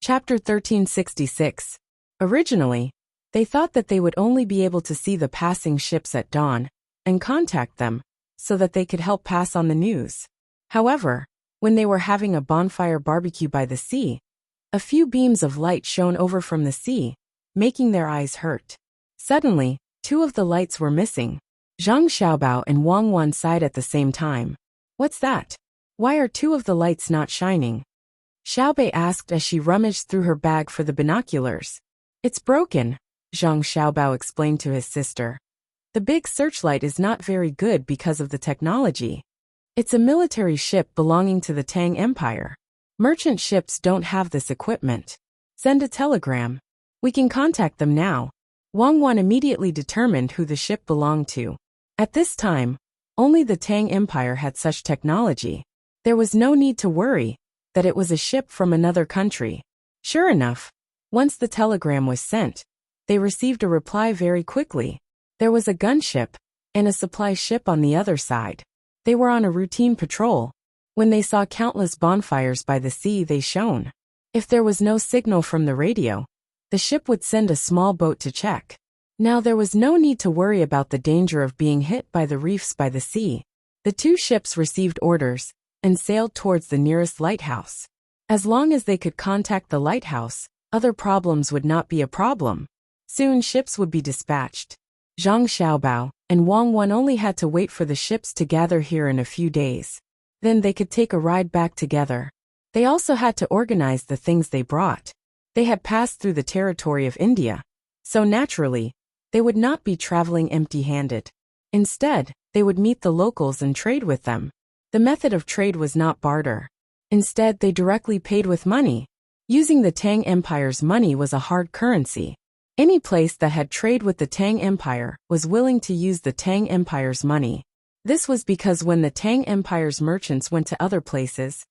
Chapter 1366. Originally, they thought that they would only be able to see the passing ships at dawn and contact them so that they could help pass on the news. However, when they were having a bonfire barbecue by the sea, a few beams of light shone over from the sea, making their eyes hurt. Suddenly, two of the lights were missing. Zhang Xiaobao and Wang Wan sighed at the same time. "What's that? Why are two of the lights not shining?" Xiaobei asked as she rummaged through her bag for the binoculars. "It's broken," Zhang Xiaobao explained to his sister. "The big searchlight is not very good because of the technology. It's a military ship belonging to the Tang Empire. Merchant ships don't have this equipment. Send a telegram. We can contact them now." Wang Wan immediately determined who the ship belonged to. At this time, only the Tang Empire had such technology. There was no need to worry that it was a ship from another country. Sure enough, once the telegram was sent, they received a reply very quickly. There was a gunship and a supply ship on the other side. They were on a routine patrol. When they saw countless bonfires by the sea, they shone. If there was no signal from the radio, the ship would send a small boat to check. Now there was no need to worry about the danger of being hit by the reefs by the sea. The two ships received orders and sailed towards the nearest lighthouse. As long as they could contact the lighthouse, other problems would not be a problem. Soon ships would be dispatched. Zhang Xiaobao and Wang Wan only had to wait for the ships to gather here in a few days. Then they could take a ride back together. They also had to organize the things they brought. They had passed through the territory of India, so naturally, they would not be traveling empty-handed. Instead, they would meet the locals and trade with them. The method of trade was not barter. Instead, they directly paid with money. Using the Tang Empire's money was a hard currency. Any place that had trade with the Tang Empire was willing to use the Tang Empire's money. This was because when the Tang Empire's merchants went to other places,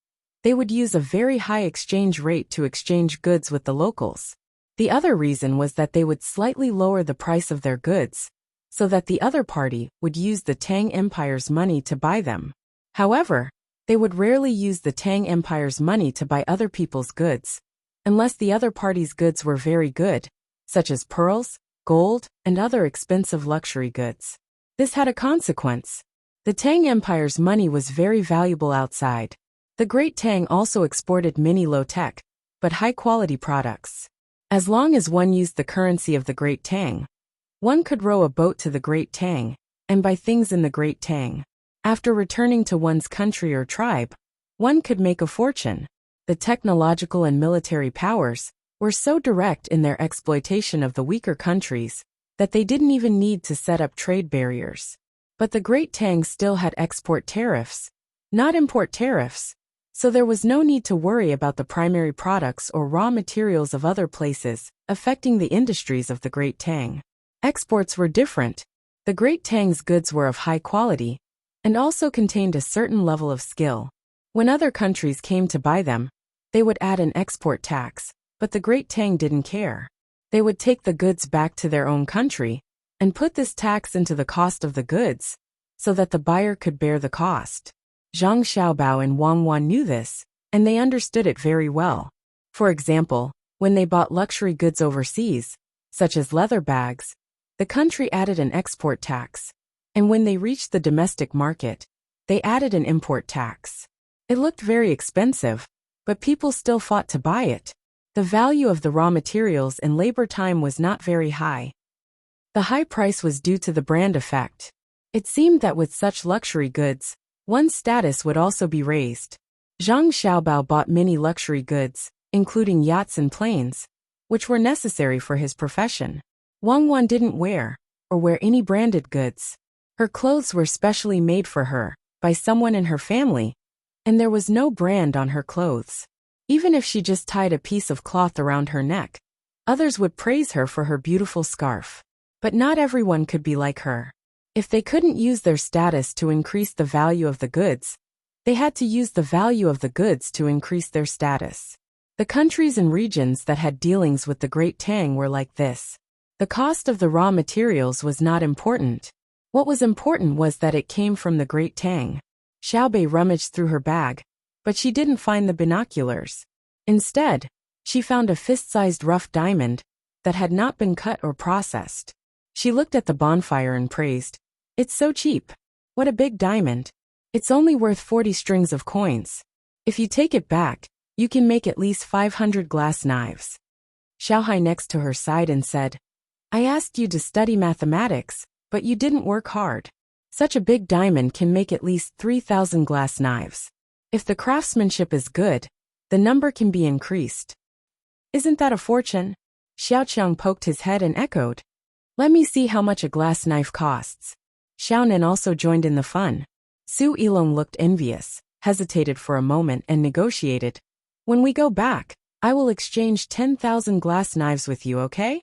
they would use a very high exchange rate to exchange goods with the locals. The other reason was that they would slightly lower the price of their goods, so that the other party would use the Tang Empire's money to buy them. However, they would rarely use the Tang Empire's money to buy other people's goods, unless the other party's goods were very good, such as pearls, gold, and other expensive luxury goods. This had a consequence. The Tang Empire's money was very valuable outside. The Great Tang also exported many low-tech, but high-quality products. As long as one used the currency of the Great Tang, one could row a boat to the Great Tang and buy things in the Great Tang. After returning to one's country or tribe, one could make a fortune. The technological and military powers were so direct in their exploitation of the weaker countries that they didn't even need to set up trade barriers. But the Great Tang still had export tariffs, not import tariffs, so there was no need to worry about the primary products or raw materials of other places affecting the industries of the Great Tang. Exports were different. The Great Tang's goods were of high quality and also contained a certain level of skill. When other countries came to buy them, they would add an export tax, but the Great Tang didn't care. They would take the goods back to their own country and put this tax into the cost of the goods, so that the buyer could bear the cost. Zhang Xiaobao and Wang Wan knew this, and they understood it very well. For example, when they bought luxury goods overseas, such as leather bags, the country added an export tax, and when they reached the domestic market, they added an import tax. It looked very expensive, but people still fought to buy it. The value of the raw materials and labor time was not very high. The high price was due to the brand effect. It seemed that with such luxury goods, one's status would also be raised. Zhang Xiaobao bought many luxury goods, including yachts and planes, which were necessary for his profession. Wang Wan didn't wear any branded goods. Her clothes were specially made for her by someone in her family, and there was no brand on her clothes. Even if she just tied a piece of cloth around her neck, others would praise her for her beautiful scarf. But not everyone could be like her. If they couldn't use their status to increase the value of the goods, they had to use the value of the goods to increase their status. The countries and regions that had dealings with the Great Tang were like this. The cost of the raw materials was not important. What was important was that it came from the Great Tang. Xiaobei rummaged through her bag, but she didn't find the binoculars. Instead, She found a fist-sized rough diamond that had not been cut or processed. She looked at the bonfire and praised, "It's so cheap. What a big diamond. It's only worth 40 strings of coins. If you take it back, you can make at least 500 glass knives." Xiaohai next to her sighed and said, "I asked you to study mathematics, but you didn't work hard. Such a big diamond can make at least 3,000 glass knives. If the craftsmanship is good, the number can be increased." "Isn't that a fortune?" Xiaoqiang poked his head and echoed, "Let me see how much a glass knife costs." Xiaonan also joined in the fun. Su Yilong looked envious, hesitated for a moment and negotiated. "When we go back, I will exchange 10,000 glass knives with you, okay?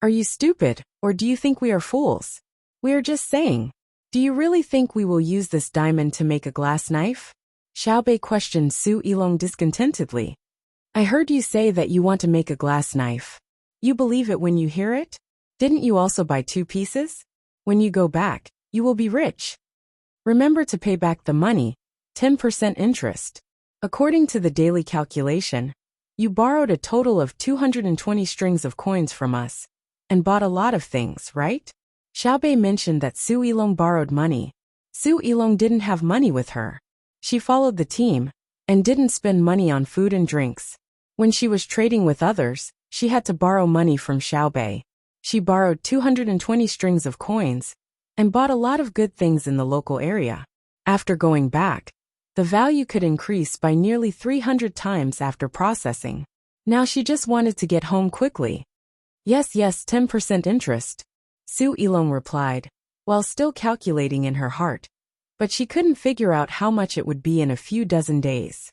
Are you stupid, or do you think we are fools? We are just saying. Do you really think we will use this diamond to make a glass knife?" Xiaobei questioned Su Yilong discontentedly. "I heard you say that you want to make a glass knife. You believe it when you hear it? Didn't you also buy 2 pieces? When you go back, you will be rich. Remember to pay back the money, 10% interest. According to the daily calculation, you borrowed a total of 220 strings of coins from us and bought a lot of things, right?" Xiaobei mentioned that Su Yilong borrowed money. Su Yilong didn't have money with her. She followed the team and didn't spend money on food and drinks. When she was trading with others, she had to borrow money from Xiaobei. She borrowed 220 strings of coins and bought a lot of good things in the local area. After going back, the value could increase by nearly 300 times after processing. Now she just wanted to get home quickly. Yes, 10% interest," Su Yilong replied, while still calculating in her heart. But she couldn't figure out how much it would be in a few dozen days.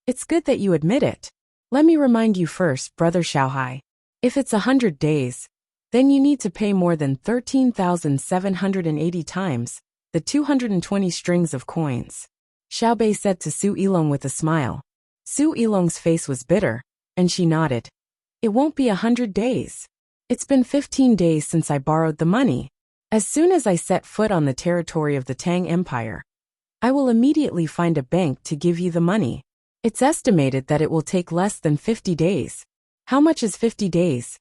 "It's good that you admit it. Let me remind you first, Brother Xiaohai. If it's 100 days, then you need to pay more than 13,780 times the 220 strings of coins," Xiaobei said to Su Yilong with a smile. Su Yilong's face was bitter, and she nodded. "It won't be 100 days. It's been 15 days since I borrowed the money. As soon as I set foot on the territory of the Tang Empire, I will immediately find a bank to give you the money. It's estimated that it will take less than 50 days. How much is 50 days?"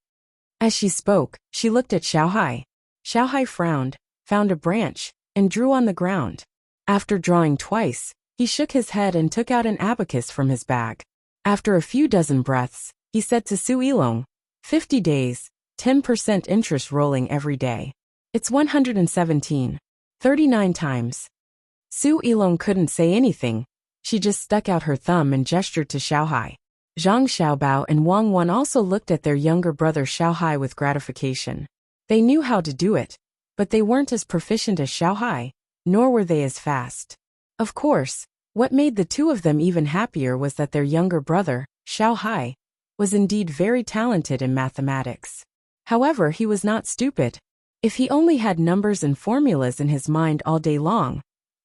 As she spoke, she looked at Xiaohai. Xiaohai frowned, found a branch, and drew on the ground. After drawing twice, he shook his head and took out an abacus from his bag. After a few dozen breaths, he said to Su Yilong, 50 days, 10% interest rolling every day. It's 117. 39 times. Su Yilong couldn't say anything. She just stuck out her thumb and gestured to Xiaohai. Zhang Xiaobao and Wang Wan also looked at their younger brother Xiaohai with gratification. They knew how to do it, but they weren't as proficient as Xiaohai, nor were they as fast. Of course, what made the two of them even happier was that their younger brother, Xiaohai, was indeed very talented in mathematics. However, he was not stupid. If he only had numbers and formulas in his mind all day long,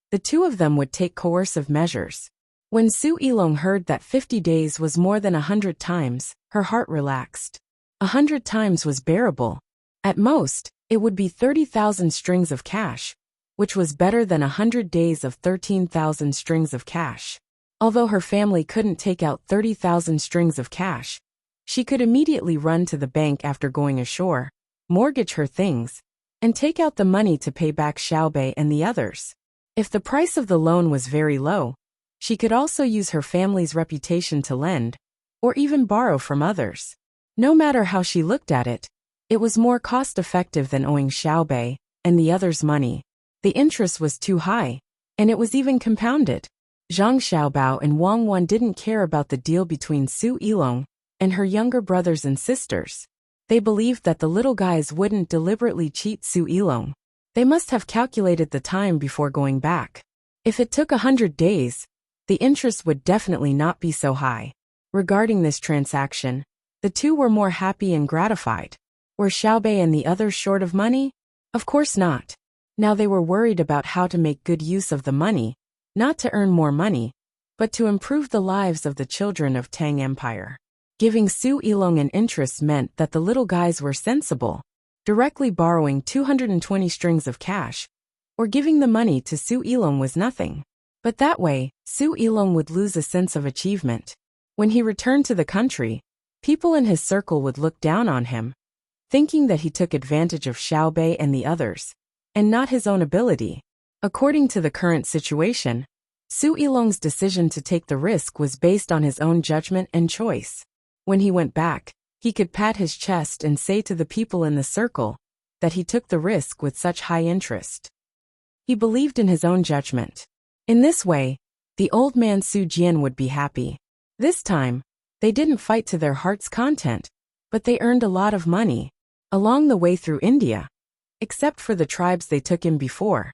the two of them would take coercive measures. When Su Yilong heard that 50 days was more than 100 times, her heart relaxed. 100 times was bearable. At most, it would be 30,000 strings of cash, which was better than 100 days of 13,000 strings of cash. Although her family couldn't take out 30,000 strings of cash, she could immediately run to the bank after going ashore, mortgage her things, and take out the money to pay back Xiaobei and the others. If the price of the loan was very low, she could also use her family's reputation to lend, or even borrow from others. No matter how she looked at it, it was more cost-effective than owing Xiaobei and the others money. The interest was too high, and it was even compounded. Zhang Xiaobao and Wang Wan didn't care about the deal between Su Yilong and her younger brothers and sisters. They believed that the little guys wouldn't deliberately cheat Su Yilong. They must have calculated the time before going back. If it took 100 days, the interest would definitely not be so high. Regarding this transaction, the two were more happy and gratified. Were Xiaobei and the others short of money? Of course not. Now they were worried about how to make good use of the money, not to earn more money, but to improve the lives of the children of Tang Empire. Giving Su Yilong an interest meant that the little guys were sensible. Directly borrowing 220 strings of cash, or giving the money to Su Yilong was nothing. But that way, Su Yilong would lose a sense of achievement. When he returned to the country, People in his circle would look down on him, thinking that he took advantage of Xiaobei and the others, and not his own ability. According to the current situation, Su Yilong's decision to take the risk was based on his own judgment and choice. When he went back, he could pat his chest and say to the people in the circle that he took the risk with such high interest. He believed in his own judgment. In this way, the old man Su Jian would be happy. This time, they didn't fight to their heart's content, but they earned a lot of money along the way through India. Except for the tribes they took in before,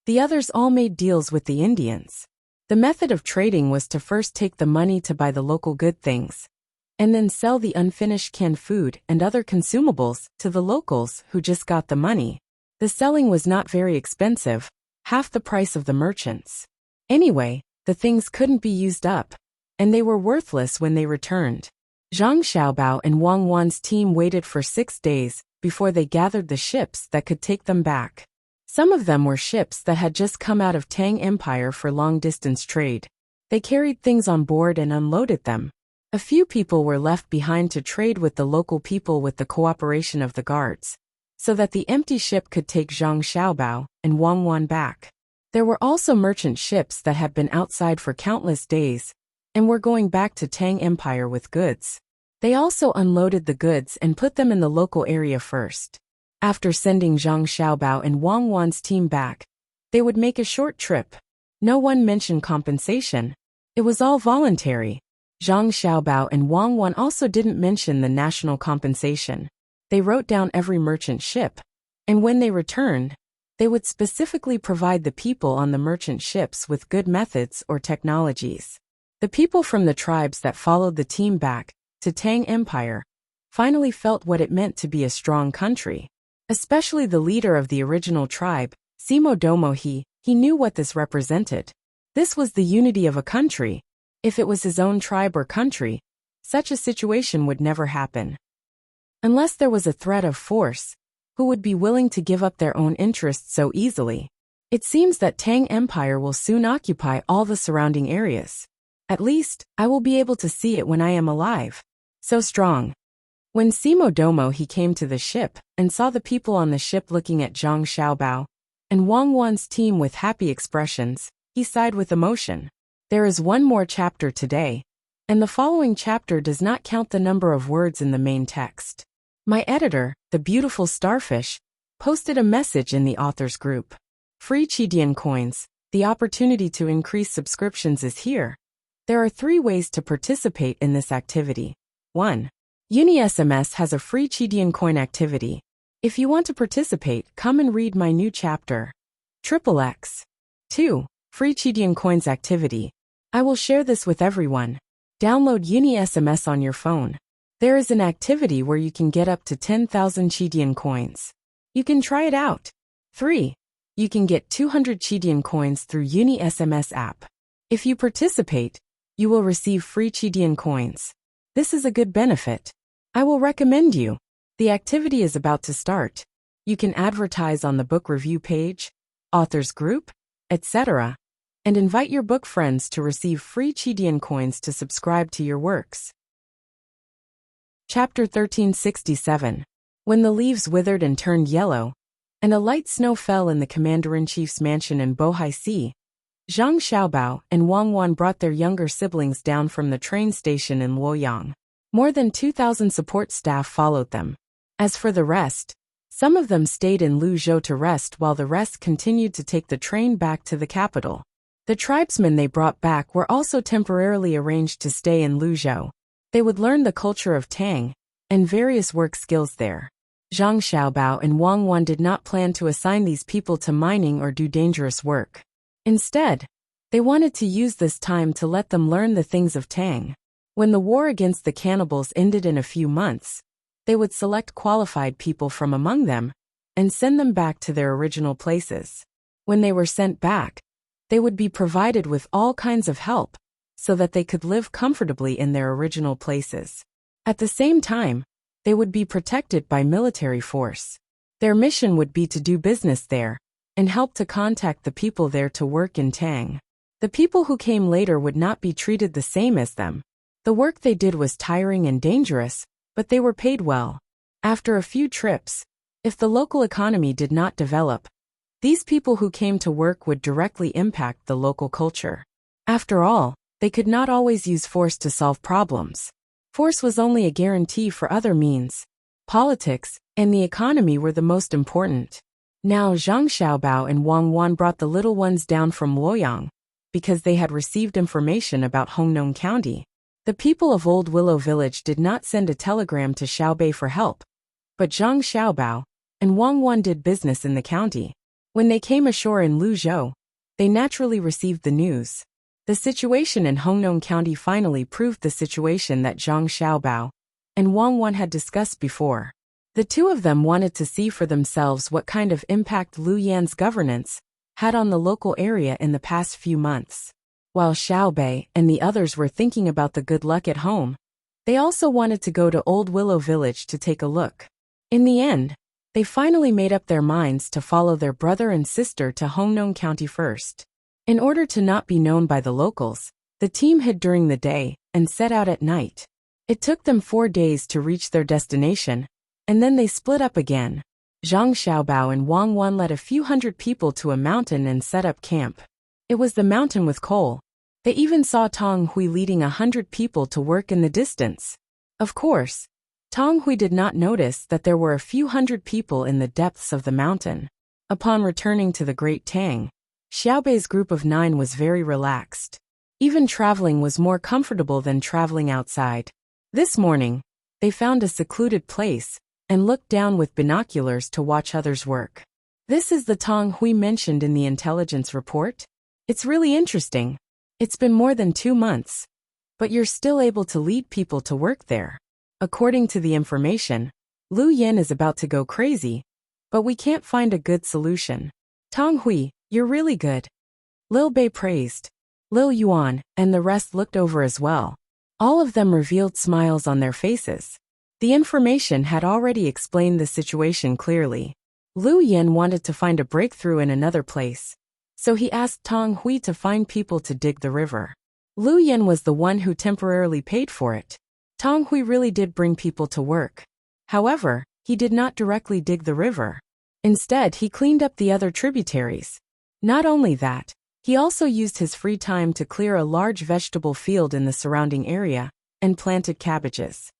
the others all made deals with the Indians. The method of trading was to first take the money to buy the local good things, and then sell the unfinished canned food and other consumables to the locals who just got the money. The selling was not very expensive, half the price of the merchants. Anyway, the things couldn't be used up, and they were worthless when they returned. Zhang Xiaobao and Wang Wan's team waited for 6 days before they gathered the ships that could take them back. Some of them were ships that had just come out of Tang Empire for long-distance trade. They carried things on board and unloaded them. A few people were left behind to trade with the local people with the cooperation of the guards, so that the empty ship could take Zhang Xiaobao and Wang Wan back. There were also merchant ships that had been outside for countless days and were going back to Tang Empire with goods. They also unloaded the goods and put them in the local area first. After sending Zhang Xiaobao and Wang Wan's team back, they would make a short trip. No one mentioned compensation. It was all voluntary. Zhang Xiaobao and Wang Wan also didn't mention the national compensation. They wrote down every merchant ship, and when they returned, they would specifically provide the people on the merchant ships with good methods or technologies. The people from the tribes that followed the team back to Tang Empire finally felt what it meant to be a strong country. Especially the leader of the original tribe, Simo Domo he knew what this represented. This was the unity of a country. If it was his own tribe or country, such a situation would never happen. Unless there was a threat of force, who would be willing to give up their own interests so easily? It seems that Tang Empire will soon occupy all the surrounding areas. At least, I will be able to see it when I am alive. So strong. When Simo Domo he came to the ship and saw the people on the ship looking at Zhang Xiaobao and Wang Wan's team with happy expressions, he sighed with emotion. There is one more chapter today, and the following chapter does not count the number of words in the main text. My editor, the beautiful starfish, posted a message in the authors group. Free Qidian coins, the opportunity to increase subscriptions is here. There are 3 ways to participate in this activity. 1. UniSMS has a free Qidian coin activity. If you want to participate, come and read my new chapter. XXX. 2. Free Qidian coins activity. I will share this with everyone. Download UniSMS on your phone. There is an activity where you can get up to 10,000 Qidian coins. You can try it out. 3. You can get 200 Qidian coins through UniSMS app. If you participate, you will receive free Qidian coins. This is a good benefit. I will recommend you. The activity is about to start. You can advertise on the book review page, authors group, etc., and invite your book friends to receive free Qidian coins to subscribe to your works. Chapter 1367. When the leaves withered and turned yellow, and a light snow fell in the commander-in-chief's mansion in Bohai Sea, Zhang Xiaobao and Wang Wan brought their younger siblings down from the train station in Luoyang. More than 2,000 support staff followed them. As for the rest, some of them stayed in Luzhou to rest while the rest continued to take the train back to the capital. The tribesmen they brought back were also temporarily arranged to stay in Luzhou. They would learn the culture of Tang and various work skills there. Zhang Xiaobao and Wang Wan did not plan to assign these people to mining or do dangerous work. Instead, they wanted to use this time to let them learn the things of Tang. When the war against the cannibals ended in a few months, they would select qualified people from among them and send them back to their original places. When they were sent back, they would be provided with all kinds of help so that they could live comfortably in their original places. At the same time, they would be protected by military force. Their mission would be to do business there and help to contact the people there to work in Tang. The people who came later would not be treated the same as them. The work they did was tiring and dangerous, but they were paid well. After a few trips, if the local economy did not develop, these people who came to work would directly impact the local culture. After all, they could not always use force to solve problems. Force was only a guarantee for other means. Politics and the economy were the most important. Now Zhang Xiaobao and Wang Wan brought the little ones down from Luoyang, because they had received information about Hongnong County. The people of Old Willow Village did not send a telegram to Xiaobei for help, but Zhang Xiaobao and Wang Wan did business in the county. When they came ashore in Luzhou, they naturally received the news. The situation in Hongnong County finally proved the situation that Zhang Xiaobao and Wang Wan had discussed before. The two of them wanted to see for themselves what kind of impact Lu Yan's governance had on the local area in the past few months. While Xiaobei and the others were thinking about the good luck at home, they also wanted to go to Old Willow Village to take a look. In the end, they finally made up their minds to follow their brother and sister to Hongnong County first. In order to not be known by the locals, the team hid during the day and set out at night. It took them 4 days to reach their destination, and then they split up again. Zhang Xiaobao and Wang Wan led a few hundred people to a mountain and set up camp. It was the mountain with coal. They even saw Tang Hui leading 100 people to work in the distance. Of course, Tang Hui did not notice that there were a few hundred people in the depths of the mountain. Upon returning to the Great Tang, Xiaobei's group of 9 was very relaxed. Even traveling was more comfortable than traveling outside. This morning, they found a secluded place and looked down with binoculars to watch others work. This is the Tang Hui mentioned in the intelligence report. It's really interesting. It's been more than 2 months, but you're still able to lead people to work there. According to the information, Lu Yan is about to go crazy, but we can't find a good solution. Tang Hui, you're really good. Lil Bei praised. Lil Yuan and the rest looked over as well. All of them revealed smiles on their faces. The information had already explained the situation clearly. Lu Yan wanted to find a breakthrough in another place, so he asked Tang Hui to find people to dig the river. Lu Yan was the one who temporarily paid for it. Tang Hui really did bring people to work. However, he did not directly dig the river. Instead, he cleaned up the other tributaries. Not only that, he also used his free time to clear a large vegetable field in the surrounding area and planted cabbages.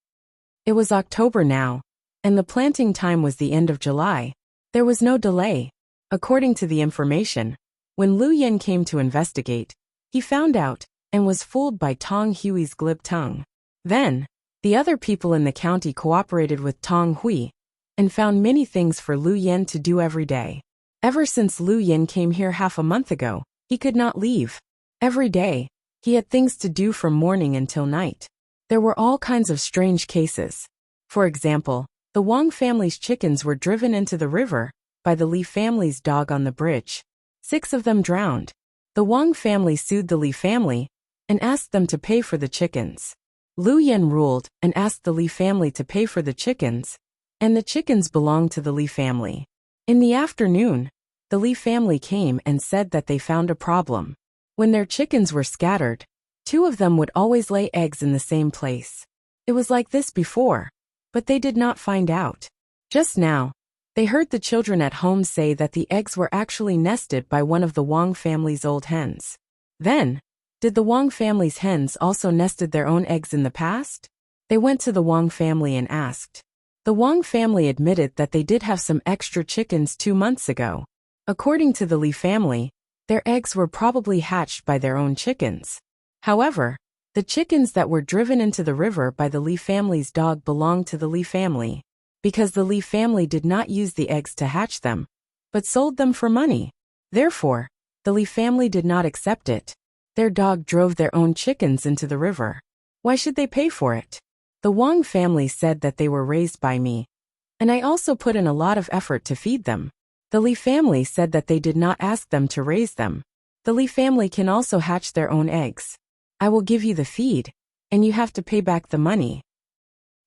It was October now, and the planting time was the end of July. There was no delay. According to the information, when Lu Yan came to investigate, he found out and was fooled by Tang Hui's glib tongue. Then, the other people in the county cooperated with Tang Hui and found many things for Lu Yan to do every day. Ever since Lu Yan came here half a month ago, he could not leave. Every day, he had things to do from morning until night. There were all kinds of strange cases. For example, the Wang family's chickens were driven into the river by the Li family's dog on the bridge. 6 of them drowned. The Wang family sued the Li family and asked them to pay for the chickens. Lu Yan ruled and asked the Li family to pay for the chickens, and the chickens belonged to the Li family. In the afternoon, the Li family came and said that they found a problem. When their chickens were scattered, 2 of them would always lay eggs in the same place. It was like this before, but they did not find out. Just now, they heard the children at home say that the eggs were actually nested by one of the Wang family's old hens. Then, did the Wang family's hens also nested their own eggs in the past? They went to the Wang family and asked. The Wang family admitted that they did have some extra chickens 2 months ago. According to the Li family, their eggs were probably hatched by their own chickens. However, the chickens that were driven into the river by the Li family's dog belonged to the Li family, because the Li family did not use the eggs to hatch them, but sold them for money. Therefore, the Li family did not accept it. Their dog drove their own chickens into the river. Why should they pay for it? The Wang family said that they were raised by me, and I also put in a lot of effort to feed them. The Li family said that they did not ask them to raise them. The Li family can also hatch their own eggs. I will give you the feed, and you have to pay back the money.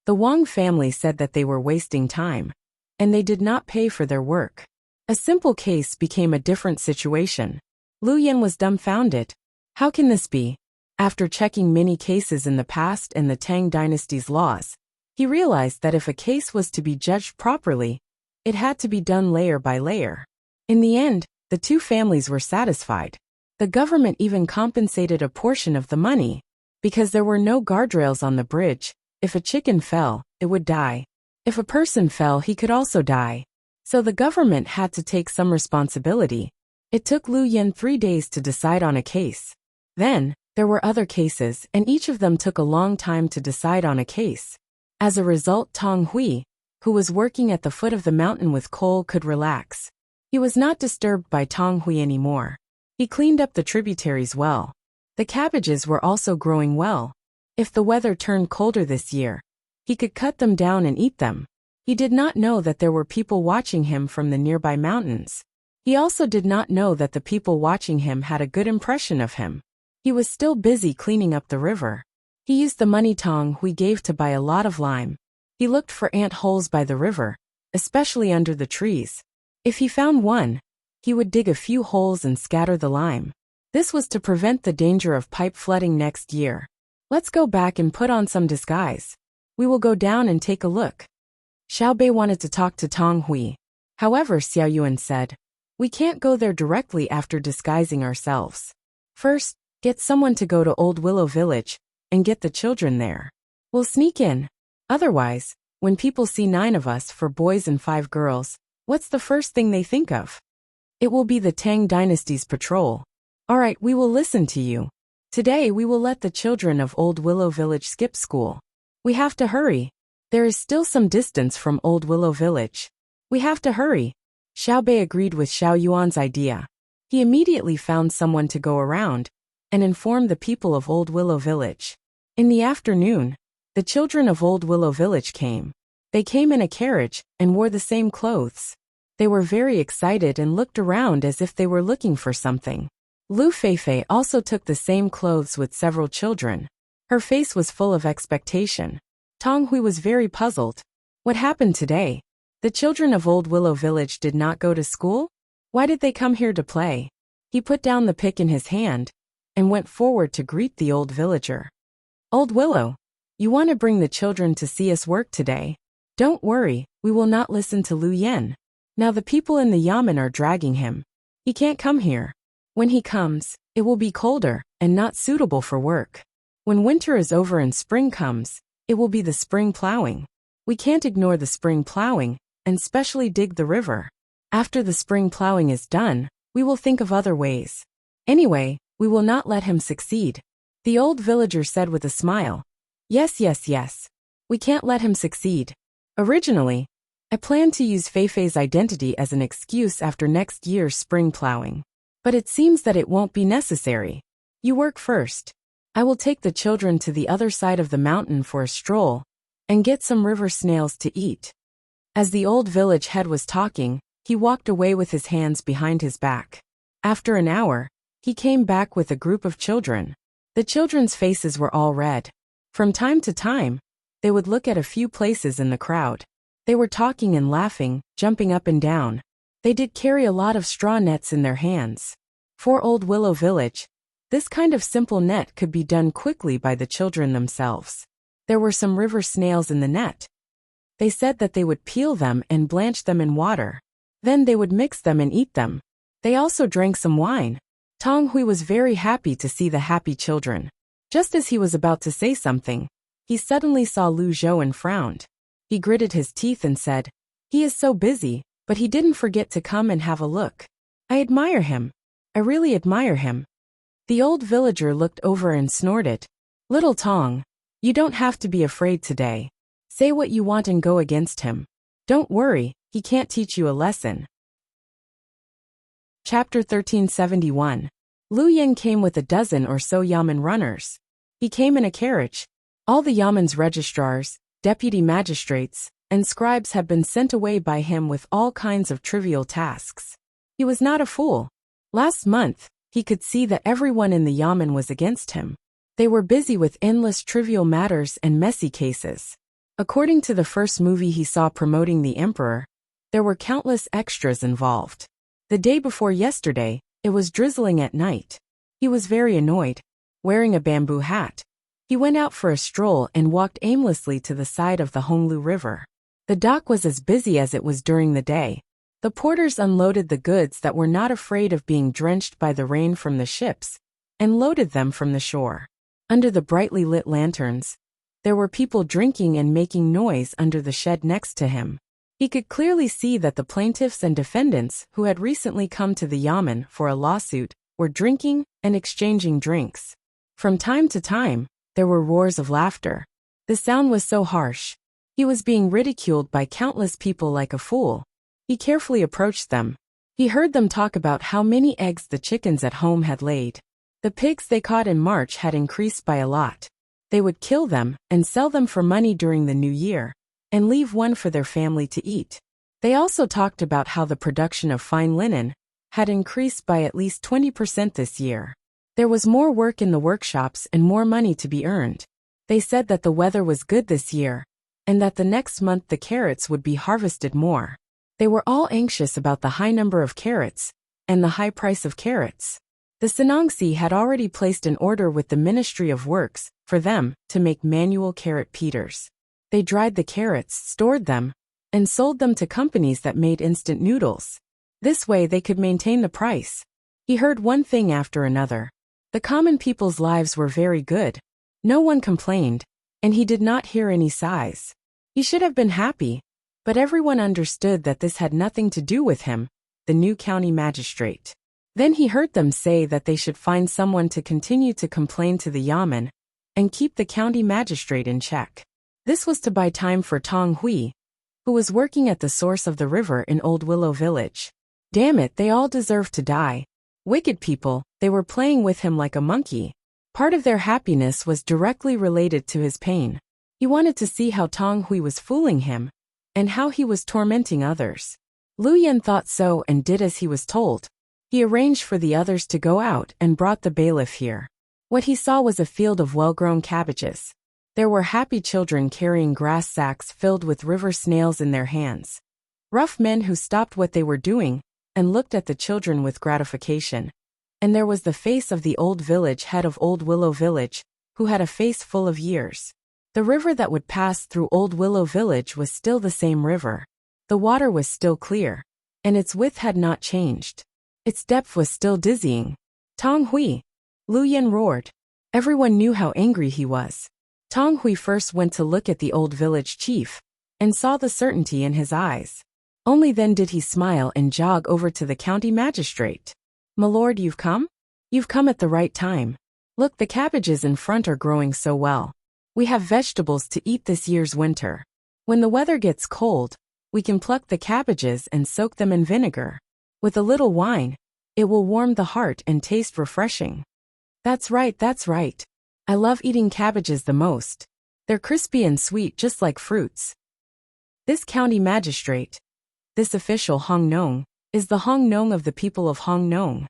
The Wang family said that they were wasting time, and they did not pay for their work. A simple case became a different situation. Lu Yan was dumbfounded. How can this be? After checking many cases in the past and the Tang dynasty's laws, he realized that if a case was to be judged properly, it had to be done layer by layer. In the end, the two families were satisfied. The government even compensated a portion of the money. Because there were no guardrails on the bridge, if a chicken fell, it would die. If a person fell, he could also die. So the government had to take some responsibility. It took Lu Yan 3 days to decide on a case. Then, there were other cases, and each of them took a long time to decide on a case. As a result, Tang Hui, who was working at the foot of the mountain with coal, could relax. He was not disturbed by Tang Hui anymore. He cleaned up the tributaries well. The cabbages were also growing well. If the weather turned colder this year, he could cut them down and eat them. He did not know that there were people watching him from the nearby mountains. He also did not know that the people watching him had a good impression of him. He was still busy cleaning up the river. He used the money Tang Hui gave to buy a lot of lime. He looked for ant holes by the river, especially under the trees. If he found one, he would dig a few holes and scatter the lime. This was to prevent the danger of pipe flooding next year. Let's go back and put on some disguise. We will go down and take a look. Xiao Bei wanted to talk to Tang Hui. However, Xiao Yuan said, we can't go there directly after disguising ourselves. First, get someone to go to Old Willow Village and get the children there. We'll sneak in. Otherwise, when people see 9 of us, 4 boys and 5 girls, what's the first thing they think of? It will be the Tang dynasty's patrol. Alright, we will listen to you. Today we will let the children of Old Willow Village skip school. We have to hurry. There is still some distance from Old Willow Village. We have to hurry. Xiao Bei agreed with Xiao Yuan's idea. He immediately found someone to go around and inform the people of Old Willow Village. In the afternoon, the children of Old Willow Village came. They came in a carriage and wore the same clothes. They were very excited and looked around as if they were looking for something. Lu Feifei also took the same clothes with several children. Her face was full of expectation. Tang Hui was very puzzled. What happened today? The children of Old Willow Village did not go to school? Why did they come here to play? He put down the pick in his hand and went forward to greet the old villager. Old Willow, you want to bring the children to see us work today? Don't worry, we will not listen to Lu Yan. Now the people in the yamen are dragging him. He can't come here. When he comes, it will be colder and not suitable for work. When winter is over and spring comes, it will be the spring plowing. We can't ignore the spring plowing, and specially dig the river. After the spring plowing is done, we will think of other ways. Anyway, we will not let him succeed. The old villager said with a smile. Yes, yes, yes. We can't let him succeed. Originally, I planned to use Feifei's identity as an excuse after next year's spring plowing. But it seems that it won't be necessary. You work first. I will take the children to the other side of the mountain for a stroll and get some river snails to eat. As the old village head was talking, he walked away with his hands behind his back. After an hour, he came back with a group of children. The children's faces were all red. From time to time, they would look at a few places in the crowd. They were talking and laughing, jumping up and down. They did carry a lot of straw nets in their hands. For Old Willow Village, this kind of simple net could be done quickly by the children themselves. There were some river snails in the net. They said that they would peel them and blanch them in water. Then they would mix them and eat them. They also drank some wine. Tang Hui was very happy to see the happy children. Just as he was about to say something, he suddenly saw Lu Zhou and frowned. He gritted his teeth and said, he is so busy, but he didn't forget to come and have a look. I admire him. I really admire him. The old villager looked over and snorted. Little Tang, you don't have to be afraid today. Say what you want and go against him. Don't worry, he can't teach you a lesson. Chapter 1371. Lu Yan came with a dozen or so yamen runners. He came in a carriage. All the yamen's registrars, deputy magistrates, and scribes had been sent away by him with all kinds of trivial tasks. He was not a fool. Last month, he could see that everyone in the yamen was against him. They were busy with endless trivial matters and messy cases. According to the first movie he saw promoting the emperor, there were countless extras involved. The day before yesterday, it was drizzling at night. He was very annoyed. wearing a bamboo hat. He went out for a stroll and walked aimlessly to the side of the Honglu River. The dock was as busy as it was during the day. The porters unloaded the goods that were not afraid of being drenched by the rain from the ships, and loaded them from the shore. Under the brightly lit lanterns, there were people drinking and making noise under the shed next to him. He could clearly see that the plaintiffs and defendants who had recently come to the yamen for a lawsuit were drinking and exchanging drinks. From time to time, there were roars of laughter. The sound was so harsh. He was being ridiculed by countless people like a fool. He carefully approached them. He heard them talk about how many eggs the chickens at home had laid. The pigs they caught in March had increased by a lot. They would kill them and sell them for money during the new year, and leave one for their family to eat. They also talked about how the production of fine linen had increased by at least 20% this year. There was more work in the workshops and more money to be earned. They said that the weather was good this year, and that the next month the carrots would be harvested more. They were all anxious about the high number of carrots and the high price of carrots. The Sanongsi had already placed an order with the Ministry of Works for them to make manual carrot peelers. They dried the carrots, stored them, and sold them to companies that made instant noodles. This way they could maintain the price. He heard one thing after another. The common people's lives were very good. No one complained, and he did not hear any sighs. He should have been happy, but everyone understood that this had nothing to do with him, the new county magistrate. Then he heard them say that they should find someone to continue to complain to the yamen and keep the county magistrate in check. This was to buy time for Tang Hui, who was working at the source of the river in Old Willow Village. Damn it, they all deserved to die. Wicked people, they were playing with him like a monkey. Part of their happiness was directly related to his pain. He wanted to see how Tang Hui was fooling him, and how he was tormenting others. Lu Yan thought so and did as he was told. He arranged for the others to go out and brought the bailiff here. What he saw was a field of well-grown cabbages. There were happy children carrying grass sacks filled with river snails in their hands. Rough men who stopped what they were doing and looked at the children with gratification. And there was the face of the old village head of Old Willow Village, who had a face full of years. The river that would pass through Old Willow Village was still the same river. The water was still clear, and its width had not changed. Its depth was still dizzying. Tang Hui! Lu Yan roared. Everyone knew how angry he was. Tang Hui first went to look at the old village chief, and saw the certainty in his eyes. Only then did he smile and jog over to the county magistrate. "My lord, you've come? You've come at the right time. Look, the cabbages in front are growing so well. We have vegetables to eat this year's winter. When the weather gets cold, we can pluck the cabbages and soak them in vinegar. With a little wine, it will warm the heart and taste refreshing." That's right, that's right. I love eating cabbages the most. They're crispy and sweet just like fruits. This county magistrate, this official Hong Nong, is the Hong Nong of the people of Hong Nong.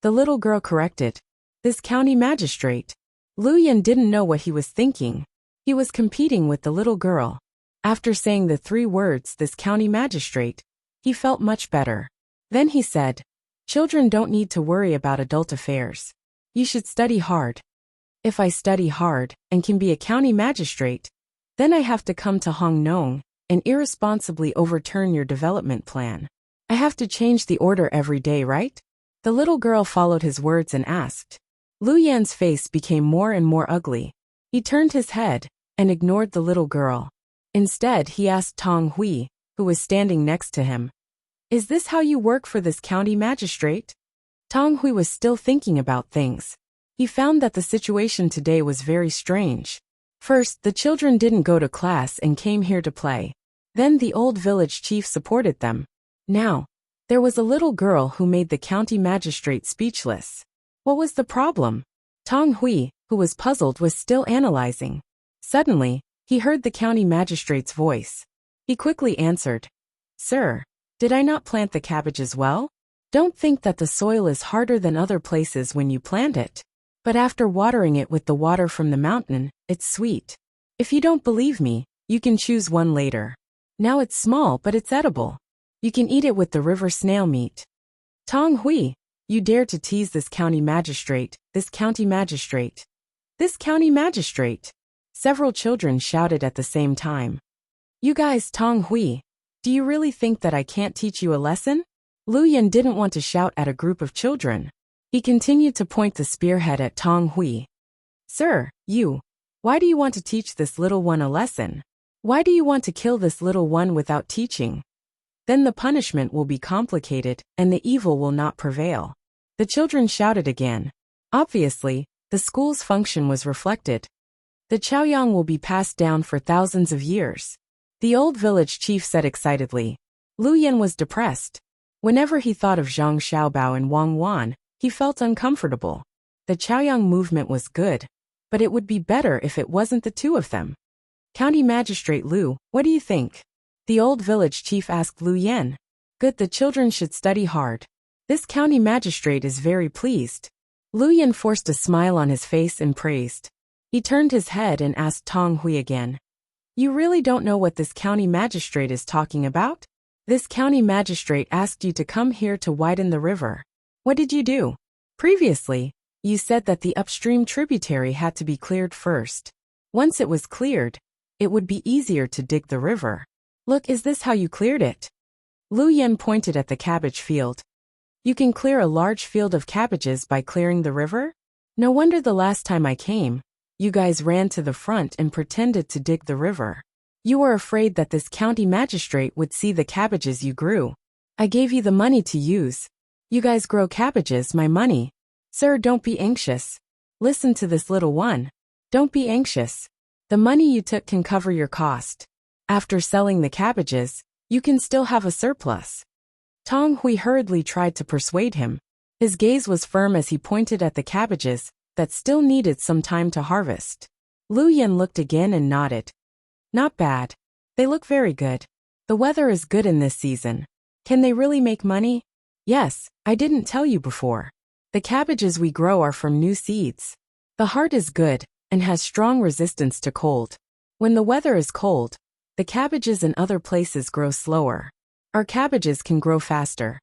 The little girl corrected. This county magistrate. Lu Yan didn't know what he was thinking. He was competing with the little girl. After saying the 3 words, this county magistrate, he felt much better. Then he said, "Children don't need to worry about adult affairs. You should study hard. If I study hard and can be a county magistrate, then I have to come to Hong Nong and irresponsibly overturn your development plan. I have to change the order every day, right?" The little girl followed his words and asked. Lu Yan's face became more and more ugly. He turned his head and ignored the little girl. Instead, he asked Tang Hui, who was standing next to him, "Is this how you work for this county magistrate?" Tang Hui was still thinking about things. He found that the situation today was very strange. First, the children didn't go to class and came here to play. Then the old village chief supported them. Now, there was a little girl who made the county magistrate speechless. What was the problem? Tang Hui, who was puzzled, was still analyzing. Suddenly, he heard the county magistrate's voice. He quickly answered, "Sir, did I not plant the cabbages well? Don't think that the soil is harder than other places when you plant it. But after watering it with the water from the mountain, it's sweet. If you don't believe me, you can choose one later. Now it's small but it's edible. You can eat it with the river snail meat." Tang Hui, You dare to tease this county magistrate, this county magistrate. This county magistrate. Several children shouted at the same time. You guys, Tang Hui. Do you really think that I can't teach you a lesson? Lu Yan didn't want to shout at a group of children. He continued to point the spearhead at Tang Hui. Sir, why do you want to teach this little one a lesson? Why do you want to kill this little one without teaching? Then the punishment will be complicated, and the evil will not prevail. The children shouted again. Obviously, the school's function was reflected. The Chaoyang will be passed down for thousands of years. The old village chief said excitedly. Lu Yan was depressed. Whenever he thought of Zhang Xiaobao and Wang Wan, he felt uncomfortable. The Chaoyang movement was good, but it would be better if it wasn't the two of them. County Magistrate Lu, what do you think? The old village chief asked Lu Yan. Good, the children should study hard. This county magistrate is very pleased. Lu Yan forced a smile on his face and praised. He turned his head and asked Tang Hui again. You really don't know what this county magistrate is talking about? This county magistrate asked you to come here to widen the river. What did you do? Previously, you said that the upstream tributary had to be cleared first. Once it was cleared, it would be easier to dig the river. Look, is this how you cleared it? Lu Yan pointed at the cabbage field. You can clear a large field of cabbages by clearing the river? No wonder the last time I came, you guys ran to the front and pretended to dig the river. You were afraid that this county magistrate would see the cabbages you grew. I gave you the money to use. You guys grow cabbages, my money. Sir, don't be anxious. Listen to this little one. Don't be anxious. The money you took can cover your cost. After selling the cabbages, you can still have a surplus. Tang Hui hurriedly tried to persuade him. His gaze was firm as he pointed at the cabbages that still needed some time to harvest. Lu Yan looked again and nodded. Not bad. They look very good. The weather is good in this season. Can they really make money? Yes, I didn't tell you before. The cabbages we grow are from new seeds. The heart is good and has strong resistance to cold. When the weather is cold, the cabbages in other places grow slower. Our cabbages can grow faster.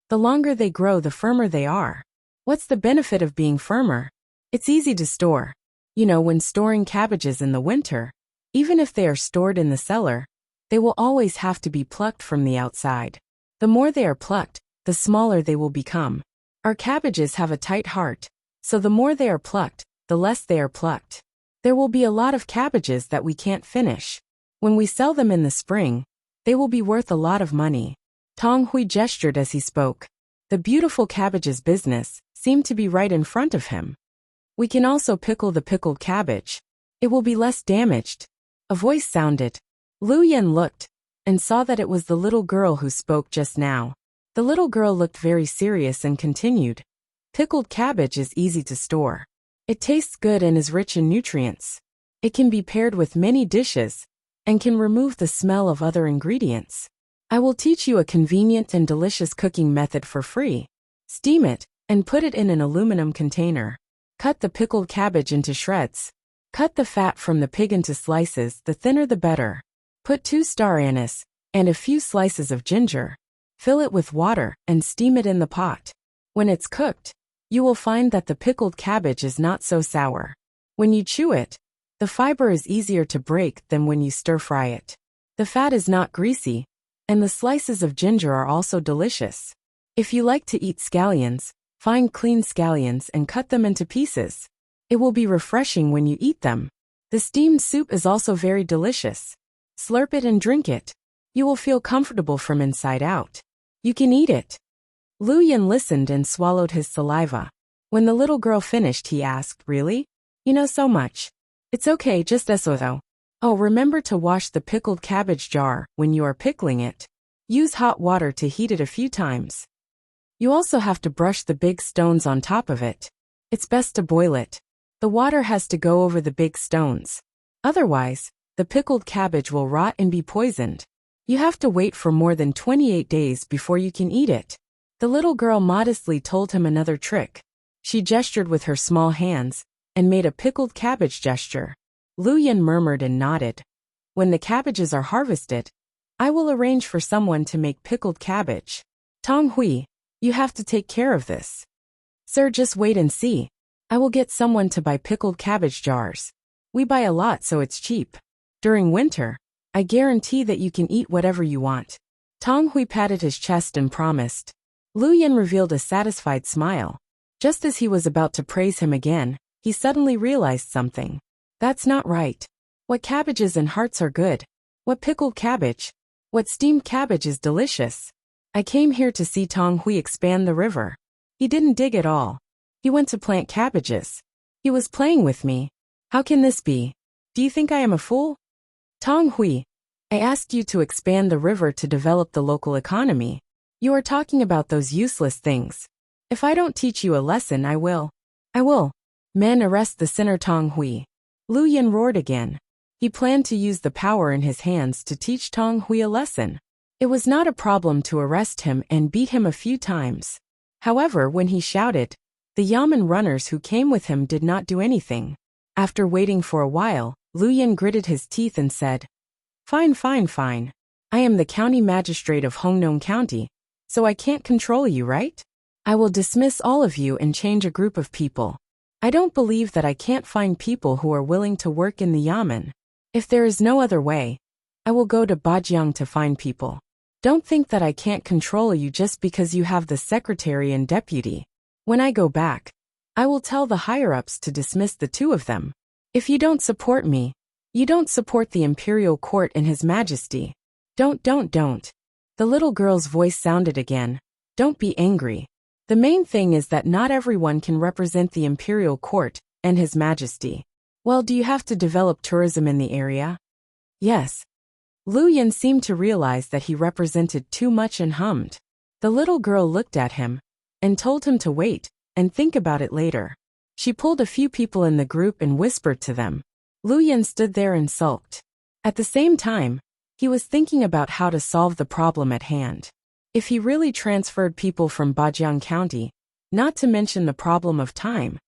The longer they grow, the firmer they are. What's the benefit of being firmer? It's easy to store. You know, when storing cabbages in the winter, even if they are stored in the cellar, they will always have to be plucked from the outside. The more they are plucked, the smaller they will become. Our cabbages have a tight heart, so the more they are plucked, the less they are plucked. There will be a lot of cabbages that we can't finish. When we sell them in the spring, they will be worth a lot of money. Tang Hui gestured as he spoke. The beautiful cabbages business seemed to be right in front of him. We can also pickle the pickled cabbage. It will be less damaged. A voice sounded. Lu Yan looked and saw that it was the little girl who spoke just now. The little girl looked very serious and continued. Pickled cabbage is easy to store. It tastes good and is rich in nutrients. It can be paired with many dishes and can remove the smell of other ingredients. I will teach you a convenient and delicious cooking method for free. Steam it and put it in an aluminum container. Cut the pickled cabbage into shreds. Cut the fat from the pig into slices, the thinner the better. Put 2 star anise and a few slices of ginger. Fill it with water and steam it in the pot. When it's cooked, you will find that the pickled cabbage is not so sour. When you chew it, the fiber is easier to break than when you stir-fry it. The fat is not greasy, and the slices of ginger are also delicious. If you like to eat scallions, find clean scallions and cut them into pieces. It will be refreshing when you eat them. The steamed soup is also very delicious. Slurp it and drink it. You will feel comfortable from inside out. You can eat it. Lu Yan listened and swallowed his saliva. When the little girl finished, he asked, Really? You know so much. It's okay, just eso though. Oh, remember to wash the pickled cabbage jar when you are pickling it. Use hot water to heat it a few times. You also have to brush the big stones on top of it. It's best to boil it. The water has to go over the big stones. Otherwise, the pickled cabbage will rot and be poisoned. You have to wait for more than 28 days before you can eat it. The little girl modestly told him another trick. She gestured with her small hands and made a pickled cabbage gesture. Lu Yan murmured and nodded. When the cabbages are harvested, I will arrange for someone to make pickled cabbage. Tang Hui, You have to take care of this. Sir, just wait and see. I will get someone to buy pickled cabbage jars. We buy a lot so it's cheap. During winter, I guarantee that you can eat whatever you want. Tang Hui patted his chest and promised. Lu Yan revealed a satisfied smile. Just as he was about to praise him again, he suddenly realized something. That's not right. What cabbages and hearts are good? What pickled cabbage? What steamed cabbage is delicious? I came here to see Tang Hui expand the river. He didn't dig at all. He went to plant cabbages. He was playing with me. How can this be? Do you think I am a fool? Tang Hui, I asked you to expand the river to develop the local economy. You are talking about those useless things. If I don't teach you a lesson, I will. I will. Men, arrest the sinner Tang Hui. Lu Yan roared again. He planned to use the power in his hands to teach Tang Hui a lesson. It was not a problem to arrest him and beat him a few times. However, when he shouted, the yamen runners who came with him did not do anything. After waiting for a while, Lu Yan gritted his teeth and said, Fine, fine, fine. I am the county magistrate of Hongnong County, so I can't control you, right? I will dismiss all of you and change a group of people. I don't believe that I can't find people who are willing to work in the yamen. If there is no other way, I will go to Bajiang to find people. Don't think that I can't control you just because you have the secretary and deputy. When I go back, I will tell the higher-ups to dismiss the two of them. If you don't support me, you don't support the imperial court and His Majesty. Don't. The little girl's voice sounded again. Don't be angry. The main thing is that not everyone can represent the imperial court and His Majesty. Well, do you have to develop tourism in the area? Yes. Lu Yan seemed to realize that he represented too much and hummed. The little girl looked at him and told him to wait and think about it later. She pulled a few people in the group and whispered to them. Lu Yan stood there and sulked. At the same time, he was thinking about how to solve the problem at hand. If he really transferred people from Bajiang County, not to mention the problem of time,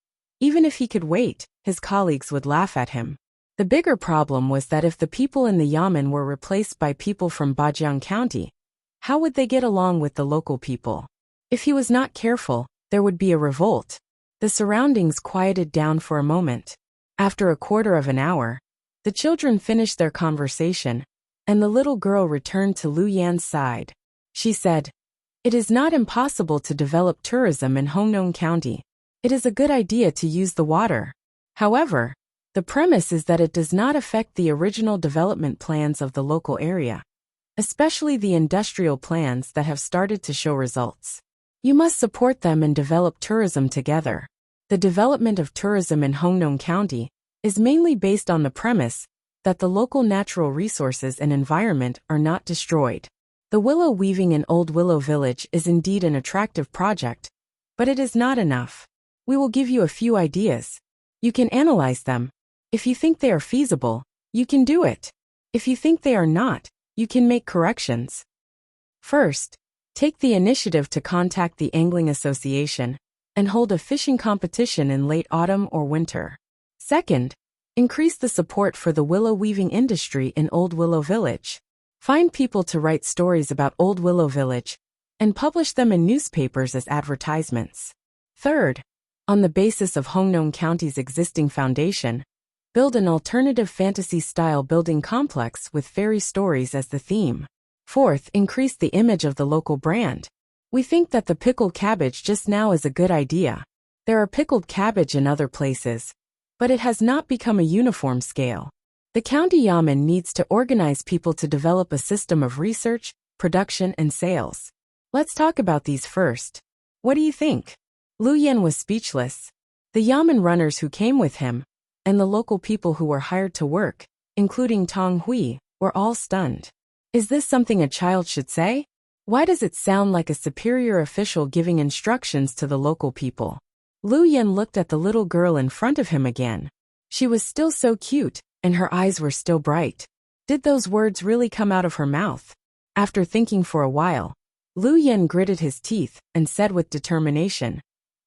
even if he could wait, his colleagues would laugh at him. The bigger problem was that if the people in the yamen were replaced by people from Bajiang County, how would they get along with the local people? If he was not careful, there would be a revolt. The surroundings quieted down for a moment. After a quarter of an hour, the children finished their conversation, and the little girl returned to Lu Yan's side. She said, It is not impossible to develop tourism in Hongnong County. It is a good idea to use the water. However, the premise is that it does not affect the original development plans of the local area, especially the industrial plans that have started to show results. You must support them and develop tourism together. The development of tourism in Hongnong County is mainly based on the premise that the local natural resources and environment are not destroyed. The willow weaving in Old Willow Village is indeed an attractive project, but it is not enough. We will give you a few ideas. You can analyze them. If you think they are feasible, you can do it. If you think they are not, you can make corrections. First, take the initiative to contact the Angling Association and hold a fishing competition in late autumn or winter. Second, increase the support for the willow weaving industry in Old Willow Village. Find people to write stories about Old Willow Village and publish them in newspapers as advertisements. Third, on the basis of Hongnong County's existing foundation, build an alternative fantasy-style building complex with fairy stories as the theme. Fourth, increase the image of the local brand. We think that the pickled cabbage just now is a good idea. There are pickled cabbage in other places, but it has not become a uniform scale. The county yamen needs to organize people to develop a system of research, production, and sales. Let's talk about these first. What do you think? Lu Yan was speechless. The yamen runners who came with him, and the local people who were hired to work, including Tang Hui, were all stunned. Is this something a child should say? Why does it sound like a superior official giving instructions to the local people? Lu Yan looked at the little girl in front of him again. She was still so cute, and her eyes were still bright. Did those words really come out of her mouth? After thinking for a while, Lu Yan gritted his teeth and said with determination,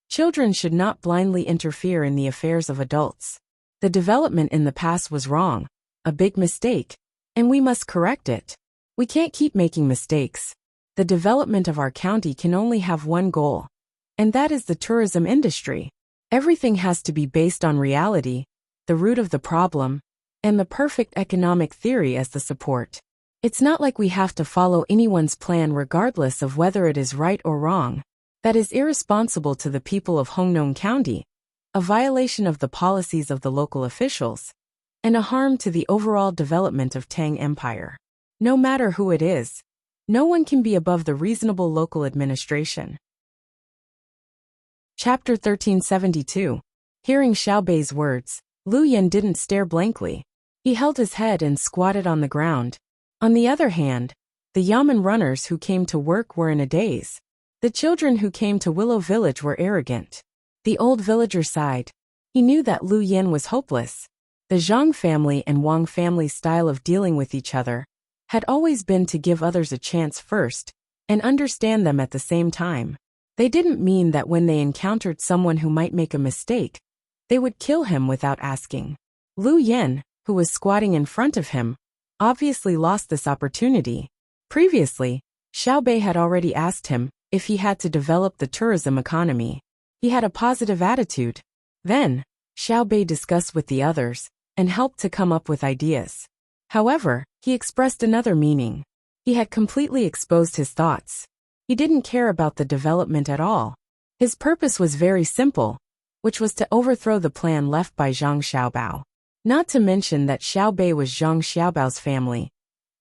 Children should not blindly interfere in the affairs of adults. The development in the past was wrong, a big mistake, and we must correct it. We can't keep making mistakes. The development of our county can only have one goal, and that is the tourism industry. Everything has to be based on reality, the root of the problem, and the perfect economic theory as the support. It's not like we have to follow anyone's plan regardless of whether it is right or wrong. That is irresponsible to the people of Hongnong County, a violation of the policies of the local officials, and a harm to the overall development of Tang Empire. No matter who it is, no one can be above the reasonable local administration. Chapter 1372. Hearing Xiao Bei's words, Lu Yan didn't stare blankly. He held his head and squatted on the ground. On the other hand, the yamen runners who came to work were in a daze. The children who came to Willow Village were arrogant. The old villager sighed. He knew that Lu Yan was hopeless. The Zhang family and Wang family's style of dealing with each other had always been to give others a chance first and understand them at the same time. They didn't mean that when they encountered someone who might make a mistake, they would kill him without asking. Lu Yan, who was squatting in front of him, obviously lost this opportunity. Previously, Xiao Bei had already asked him if he had to develop the tourism economy. He had a positive attitude. Then, Xiao Bei discussed with the others and helped to come up with ideas. However, he expressed another meaning. He had completely exposed his thoughts. He didn't care about the development at all. His purpose was very simple, which was to overthrow the plan left by Zhang Xiaobao. Not to mention that Xiao Bei was Zhang Xiaobao's family.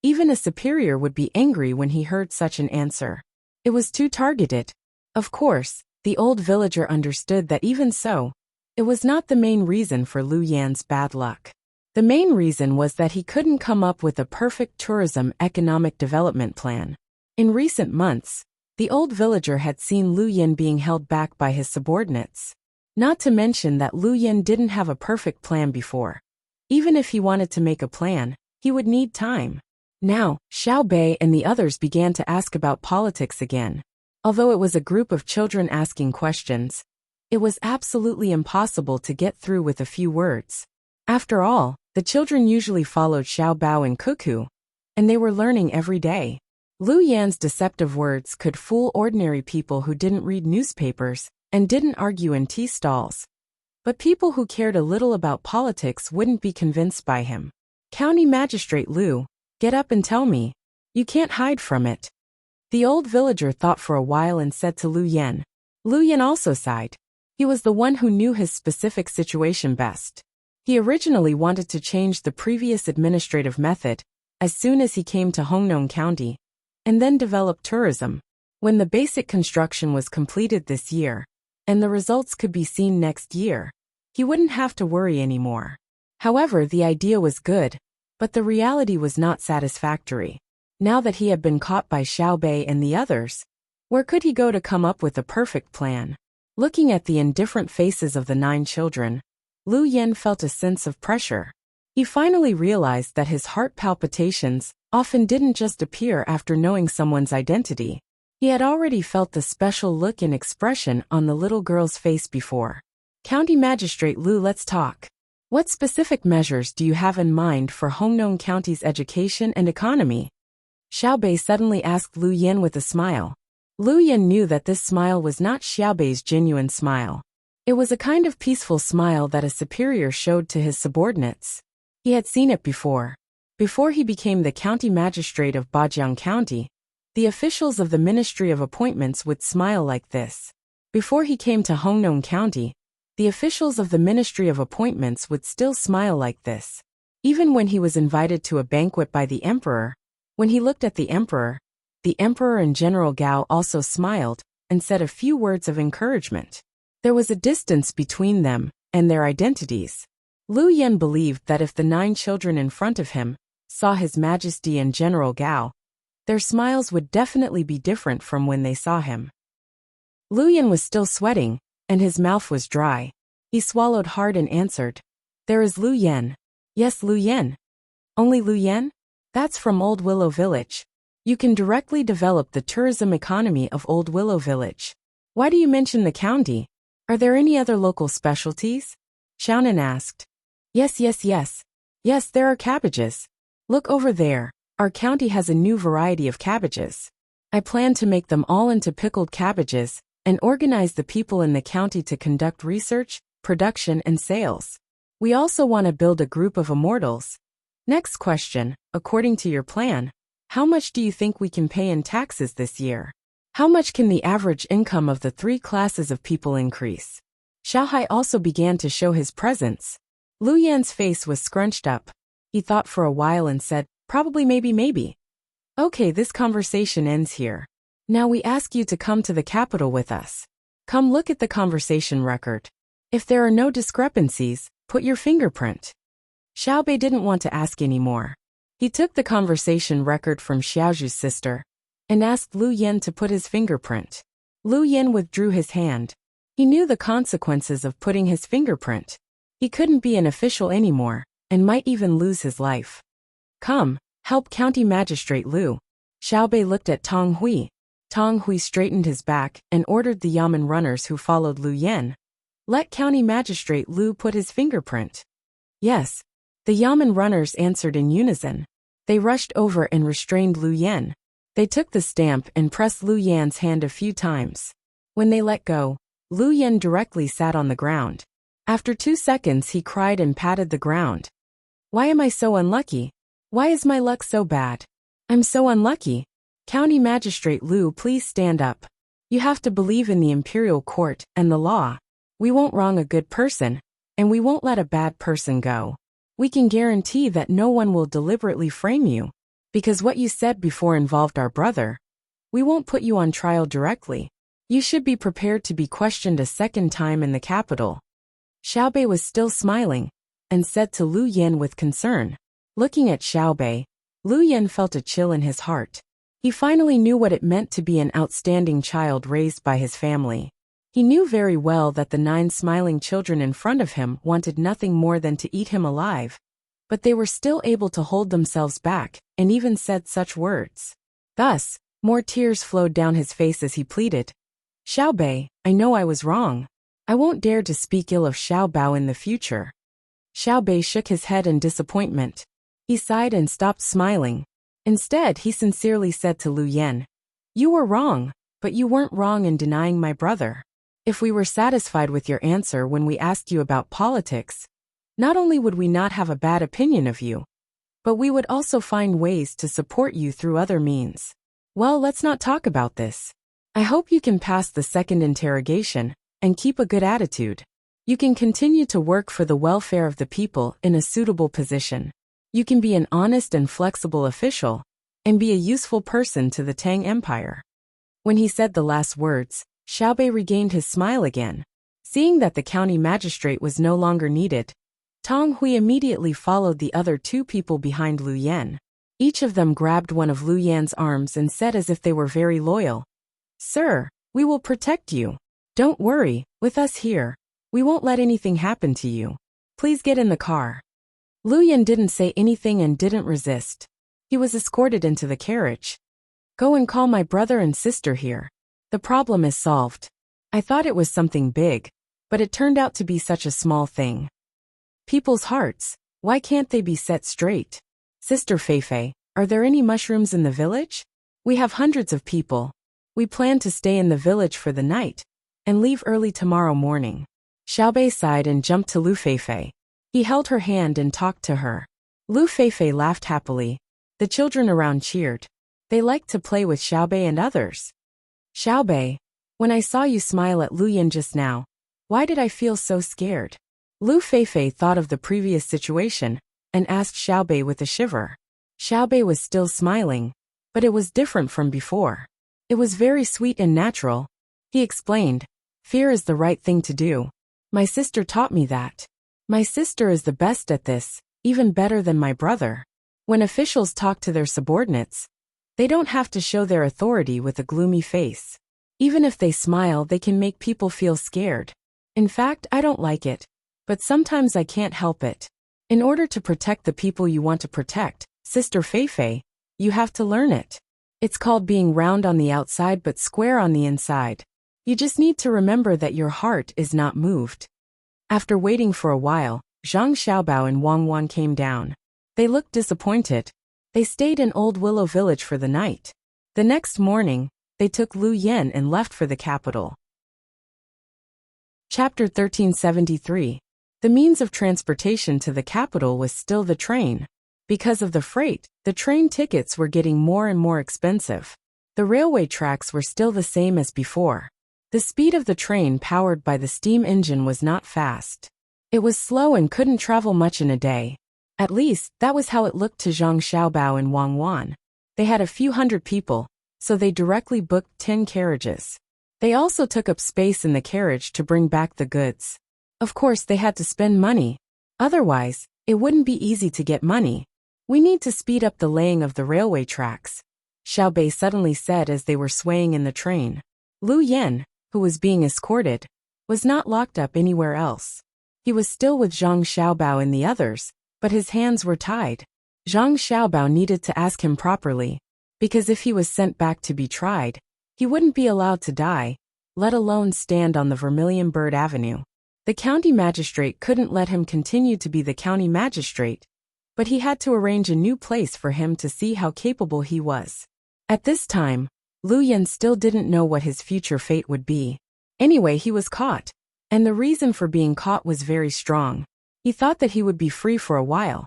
Even a superior would be angry when he heard such an answer. It was too targeted. Of course, the old villager understood that even so, it was not the main reason for Lu Yan's bad luck. The main reason was that he couldn't come up with a perfect tourism economic development plan. In recent months, the old villager had seen Lu Yan being held back by his subordinates. Not to mention that Lu Yan didn't have a perfect plan before. Even if he wanted to make a plan, he would need time. Now, Xiao Bei and the others began to ask about politics again. Although it was a group of children asking questions, it was absolutely impossible to get through with a few words. After all, the children usually followed Xiao Bao and Cuckoo, and they were learning every day. Lu Yan's deceptive words could fool ordinary people who didn't read newspapers and didn't argue in tea stalls. But people who cared a little about politics wouldn't be convinced by him. County Magistrate Lu, get up and tell me. You can't hide from it. The old villager thought for a while and said to Lu Yan. Lu Yan also sighed. He was the one who knew his specific situation best. He originally wanted to change the previous administrative method as soon as he came to Hongnong County, and then develop tourism. When the basic construction was completed this year, and the results could be seen next year, he wouldn't have to worry anymore. However, the idea was good, but the reality was not satisfactory. Now that he had been caught by Xiao Bei and the others, where could he go to come up with a perfect plan? Looking at the indifferent faces of the 9 children, Lu Yan felt a sense of pressure. He finally realized that his heart palpitations often didn't just appear after knowing someone's identity. He had already felt the special look and expression on the little girl's face before. County Magistrate Lu, let's talk. What specific measures do you have in mind for Hongnong County's education and economy? Xiao Bei suddenly asked Lu Yan with a smile. Lu Yan knew that this smile was not Xiao Bei's genuine smile. It was a kind of peaceful smile that a superior showed to his subordinates. He had seen it before. Before he became the county magistrate of Bajiang County, the officials of the Ministry of Appointments would smile like this. Before he came to Hongnong County, the officials of the Ministry of Appointments would still smile like this. Even when he was invited to a banquet by the emperor, when he looked at the emperor and General Gao also smiled and said a few words of encouragement. There was a distance between them and their identities. Lu Yan believed that if the 9 children in front of him saw His Majesty and General Gao, their smiles would definitely be different from when they saw him. Lu Yan was still sweating, and his mouth was dry. He swallowed hard and answered, There is Lu Yan. Yes, Lu Yan. Only Lu Yan? That's from Old Willow Village. You can directly develop the tourism economy of Old Willow Village. Why do you mention the county? Are there any other local specialties? Xiaonan asked. Yes, there are cabbages. Look over there. Our county has a new variety of cabbages. I plan to make them all into pickled cabbages and organize the people in the county to conduct research, production, and sales. We also want to build a group of immortals. Next question, according to your plan, how much do you think we can pay in taxes this year? How much can the average income of the 3 classes of people increase? Xiaohai also began to show his presence. Lu Yan's face was scrunched up. He thought for a while and said, probably maybe. Okay, this conversation ends here. Now we ask you to come to the capital with us. Come look at the conversation record. If there are no discrepancies, put your fingerprint. Xiaobei didn't want to ask anymore. He took the conversation record from Xiaozhu's sister and asked Lu Yan to put his fingerprint. Lu Yan withdrew his hand. He knew the consequences of putting his fingerprint. He couldn't be an official anymore and might even lose his life. Come, help County Magistrate Lu. Xiaobei looked at Tang Hui. Tang Hui straightened his back and ordered the yamen runners who followed Lu Yan. Let County Magistrate Lu put his fingerprint. Yes. The yamen runners answered in unison. They rushed over and restrained Lu Yan. They took the stamp and pressed Lu Yan's hand a few times. When they let go, Lu Yan directly sat on the ground. After 2 seconds he cried and patted the ground. Why am I so unlucky? Why is my luck so bad? I'm so unlucky. County Magistrate Lu, please stand up. You have to believe in the imperial court and the law. We won't wrong a good person, and we won't let a bad person go. We can guarantee that no one will deliberately frame you, because what you said before involved our brother. We won't put you on trial directly. You should be prepared to be questioned a second time in the capital. Xiaobei was still smiling, and said to Lu Yan with concern. Looking at Xiaobei, Lu Yan felt a chill in his heart. He finally knew what it meant to be an outstanding child raised by his family. He knew very well that the 9 smiling children in front of him wanted nothing more than to eat him alive. But they were still able to hold themselves back, and even said such words. Thus, more tears flowed down his face as he pleaded. Xiaobei, I know I was wrong. I won't dare to speak ill of Xiaobao in the future. Xiaobei shook his head in disappointment. He sighed and stopped smiling. Instead, he sincerely said to Lu Yan, You were wrong, but you weren't wrong in denying my brother. If we were satisfied with your answer when we asked you about politics, not only would we not have a bad opinion of you, but we would also find ways to support you through other means. Well, let's not talk about this. I hope you can pass the second interrogation and keep a good attitude. You can continue to work for the welfare of the people in a suitable position. You can be an honest and flexible official and be a useful person to the Tang Empire. When he said the last words, Xiaobei regained his smile again. Seeing that the county magistrate was no longer needed, Tang Hui immediately followed the other 2 people behind Lu Yan. Each of them grabbed one of Lu Yan's arms and said as if they were very loyal, Sir, we will protect you. Don't worry, with us here, we won't let anything happen to you. Please get in the car. Lu Yan didn't say anything and didn't resist. He was escorted into the carriage. Go and call my brother and sister here. The problem is solved. I thought it was something big, but it turned out to be such a small thing. People's hearts, why can't they be set straight? Sister Feifei, are there any mushrooms in the village? We have hundreds of people. We plan to stay in the village for the night and leave early tomorrow morning. Xiaobei sighed and jumped to Lu Feifei. He held her hand and talked to her. Lu Feifei laughed happily. The children around cheered. They liked to play with Xiaobei and others. Xiaobei, when I saw you smile at Lu Yan just now, why did I feel so scared? Lu Feifei thought of the previous situation and asked Xiaobei with a shiver. Xiaobei was still smiling, but it was different from before. It was very sweet and natural. He explained, Fear is the right thing to do. My sister taught me that. My sister is the best at this, even better than my brother. When officials talk to their subordinates, they don't have to show their authority with a gloomy face. Even if they smile, they can make people feel scared. In fact, I don't like it, but sometimes I can't help it. In order to protect the people you want to protect, Sister Feifei, you have to learn it. It's called being round on the outside but square on the inside. You just need to remember that your heart is not moved. After waiting for a while, Zhang Xiaobao and Wang Wan came down. They looked disappointed. They stayed in Old Willow Village for the night. The next morning, they took Lu Yen and left for the capital. Chapter 1373. The means of transportation to the capital was still the train. Because of the freight, the train tickets were getting more and more expensive. The railway tracks were still the same as before. The speed of the train powered by the steam engine was not fast. It was slow and couldn't travel much in a day. At least, that was how it looked to Zhang Xiaobao and Wang Wan. They had a few hundred people, so they directly booked 10 carriages. They also took up space in the carriage to bring back the goods. Of course, they had to spend money. Otherwise, it wouldn't be easy to get money. We need to speed up the laying of the railway tracks, Xiao Bei suddenly said as they were swaying in the train. Lu Yen, who was being escorted, was not locked up anywhere else. He was still with Zhang Xiaobao and the others, but his hands were tied. Zhang Xiaobao needed to ask him properly, because if he was sent back to be tried, he wouldn't be allowed to die, let alone stand on the Vermilion Bird Avenue. The county magistrate couldn't let him continue to be the county magistrate, but he had to arrange a new place for him to see how capable he was. At this time, Lu Yen still didn't know what his future fate would be. Anyway, he was caught, and the reason for being caught was very strong. He thought that he would be free for a while,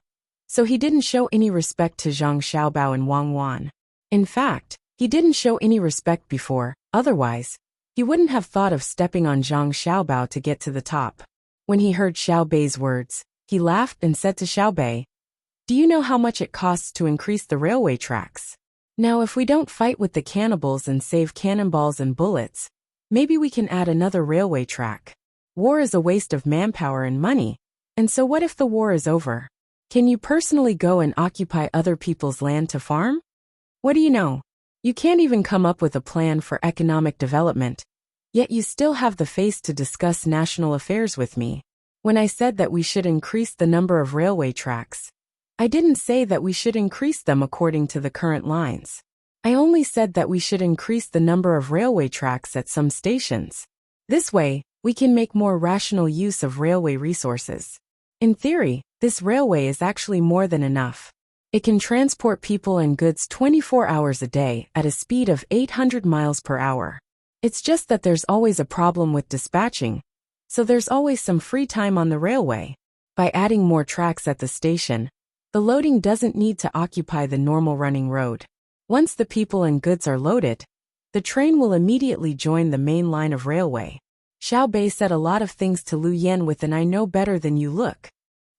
so he didn't show any respect to Zhang Xiaobao and Wang Wan. In fact, he didn't show any respect before, otherwise, he wouldn't have thought of stepping on Zhang Xiaobao to get to the top. When he heard Xiao Bei's words, he laughed and said to Xiao Bei, "Do you know how much it costs to increase the railway tracks? Now if we don't fight with the cannibals and save cannonballs and bullets, maybe we can add another railway track. War is a waste of manpower and money, and so what if the war is over? Can you personally go and occupy other people's land to farm? What do you know? You can't even come up with a plan for economic development, yet you still have the face to discuss national affairs with me. When I said that we should increase the number of railway tracks, I didn't say that we should increase them according to the current lines. I only said that we should increase the number of railway tracks at some stations. This way, we can make more rational use of railway resources. In theory, this railway is actually more than enough. It can transport people and goods 24 hours a day at a speed of 800 miles per hour. It's just that there's always a problem with dispatching, so there's always some free time on the railway. By adding more tracks at the station, the loading doesn't need to occupy the normal running road. Once the people and goods are loaded, the train will immediately join the main line of railway. Xiao Bei said a lot of things to Lu Yen with an "I know better than you" look.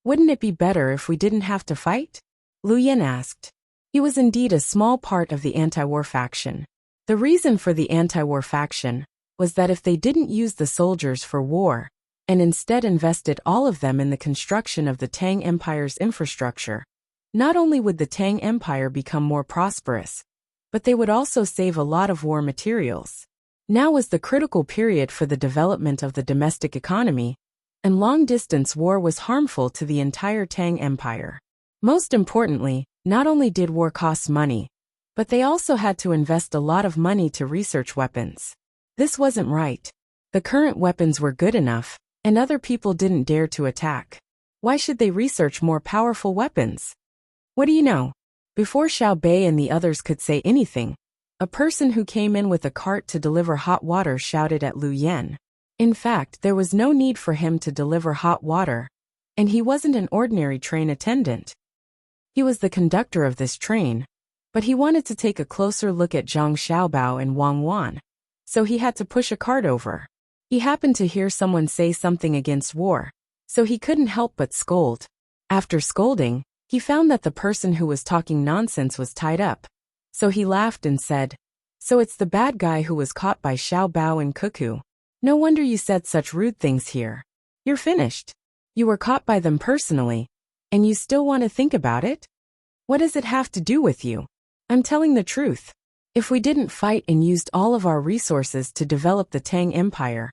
Wouldn't it be better if we didn't have to fight? Lu Yen asked. He was indeed a small part of the anti-war faction. The reason for the anti-war faction was that if they didn't use the soldiers for war, and instead invested all of them in the construction of the Tang Empire's infrastructure, not only would the Tang Empire become more prosperous, but they would also save a lot of war materials. Now was the critical period for the development of the domestic economy, and long-distance war was harmful to the entire Tang Empire. Most importantly, not only did war cost money, but they also had to invest a lot of money to research weapons. This wasn't right. The current weapons were good enough, and other people didn't dare to attack. Why should they research more powerful weapons? What do you know? Before Xiao Bei and the others could say anything, a person who came in with a cart to deliver hot water shouted at Lu Yen. In fact, there was no need for him to deliver hot water, and he wasn't an ordinary train attendant. He was the conductor of this train, but he wanted to take a closer look at Zhang Xiaobao and Wang Wan, so he had to push a cart over. He happened to hear someone say something against war, so he couldn't help but scold. After scolding, he found that the person who was talking nonsense was tied up, so he laughed and said, "So it's the bad guy who was caught by Xiao Bao and Cuckoo. No wonder you said such rude things here. You're finished. You were caught by them personally, and you still want to think about it? What does it have to do with you? I'm telling the truth. If we didn't fight and used all of our resources to develop the Tang Empire,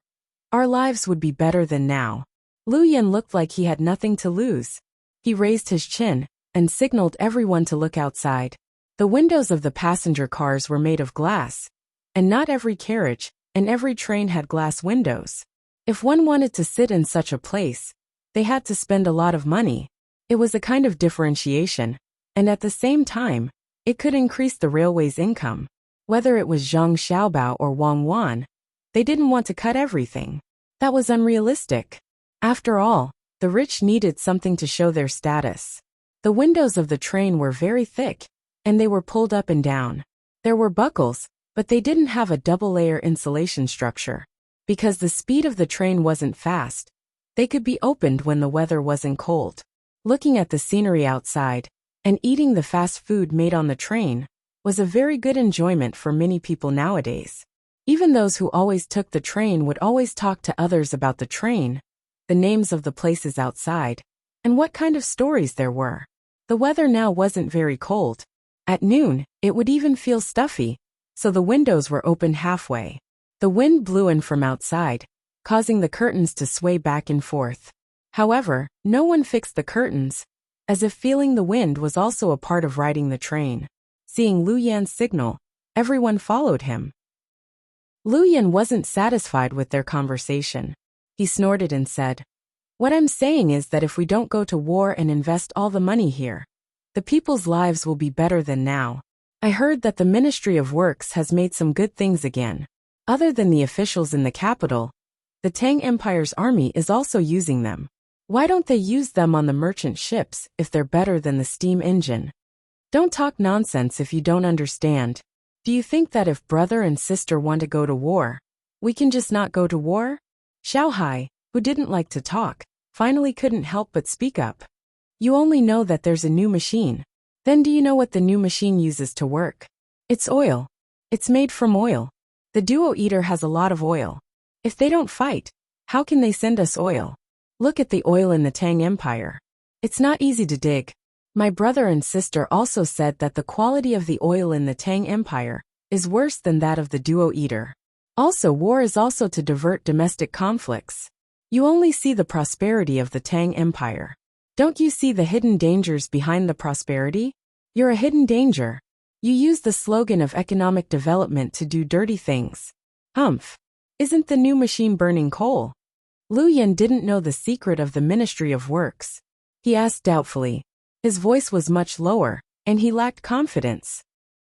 our lives would be better than now." Lu Yen looked like he had nothing to lose. He raised his chin and signaled everyone to look outside. The windows of the passenger cars were made of glass, and not every carriage and every train had glass windows. If one wanted to sit in such a place, they had to spend a lot of money. It was a kind of differentiation, and at the same time, it could increase the railway's income. Whether it was Zhang Xiaobao or Wang Wan, they didn't want to cut everything. That was unrealistic. After all, the rich needed something to show their status. The windows of the train were very thick, and they were pulled up and down. There were buckles, but they didn't have a double-layer insulation structure. Because the speed of the train wasn't fast, they could be opened when the weather wasn't cold. Looking at the scenery outside and eating the fast food made on the train was a very good enjoyment for many people nowadays. Even those who always took the train would always talk to others about the train, the names of the places outside, and what kind of stories there were. The weather now wasn't very cold. At noon, it would even feel stuffy, so the windows were opened halfway. The wind blew in from outside, causing the curtains to sway back and forth. However, no one fixed the curtains, as if feeling the wind was also a part of riding the train. Seeing Lu Yan's signal, everyone followed him. Lu Yan wasn't satisfied with their conversation. He snorted and said, "What I'm saying is that if we don't go to war and invest all the money here, the people's lives will be better than now. I heard that the Ministry of Works has made some good things again. Other than the officials in the capital, the Tang Empire's army is also using them. Why don't they use them on the merchant ships if they're better than the steam engine? Don't talk nonsense if you don't understand. Do you think that if brother and sister want to go to war, we can just not go to war?" Xiao Hai, who didn't like to talk, finally couldn't help but speak up. "You only know that there's a new machine. Then do you know what the new machine uses to work? It's oil. It's made from oil. The Duo Eater has a lot of oil. If they don't fight, how can they send us oil? Look at the oil in the Tang Empire. It's not easy to dig. My brother and sister also said that the quality of the oil in the Tang Empire is worse than that of the Duo Eater. Also, war is also to divert domestic conflicts. You only see the prosperity of the Tang Empire. Don't you see the hidden dangers behind the prosperity? You're a hidden danger. You use the slogan of economic development to do dirty things. Humph. Isn't the new machine burning coal?" Lu Yan didn't know the secret of the Ministry of Works. He asked doubtfully. His voice was much lower, and he lacked confidence.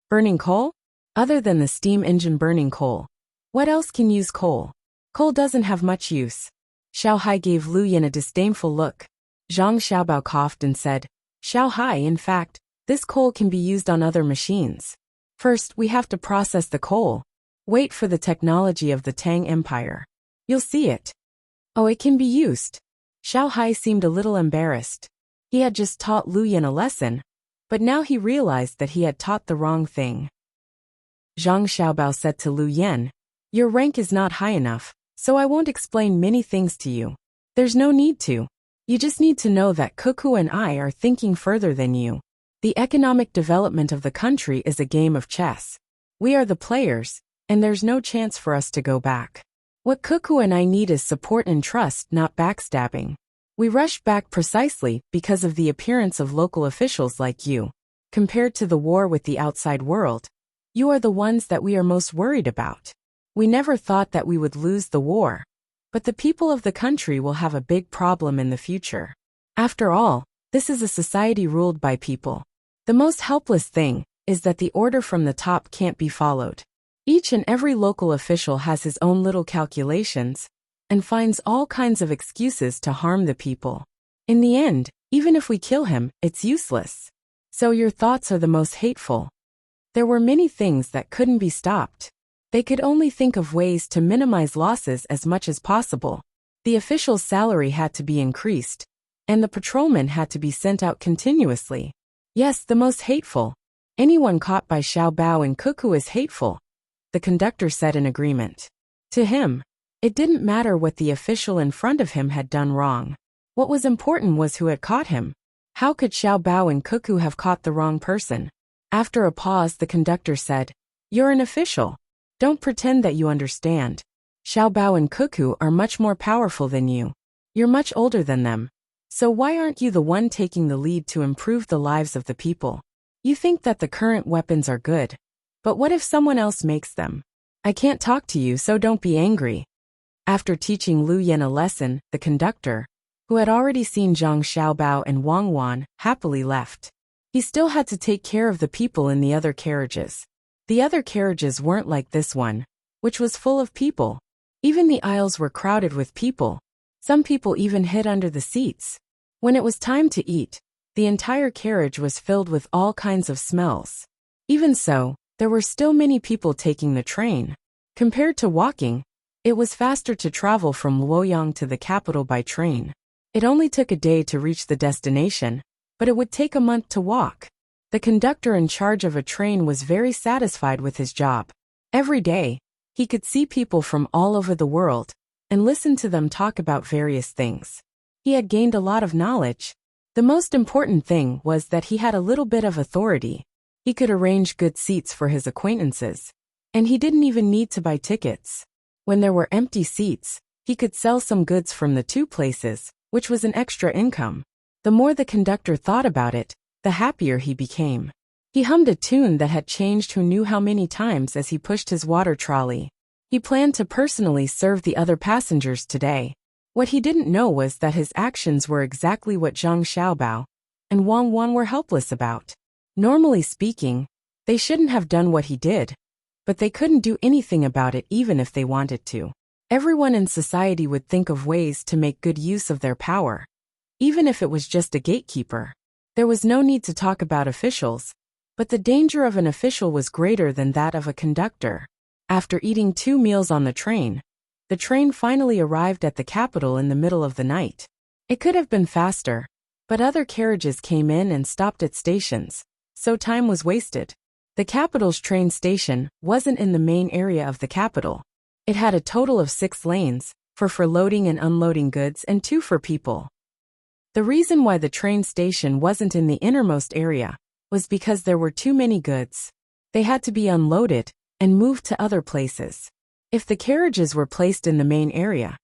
"Burning coal? Other than the steam engine burning coal, what else can use coal? Coal doesn't have much use." Xiao Hai gave Lu Yan a disdainful look. Zhang Xiaobao coughed and said, "Xiao Hai, in fact, this coal can be used on other machines. First, we have to process the coal. Wait for the technology of the Tang Empire. You'll see it." "Oh, it can be used." Xiao Hai seemed a little embarrassed. He had just taught Lu Yan a lesson, but now he realized that he had taught the wrong thing. Zhang Xiaobao said to Lu Yan, "Your rank is not high enough, so I won't explain many things to you. There's no need to. You just need to know that Cuckoo and I are thinking further than you. The economic development of the country is a game of chess. We are the players, and there's no chance for us to go back. What Cuckoo and I need is support and trust, not backstabbing. We rush back precisely because of the appearance of local officials like you. Compared to the war with the outside world, you are the ones that we are most worried about. We never thought that we would lose the war, but the people of the country will have a big problem in the future. After all, this is a society ruled by people. The most helpless thing is that the order from the top can't be followed. Each and every local official has his own little calculations and finds all kinds of excuses to harm the people. In the end, even if we kill him, it's useless. So your thoughts are the most hateful." There were many things that couldn't be stopped. They could only think of ways to minimize losses as much as possible. The official's salary had to be increased, and the patrolmen had to be sent out continuously. Yes, the most hateful. Anyone caught by Xiao Bao and Cuckoo is hateful, the conductor said in agreement. To him, it didn't matter what the official in front of him had done wrong. What was important was who had caught him. How could Xiao Bao and Cuckoo have caught the wrong person? After a pause, the conductor said, "You're an official. Don't pretend that you understand. Xiao Bao and Cuckoo are much more powerful than you. You're much older than them. So why aren't you the one taking the lead to improve the lives of the people? You think that the current weapons are good, but what if someone else makes them? I can't talk to you, so don't be angry." After teaching Lu Yan a lesson, the conductor, who had already seen Zhang Xiaobao and Wang Wan, happily left. He still had to take care of the people in the other carriages. The other carriages weren't like this one, which was full of people. Even the aisles were crowded with people. Some people even hid under the seats. When it was time to eat, the entire carriage was filled with all kinds of smells. Even so, there were still many people taking the train. Compared to walking, it was faster to travel from Luoyang to the capital by train. It only took a day to reach the destination, but it would take a month to walk. The conductor in charge of a train was very satisfied with his job. Every day, he could see people from all over the world and listen to them talk about various things. He had gained a lot of knowledge. The most important thing was that he had a little bit of authority. He could arrange good seats for his acquaintances, and he didn't even need to buy tickets. When there were empty seats, he could sell some goods from the two places, which was an extra income. The more the conductor thought about it, the happier he became. He hummed a tune that had changed who knew how many times as he pushed his water trolley. He planned to personally serve the other passengers today. What he didn't know was that his actions were exactly what Zhang Xiaobao and Wang Wan were helpless about. Normally speaking, they shouldn't have done what he did, but they couldn't do anything about it even if they wanted to. Everyone in society would think of ways to make good use of their power, even if it was just a gatekeeper. There was no need to talk about officials, but the danger of an official was greater than that of a conductor. After eating 2 meals on the train finally arrived at the capital in the middle of the night. It could have been faster, but other carriages came in and stopped at stations, so time was wasted. The capital's train station wasn't in the main area of the capital. It had a total of 6 lanes, 4 for loading and unloading goods and 2 for people. The reason why the train station wasn't in the innermost area was because there were too many goods. They had to be unloaded and moved to other places. If the carriages were placed in the main area,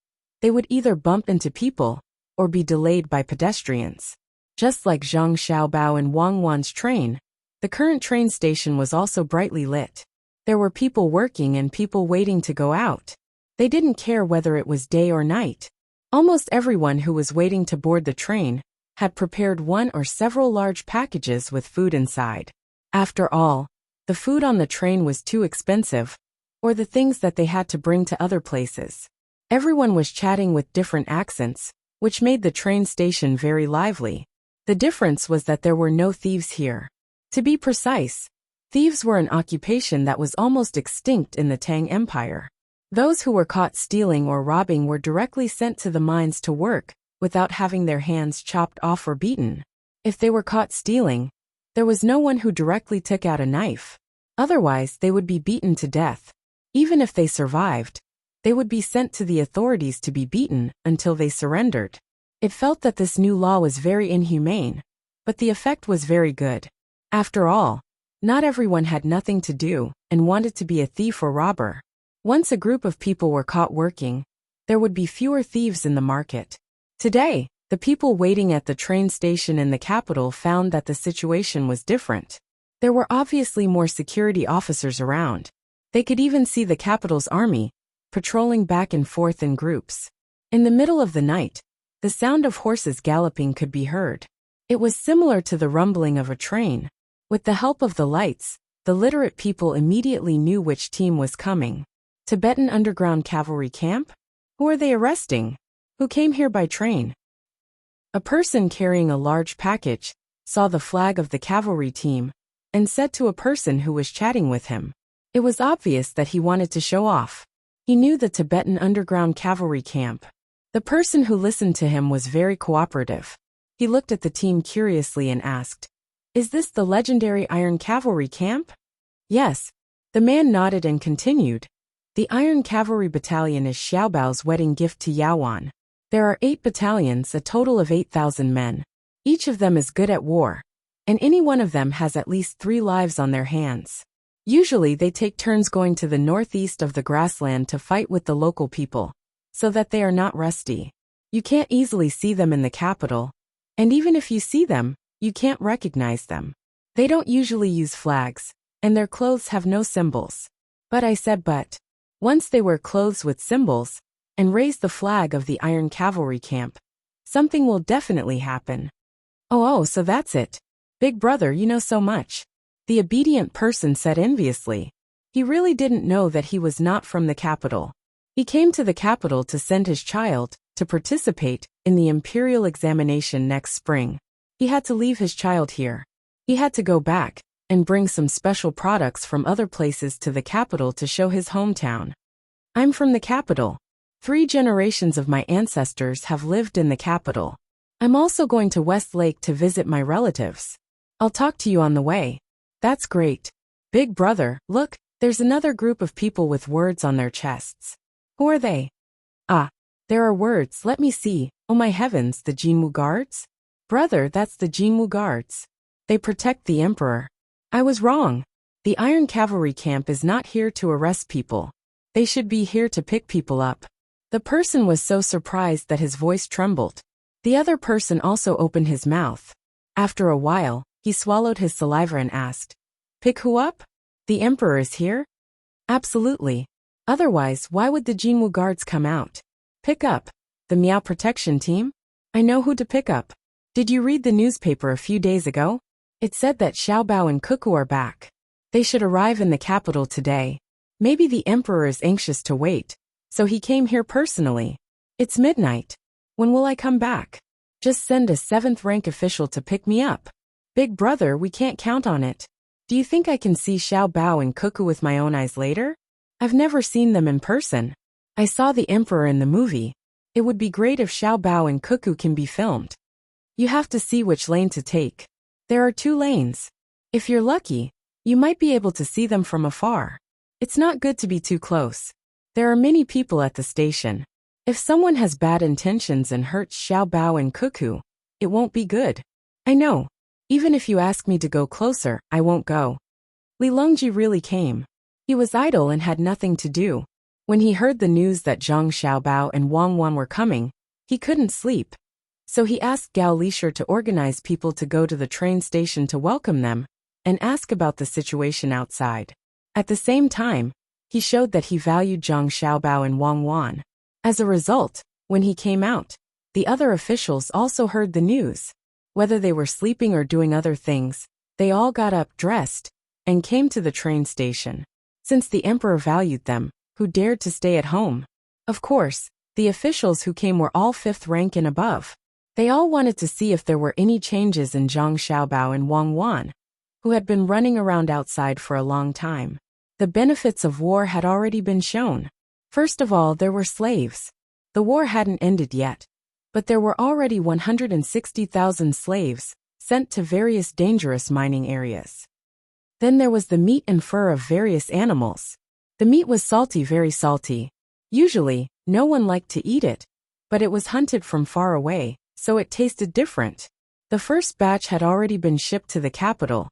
they would either bump into people or be delayed by pedestrians. Just like Zhang Xiaobao and Wang Wan's train, the current train station was also brightly lit. There were people working and people waiting to go out. They didn't care whether it was day or night. Almost everyone who was waiting to board the train had prepared one or several large packages with food inside. After all, the food on the train was too expensive, or the things that they had to bring to other places. Everyone was chatting with different accents, which made the train station very lively. The difference was that there were no thieves here. To be precise, thieves were an occupation that was almost extinct in the Tang Empire. Those who were caught stealing or robbing were directly sent to the mines to work, without having their hands chopped off or beaten. If they were caught stealing, there was no one who directly took out a knife. Otherwise, they would be beaten to death. Even if they survived, they would be sent to the authorities to be beaten until they surrendered. It felt that this new law was very inhumane, but the effect was very good. After all, not everyone had nothing to do and wanted to be a thief or robber. Once a group of people were caught working, there would be fewer thieves in the market. Today, the people waiting at the train station in the capital found that the situation was different. There were obviously more security officers around. They could even see the capital's army, patrolling back and forth in groups. In the middle of the night, the sound of horses galloping could be heard. It was similar to the rumbling of a train. With the help of the lights, the literate people immediately knew which team was coming. Tibetan underground cavalry camp? Who are they arresting? Who came here by train? A person carrying a large package saw the flag of the cavalry team and said to a person who was chatting with him. It was obvious that he wanted to show off. He knew the Tibetan underground cavalry camp. The person who listened to him was very cooperative. He looked at the team curiously and asked, "Is this the legendary Iron Cavalry camp?" "Yes." The man nodded and continued, "The Iron Cavalry Battalion is Xiaobao's wedding gift to Yaowan. There are 8 battalions, a total of 8,000 men. Each of them is good at war, and any one of them has at least 3 lives on their hands. Usually they take turns going to the northeast of the grassland to fight with the local people, so that they are not rusty. You can't easily see them in the capital, and even if you see them, you can't recognize them. They don't usually use flags, and their clothes have no symbols." But I said but. Once they wear clothes with symbols, and raise the flag of the Iron Cavalry camp, something will definitely happen. Oh, so that's it. Big brother, you know so much." The obedient person said enviously. He really didn't know that he was not from the capital. He came to the capital to send his child to participate in the imperial examination next spring. He had to leave his child here. He had to go back and bring some special products from other places to the capital to show his hometown. I'm from the capital. 3 generations of my ancestors have lived in the capital. I'm also going to West Lake to visit my relatives. I'll talk to you on the way. That's great. Big brother, look, there's another group of people with words on their chests. Who are they? Ah, there are words, let me see. Oh my heavens, the Jinwu guards? Brother, that's the Jinwu guards. They protect the emperor. I was wrong. The Iron Cavalry camp is not here to arrest people. They should be here to pick people up. The person was so surprised that his voice trembled. The other person also opened his mouth. After a while, he swallowed his saliva and asked, "Pick who up? The emperor is here?" Absolutely. Otherwise, why would the Jinwu guards come out? Pick up. The Miao protection team? I know who to pick up. Did you read the newspaper a few days ago? It said that Xiaobao and Cuckoo are back. They should arrive in the capital today. Maybe the emperor is anxious to wait, so he came here personally. It's midnight. When will I come back? Just send a 7th rank official to pick me up. Big brother, we can't count on it. Do you think I can see Xiaobao and Cuckoo with my own eyes later? I've never seen them in person. I saw the emperor in the movie. It would be great if Xiaobao and Cuckoo can be filmed. You have to see which lane to take. There are 2 lanes. If you're lucky, you might be able to see them from afar. It's not good to be too close. There are many people at the station. If someone has bad intentions and hurts Xiaobao and Cuckoo, it won't be good. I know. Even if you ask me to go closer, I won't go. Li Longji really came. He was idle and had nothing to do. When he heard the news that Zhang Xiaobao and Wang Wan were coming, he couldn't sleep. So he asked Gao Lishir to organize people to go to the train station to welcome them and ask about the situation outside. At the same time, he showed that he valued Zhang Xiaobao and Wang Wan. As a result, when he came out, the other officials also heard the news. Whether they were sleeping or doing other things, they all got up dressed and came to the train station. Since the emperor valued them, who dared to stay at home? Of course, the officials who came were all 5th rank and above. They all wanted to see if there were any changes in Zhang Xiaobao and Wang Wan, who had been running around outside for a long time. The benefits of war had already been shown. First of all, there were slaves. The war hadn't ended yet, but there were already 160,000 slaves sent to various dangerous mining areas. Then there was the meat and fur of various animals. The meat was salty, very salty. Usually, no one liked to eat it, but it was hunted from far away, so it tasted different. The first batch had already been shipped to the capital,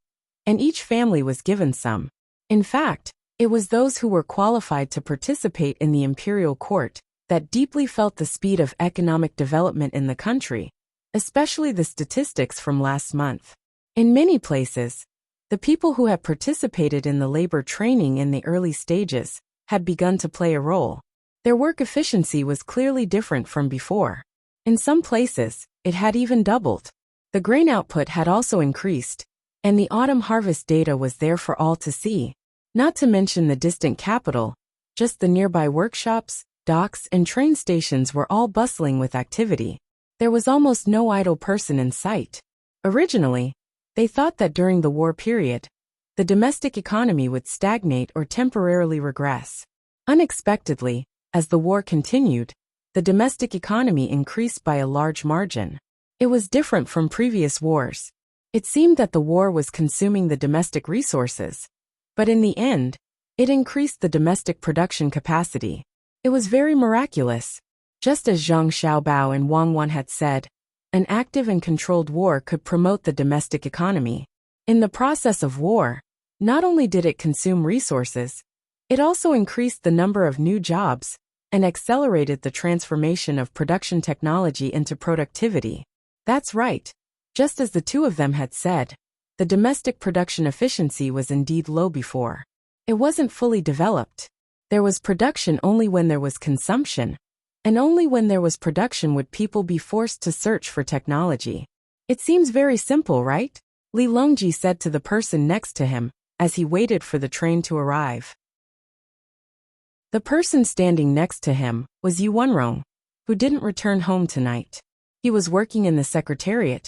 and each family was given some. In fact, it was those who were qualified to participate in the imperial court that deeply felt the speed of economic development in the country, especially the statistics from last month. In many places, the people who had participated in the labor training in the early stages had begun to play a role. Their work efficiency was clearly different from before. In some places, it had even doubled. The grain output had also increased, and the autumn harvest data was there for all to see. Not to mention the distant capital, just the nearby workshops, docks, and train stations were all bustling with activity. There was almost no idle person in sight. Originally, they thought that during the war period, the domestic economy would stagnate or temporarily regress. Unexpectedly, as the war continued, the domestic economy increased by a large margin. It was different from previous wars. It seemed that the war was consuming the domestic resources, but in the end, it increased the domestic production capacity. It was very miraculous. Just as Zhang Xiaobao and Wang Wan had said, an active and controlled war could promote the domestic economy. In the process of war, not only did it consume resources, it also increased the number of new jobs and accelerated the transformation of production technology into productivity. That's right. Just as the 2 of them had said, the domestic production efficiency was indeed low before. It wasn't fully developed. There was production only when there was consumption, and only when there was production would people be forced to search for technology. It seems very simple, right? Li Longji said to the person next to him, as he waited for the train to arrive. The person standing next to him was Yu Wenrong, who didn't return home tonight. He was working in the secretariat,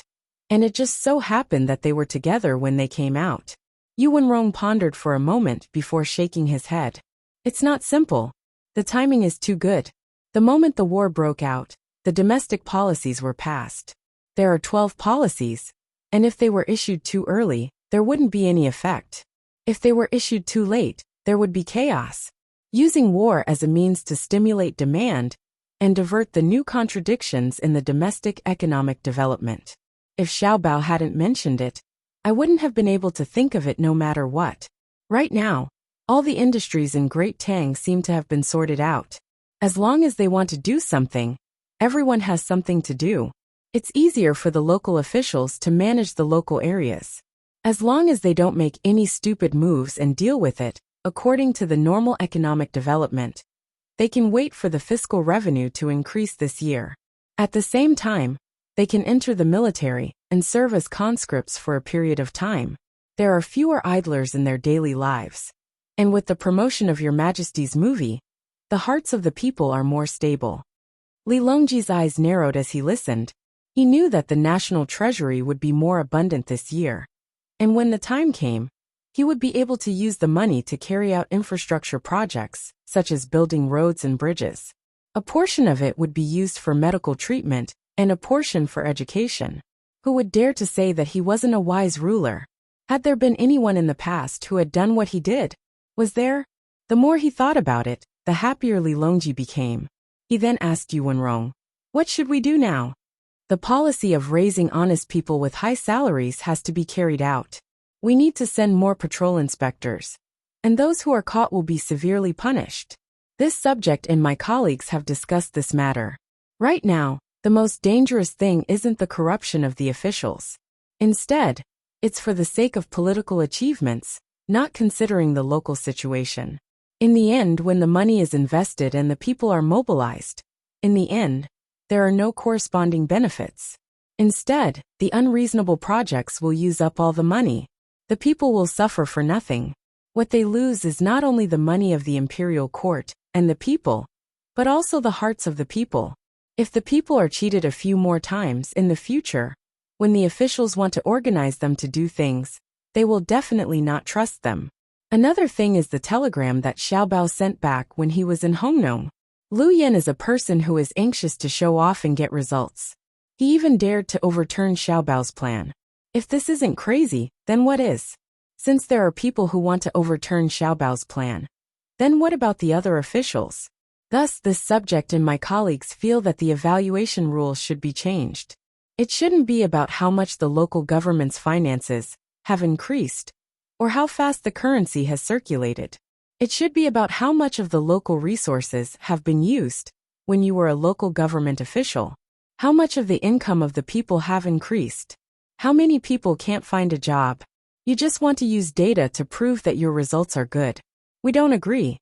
and it just so happened that they were together when they came out. Yu Wenrong pondered for a moment before shaking his head. It's not simple. The timing is too good. The moment the war broke out, the domestic policies were passed. There are 12 policies, and if they were issued too early, there wouldn't be any effect. If they were issued too late, there would be chaos. Using war as a means to stimulate demand and divert the new contradictions in the domestic economic development. If Xiaobao hadn't mentioned it, I wouldn't have been able to think of it no matter what. Right now, all the industries in Great Tang seem to have been sorted out. As long as they want to do something, everyone has something to do. It's easier for the local officials to manage the local areas. As long as they don't make any stupid moves and deal with it, according to the normal economic development, they can wait for the fiscal revenue to increase this year. At the same time, they can enter the military and serve as conscripts for a period of time. There are fewer idlers in their daily lives. And with the promotion of Your Majesty's movie, the hearts of the people are more stable. Li Longji's eyes narrowed as he listened. He knew that the national treasury would be more abundant this year. And when the time came, he would be able to use the money to carry out infrastructure projects, such as building roads and bridges. A portion of it would be used for medical treatment, and a portion for education. Who would dare to say that he wasn't a wise ruler? Had there been anyone in the past who had done what he did? Was there? The more he thought about it, the happier Li Longji became. He then asked Yu Wenrong, "What should we do now?" The policy of raising honest people with high salaries has to be carried out. We need to send more patrol inspectors. And those who are caught will be severely punished. This subject and my colleagues have discussed this matter. Right now, the most dangerous thing isn't the corruption of the officials. Instead, it's for the sake of political achievements, not considering the local situation. In the end, when the money is invested and the people are mobilized, in the end, there are no corresponding benefits. Instead, the unreasonable projects will use up all the money. The people will suffer for nothing. What they lose is not only the money of the imperial court and the people, but also the hearts of the people. If the people are cheated a few more times in the future, when the officials want to organize them to do things, they will definitely not trust them. Another thing is the telegram that Xiaobao sent back when he was in Hongnong. Lu Yan is a person who is anxious to show off and get results. He even dared to overturn Xiaobao's plan. If this isn't crazy, then what is? Since there are people who want to overturn Xiaobao's plan, then what about the other officials? Thus, this subject and my colleagues feel that the evaluation rules should be changed. It shouldn't be about how much the local government's finances have increased, or how fast the currency has circulated. It should be about how much of the local resources have been used when you were a local government official. How much of the income of the people have increased? How many people can't find a job? You just want to use data to prove that your results are good. We don't agree.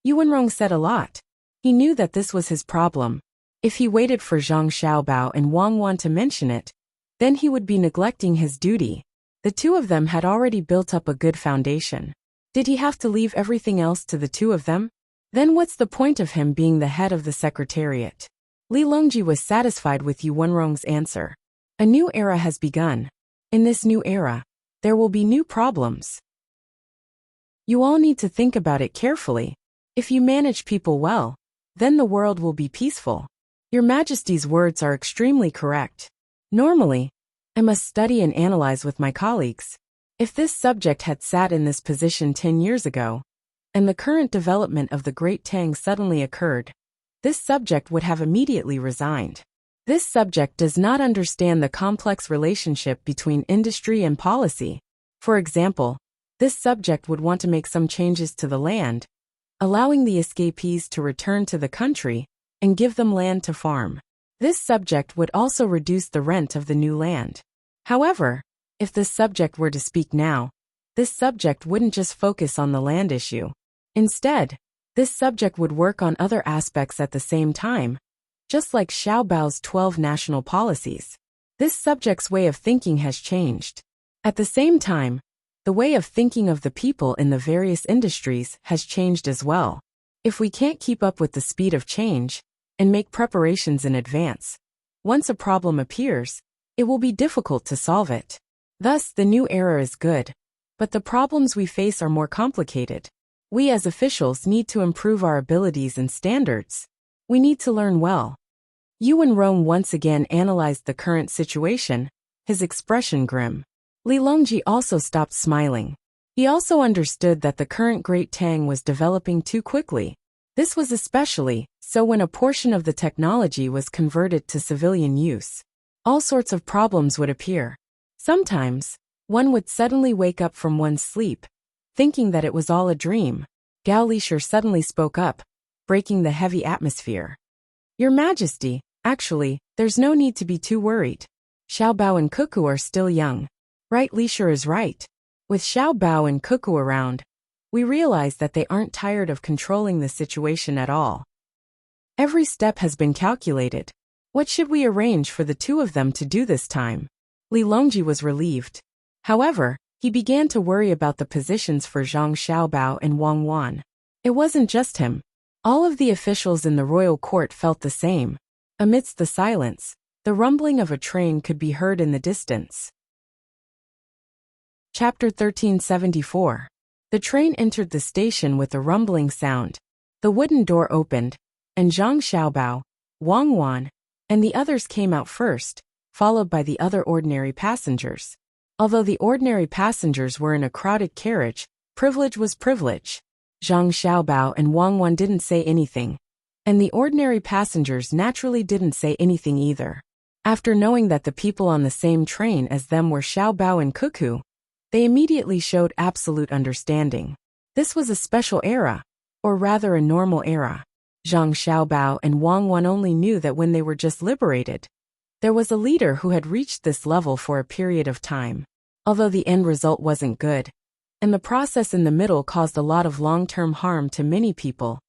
Yu Wenrong said a lot. He knew that this was his problem. If he waited for Zhang Xiaobao and Wang Wan to mention it, then he would be neglecting his duty. The two of them had already built up a good foundation. Did he have to leave everything else to the two of them? Then what's the point of him being the head of the secretariat? Li Longji was satisfied with Yu Wenrong's answer. A new era has begun. In this new era, there will be new problems. You all need to think about it carefully. If you manage people well, then the world will be peaceful. Your Majesty's words are extremely correct. Normally, I must study and analyze with my colleagues. If this subject had sat in this position 10 years ago, and the current development of the Great Tang suddenly occurred, this subject would have immediately resigned. This subject does not understand the complex relationship between industry and policy. For example, this subject would want to make some changes to the land, allowing the escapees to return to the country and give them land to farm. This subject would also reduce the rent of the new land. However, if this subject were to speak now, this subject wouldn't just focus on the land issue. Instead, this subject would work on other aspects at the same time, just like Xiaobao's 12 national policies. This subject's way of thinking has changed. At the same time, the way of thinking of the people in the various industries has changed as well. If we can't keep up with the speed of change and make preparations in advance, once a problem appears, it will be difficult to solve it. Thus, the new era is good, but the problems we face are more complicated. We as officials need to improve our abilities and standards. We need to learn well. Yuan Rong once again analyzed the current situation, his expression grim. Li Longji also stopped smiling. He also understood that the current Great Tang was developing too quickly. This was especially so when a portion of the technology was converted to civilian use. All sorts of problems would appear. Sometimes, one would suddenly wake up from one's sleep, thinking that it was all a dream. Gao Lishur suddenly spoke up, breaking the heavy atmosphere. Your Majesty, actually, there's no need to be too worried. Xiao Bao and Cuckoo are still young. Right, Lishur is right. With Xiao Bao and Cuckoo around, we realize that they aren't tired of controlling the situation at all. Every step has been calculated. What should we arrange for the two of them to do this time? Li Longji was relieved. However, he began to worry about the positions for Zhang Xiaobao and Wang Wan. It wasn't just him. All of the officials in the royal court felt the same. Amidst the silence, the rumbling of a train could be heard in the distance. Chapter 1374. The train entered the station with a rumbling sound. The wooden door opened, and Zhang Xiaobao, Wang Wan, and the others came out first, followed by the other ordinary passengers. Although the ordinary passengers were in a crowded carriage, privilege was privilege. Zhang Xiaobao and Wang Wan didn't say anything, and the ordinary passengers naturally didn't say anything either. After knowing that the people on the same train as them were Xiaobao and Cuckoo, they immediately showed absolute understanding. This was a special era, or rather a normal era. Zhang Xiaobao and Wang Wan only knew that when they were just liberated, there was a leader who had reached this level for a period of time. Although the end result wasn't good, and the process in the middle caused a lot of long-term harm to many people,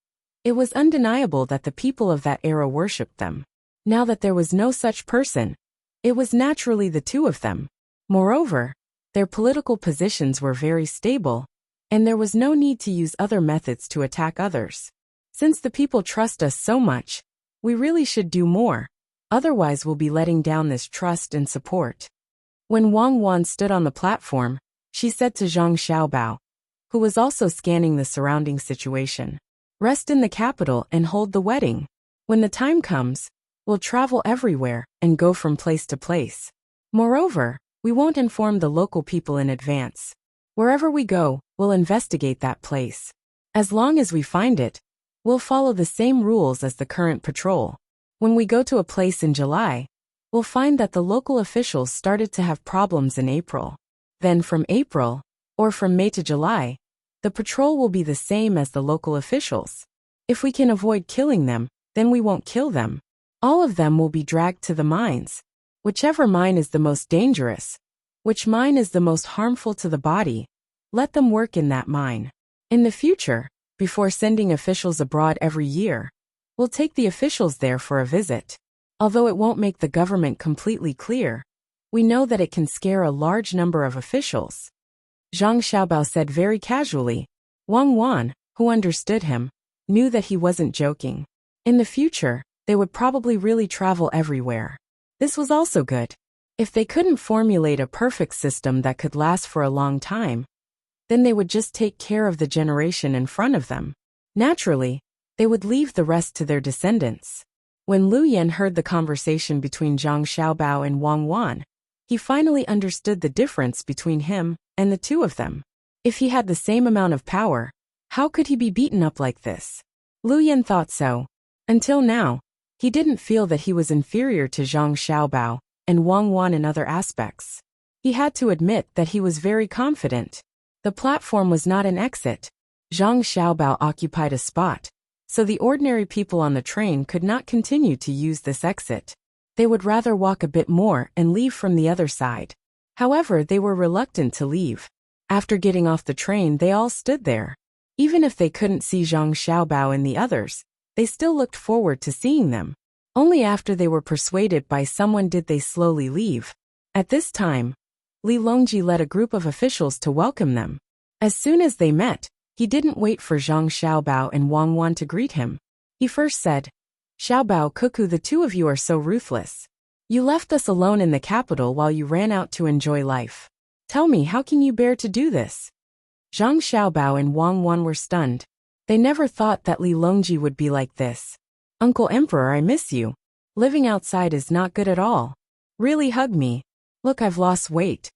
it was undeniable that the people of that era worshipped them. Now that there was no such person, it was naturally the two of them. Moreover, their political positions were very stable, and there was no need to use other methods to attack others. Since the people trust us so much, we really should do more, otherwise we'll be letting down this trust and support. When Wang Wan stood on the platform, she said to Zhang Xiaobao, who was also scanning the surrounding situation, "Rest in the capital and hold the wedding. When the time comes, we'll travel everywhere and go from place to place. Moreover, we won't inform the local people in advance. Wherever we go, we'll investigate that place. As long as we find it, we'll follow the same rules as the current patrol. When we go to a place in July, we'll find that the local officials started to have problems in April. Then from April, or from May to July, the patrol will be the same as the local officials. If we can avoid killing them, then we won't kill them. All of them will be dragged to the mines. Whichever mine is the most dangerous, which mine is the most harmful to the body, let them work in that mine. In the future, before sending officials abroad every year, we'll take the officials there for a visit. Although it won't make the government completely clear, we know that it can scare a large number of officials." Zhang Xiaobao said very casually. Wang Wan, who understood him, knew that he wasn't joking. In the future, they would probably really travel everywhere. This was also good. If they couldn't formulate a perfect system that could last for a long time, then they would just take care of the generation in front of them. Naturally, they would leave the rest to their descendants. When Lu Yan heard the conversation between Zhang Xiaobao and Wang Wan, he finally understood the difference between him and the two of them. If he had the same amount of power, how could he be beaten up like this? Lu Yan thought so. Until now, he didn't feel that he was inferior to Zhang Xiaobao and Wang Wan in other aspects. He had to admit that he was very confident. The platform was not an exit. Zhang Xiaobao occupied a spot, so the ordinary people on the train could not continue to use this exit. They would rather walk a bit more and leave from the other side. However, they were reluctant to leave. After getting off the train, they all stood there. Even if they couldn't see Zhang Xiaobao and the others, they still looked forward to seeing them. Only after they were persuaded by someone did they slowly leave. At this time, Li Longji led a group of officials to welcome them. As soon as they met, He didn't wait for Zhang Xiaobao and Wang Wan to greet him. He first said, "Xiaobao, Cuckoo, the two of you are so ruthless. You left us alone in the capital while you ran out to enjoy life. Tell me, how can you bear to do this?" Zhang Xiaobao and Wang Wan were stunned. They never thought that Li Longji would be like this. "Uncle Emperor, I miss you. Living outside is not good at all. Really hug me. Look, I've lost weight."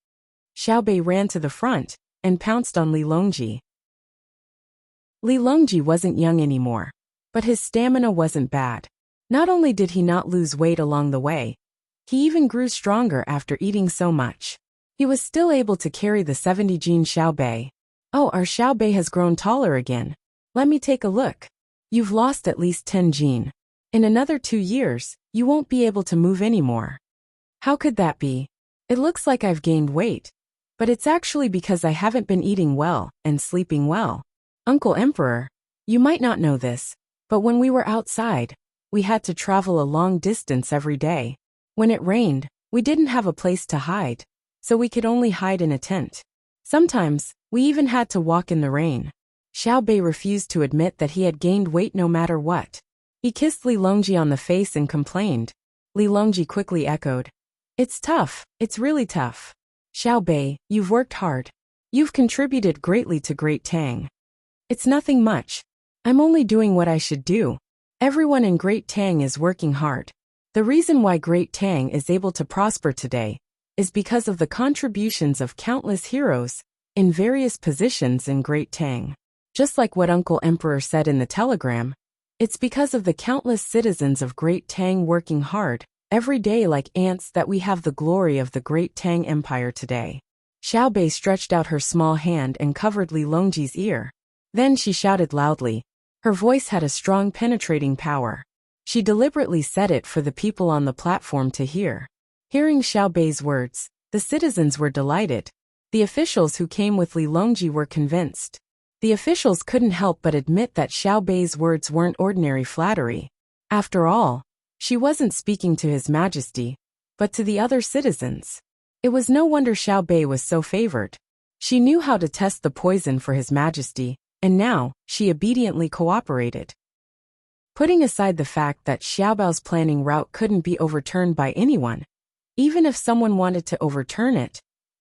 Xiaobei ran to the front and pounced on Li Longji. Li Longji wasn't young anymore, but his stamina wasn't bad. Not only did he not lose weight along the way, he even grew stronger after eating so much. He was still able to carry the 70 Jin Xiaobei. "Oh, our Xiaobei has grown taller again. Let me take a look. You've lost at least 10 Jin. In another 2 years, you won't be able to move anymore." "How could that be? It looks like I've gained weight. But it's actually because I haven't been eating well and sleeping well. Uncle Emperor, you might not know this, but when we were outside, we had to travel a long distance every day. When it rained, we didn't have a place to hide, so we could only hide in a tent. Sometimes, we even had to walk in the rain." Xiaobei refused to admit that he had gained weight no matter what. He kissed Li Longji on the face and complained. Li Longji quickly echoed, "It's tough, it's really tough. Xiaobei, you've worked hard. You've contributed greatly to Great Tang." "It's nothing much. I'm only doing what I should do. Everyone in Great Tang is working hard. The reason why Great Tang is able to prosper today is because of the contributions of countless heroes in various positions in Great Tang. Just like what Uncle Emperor said in the telegram, it's because of the countless citizens of Great Tang working hard every day like ants that we have the glory of the Great Tang Empire today." Xiaobei stretched out her small hand and covered Li Longji's ear. Then she shouted loudly. Her voice had a strong penetrating power. She deliberately said it for the people on the platform to hear. Hearing Xiaobei's words, the citizens were delighted. The officials who came with Li Longji were convinced. The officials couldn't help but admit that Xiaobei's words weren't ordinary flattery. After all, she wasn't speaking to His Majesty, but to the other citizens. It was no wonder Xiaobei was so favored. She knew how to test the poison for His Majesty, and now, she obediently cooperated. Putting aside the fact that Xiaobao's planning route couldn't be overturned by anyone, even if someone wanted to overturn it,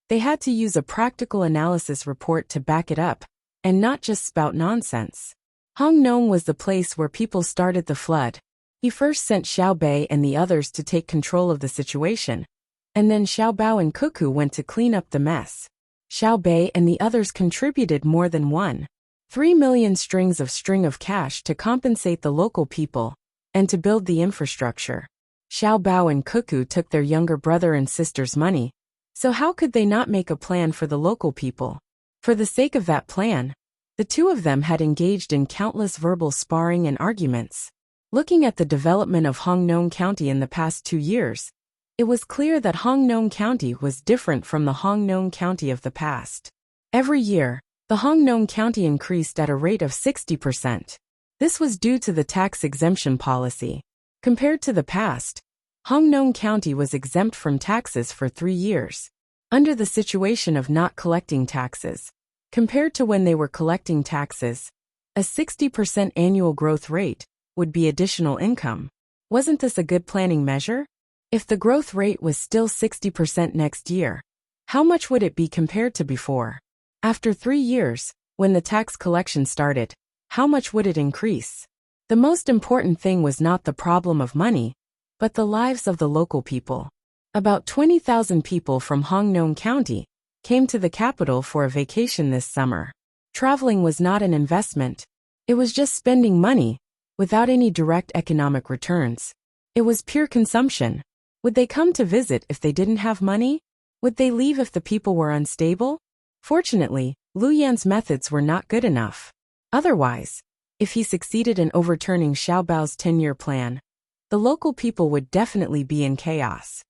they had to use a practical analysis report to back it up, and not just spout nonsense. Hongnong was the place where people started the flood. He first sent Xiaobei and the others to take control of the situation, and then Xiaobao and Cuckoo went to clean up the mess. Xiaobei and the others contributed more than 1.3 million strings of cash to compensate the local people and to build the infrastructure. Xiaobao and Cuckoo took their younger brother and sister's money, so how could they not make a plan for the local people? For the sake of that plan, the two of them had engaged in countless verbal sparring and arguments. Looking at the development of Hongnong County in the past 2 years, it was clear that Hongnong County was different from the Hongnong County of the past. Every year, the Hongnong County increased at a rate of 60%. This was due to the tax exemption policy. Compared to the past, Hongnong County was exempt from taxes for 3 years. Under the situation of not collecting taxes, compared to when they were collecting taxes, a 60% annual growth rate would be additional income. Wasn't this a good planning measure? If the growth rate was still 60% next year, how much would it be compared to before? After 3 years, when the tax collection started, how much would it increase? The most important thing was not the problem of money, but the lives of the local people. About 20,000 people from Hongnong County came to the capital for a vacation this summer. Traveling was not an investment. It was just spending money, without any direct economic returns. It was pure consumption. Would they come to visit if they didn't have money? Would they leave if the people were unstable? Fortunately, Lu Yan's methods were not good enough. Otherwise, if he succeeded in overturning Xiaobao's 10-year plan, the local people would definitely be in chaos.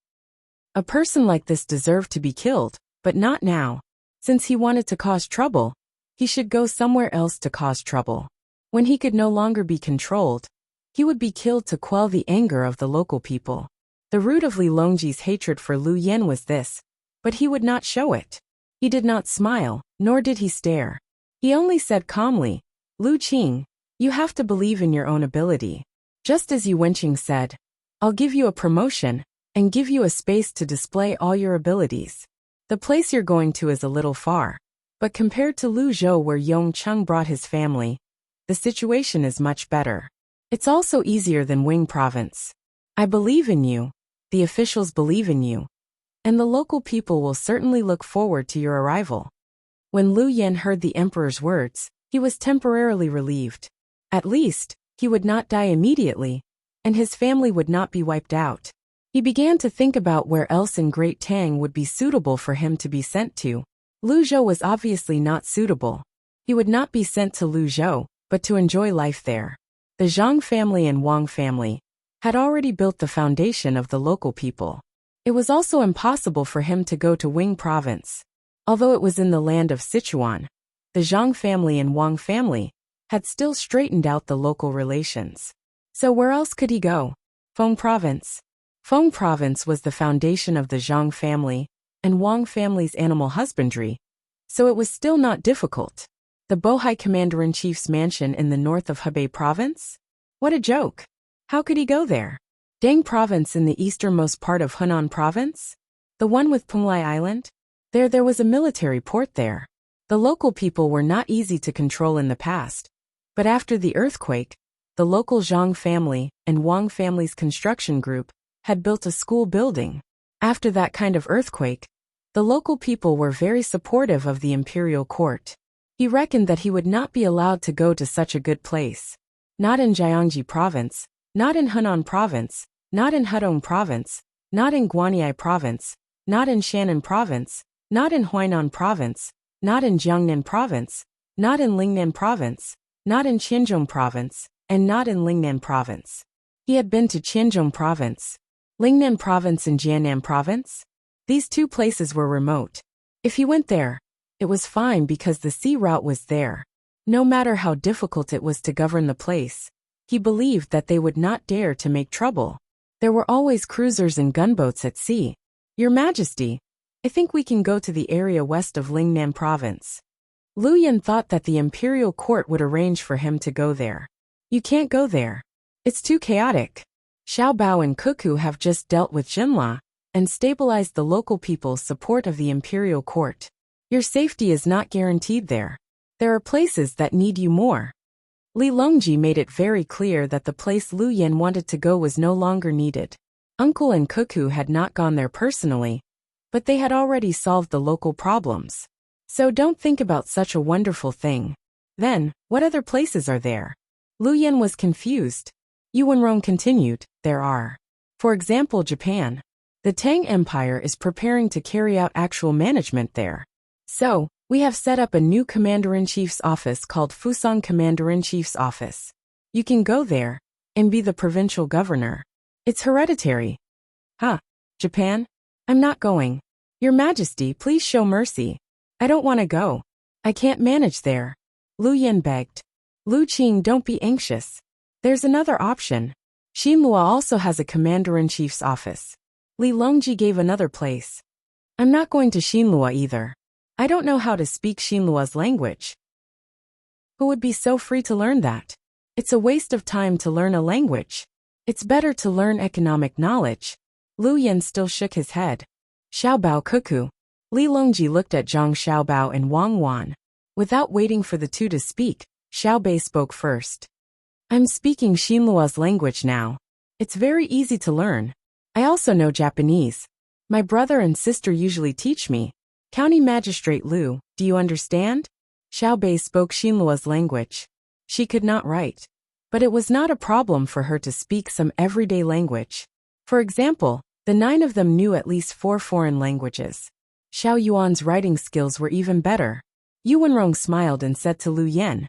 A person like this deserved to be killed, but not now. Since he wanted to cause trouble, he should go somewhere else to cause trouble. When he could no longer be controlled, he would be killed to quell the anger of the local people. The root of Li Longji's hatred for Lu Yan was this, but he would not show it. He did not smile, nor did he stare. He only said calmly, Lu Qing, you have to believe in your own ability. Just as Yu Wenqing said, I'll give you a promotion and give you a space to display all your abilities. The place you're going to is a little far, but compared to Luzhou where Yong Cheng brought his family, the situation is much better. It's also easier than Wing Province. I believe in you, the officials believe in you, and the local people will certainly look forward to your arrival. When Lu Yan heard the emperor's words, he was temporarily relieved. At least, he would not die immediately, and his family would not be wiped out. He began to think about where else in Great Tang would be suitable for him to be sent to. Luzhou was obviously not suitable. He would not be sent to Luzhou, but to enjoy life there. The Zhang family and Wang family had already built the foundation of the local people. It was also impossible for him to go to Wing Province. Although it was in the land of Sichuan, the Zhang family and Wang family had still straightened out the local relations. So where else could he go? Feng Province. Feng Province was the foundation of the Zhang family and Wang family's animal husbandry, so it was still not difficult. The Bohai Commander-in-Chief's mansion in the north of Hebei Province? What a joke! How could he go there? Dang Province in the easternmost part of Hunan Province? The one with Penglai Island? There was a military port there. The local people were not easy to control in the past, but after the earthquake, the local Zhang family and Wang family's construction group had built a school building. After that kind of earthquake, the local people were very supportive of the imperial court. He reckoned that he would not be allowed to go to such a good place. Not in Jiangxi Province, not in Hunan Province, not in Hedong Province, not in Guanyi Province, not in Shannan Province, not in Huainan Province, not in Jiangnan Province, not in Lingnan Province, not in Qinzhou Province, and not in Lingnan Province. He had been to Qinzhou Province, Lingnan Province and Jiannan Province. These two places were remote. If he went there, it was fine because the sea route was there. No matter how difficult it was to govern the place, he believed that they would not dare to make trouble. There were always cruisers and gunboats at sea. Your Majesty, I think we can go to the area west of Lingnan Province. Lu Yan thought that the imperial court would arrange for him to go there. You can't go there. It's too chaotic. Xiao Bao and Cuckoo have just dealt with Jinla and stabilized the local people's support of the imperial court. Your safety is not guaranteed there. There are places that need you more. Li Longji made it very clear that the place Lu Yan wanted to go was no longer needed. Uncle and Cuckoo had not gone there personally, but they had already solved the local problems. So don't think about such a wonderful thing. Then, what other places are there? Lu Yan was confused. Yu Wenrong continued, there are. For example, Japan. The Tang Empire is preparing to carry out actual management there. So, we have set up a new Commander-in-Chief's office called Fusang Commander-in-Chief's Office. You can go there and be the provincial governor. It's hereditary. Huh? Japan? I'm not going. Your Majesty, please show mercy. I don't want to go. I can't manage there. Lu Yan begged. Lu Qing, don't be anxious. There's another option. Xinlua also has a Commander-in-Chief's office. Li Longji gave another place. I'm not going to Xinlua either. I don't know how to speak Xinlua's language. Who would be so free to learn that? It's a waste of time to learn a language. It's better to learn economic knowledge. Lu Yan still shook his head. Xiao Bao Cuckoo. Li Longji looked at Zhang Xiaobao and Wang Wan. Without waiting for the two to speak, Xiao Bei spoke first. I'm speaking Xinlua's language now. It's very easy to learn. I also know Japanese. My brother and sister usually teach me. County Magistrate Lu, do you understand? Xiao Bei spoke Xinlua's language. She could not write. But it was not a problem for her to speak some everyday language. For example, the 9 of them knew at least 4 foreign languages. Xiao Yuan's writing skills were even better. Yu Wenrong smiled and said to Lu Yan,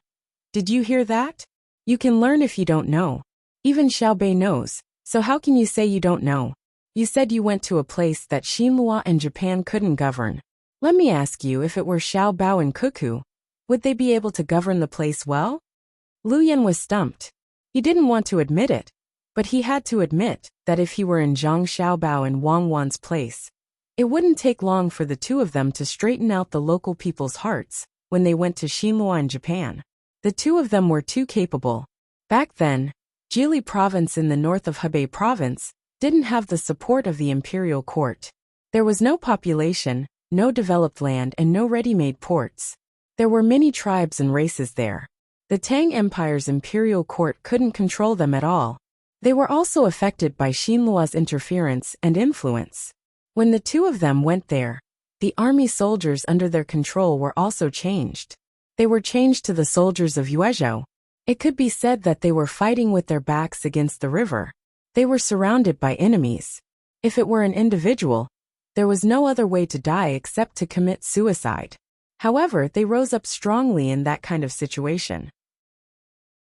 did you hear that? You can learn if you don't know. Even Xiao Bei knows, so how can you say you don't know? You said you went to a place that Xinlua and Japan couldn't govern. Let me ask you, if it were Xiao Bao and Cuckoo, would they be able to govern the place well? Lu Yan was stumped. He didn't want to admit it, but he had to admit that if he were in Zhang Xiaobao and Wang Wan's place, it wouldn't take long for the two of them to straighten out the local people's hearts when they went to Shinlua in Japan. The two of them were too capable. Back then, Jili province in the north of Hebei province didn't have the support of the imperial court. There was no population, no developed land, and no ready-made ports. There were many tribes and races there. The Tang Empire's imperial court couldn't control them at all. They were also affected by Xinlua's interference and influence. When the two of them went there, the army soldiers under their control were also changed. They were changed to the soldiers of Yuezhou. It could be said that they were fighting with their backs against the river. They were surrounded by enemies. If it were an individual, there was no other way to die except to commit suicide. However, they rose up strongly in that kind of situation.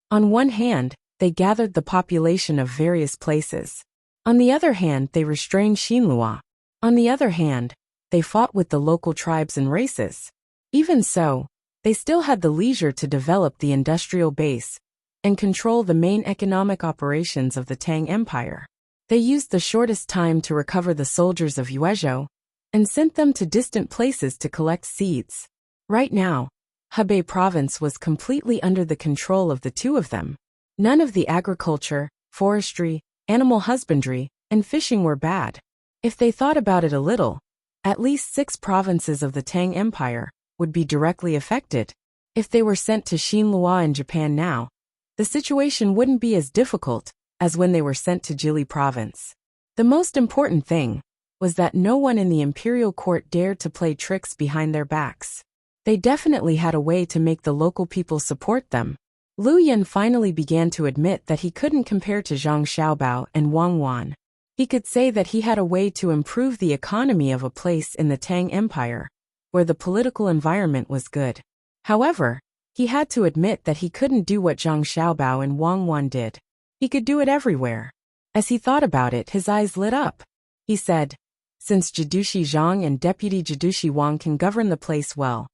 On one hand, they gathered the population of various places. On the other hand, they restrained Xinlua. On the other hand, they fought with the local tribes and races. Even so, they still had the leisure to develop the industrial base and control the main economic operations of the Tang Empire. They used the shortest time to recover the soldiers of Yuezhou and sent them to distant places to collect seeds. Right now, Hebei province was completely under the control of the two of them. None of the agriculture, forestry, animal husbandry, and fishing were bad. If they thought about it a little, at least 6 provinces of the Tang Empire would be directly affected. If they were sent to Xinlua in Japan now, the situation wouldn't be as difficult as when they were sent to Jili province. The most important thing was that no one in the imperial court dared to play tricks behind their backs. They definitely had a way to make the local people support them. Lu Yan finally began to admit that he couldn't compare to Zhang Xiaobao and Wang Wan. He could say that he had a way to improve the economy of a place in the Tang Empire, where the political environment was good. However, he had to admit that he couldn't do what Zhang Xiaobao and Wang Wan did. He could do it everywhere. As he thought about it, his eyes lit up. He said, "Since Jidushi Zhang and Deputy Jidushi Wang can govern the place well,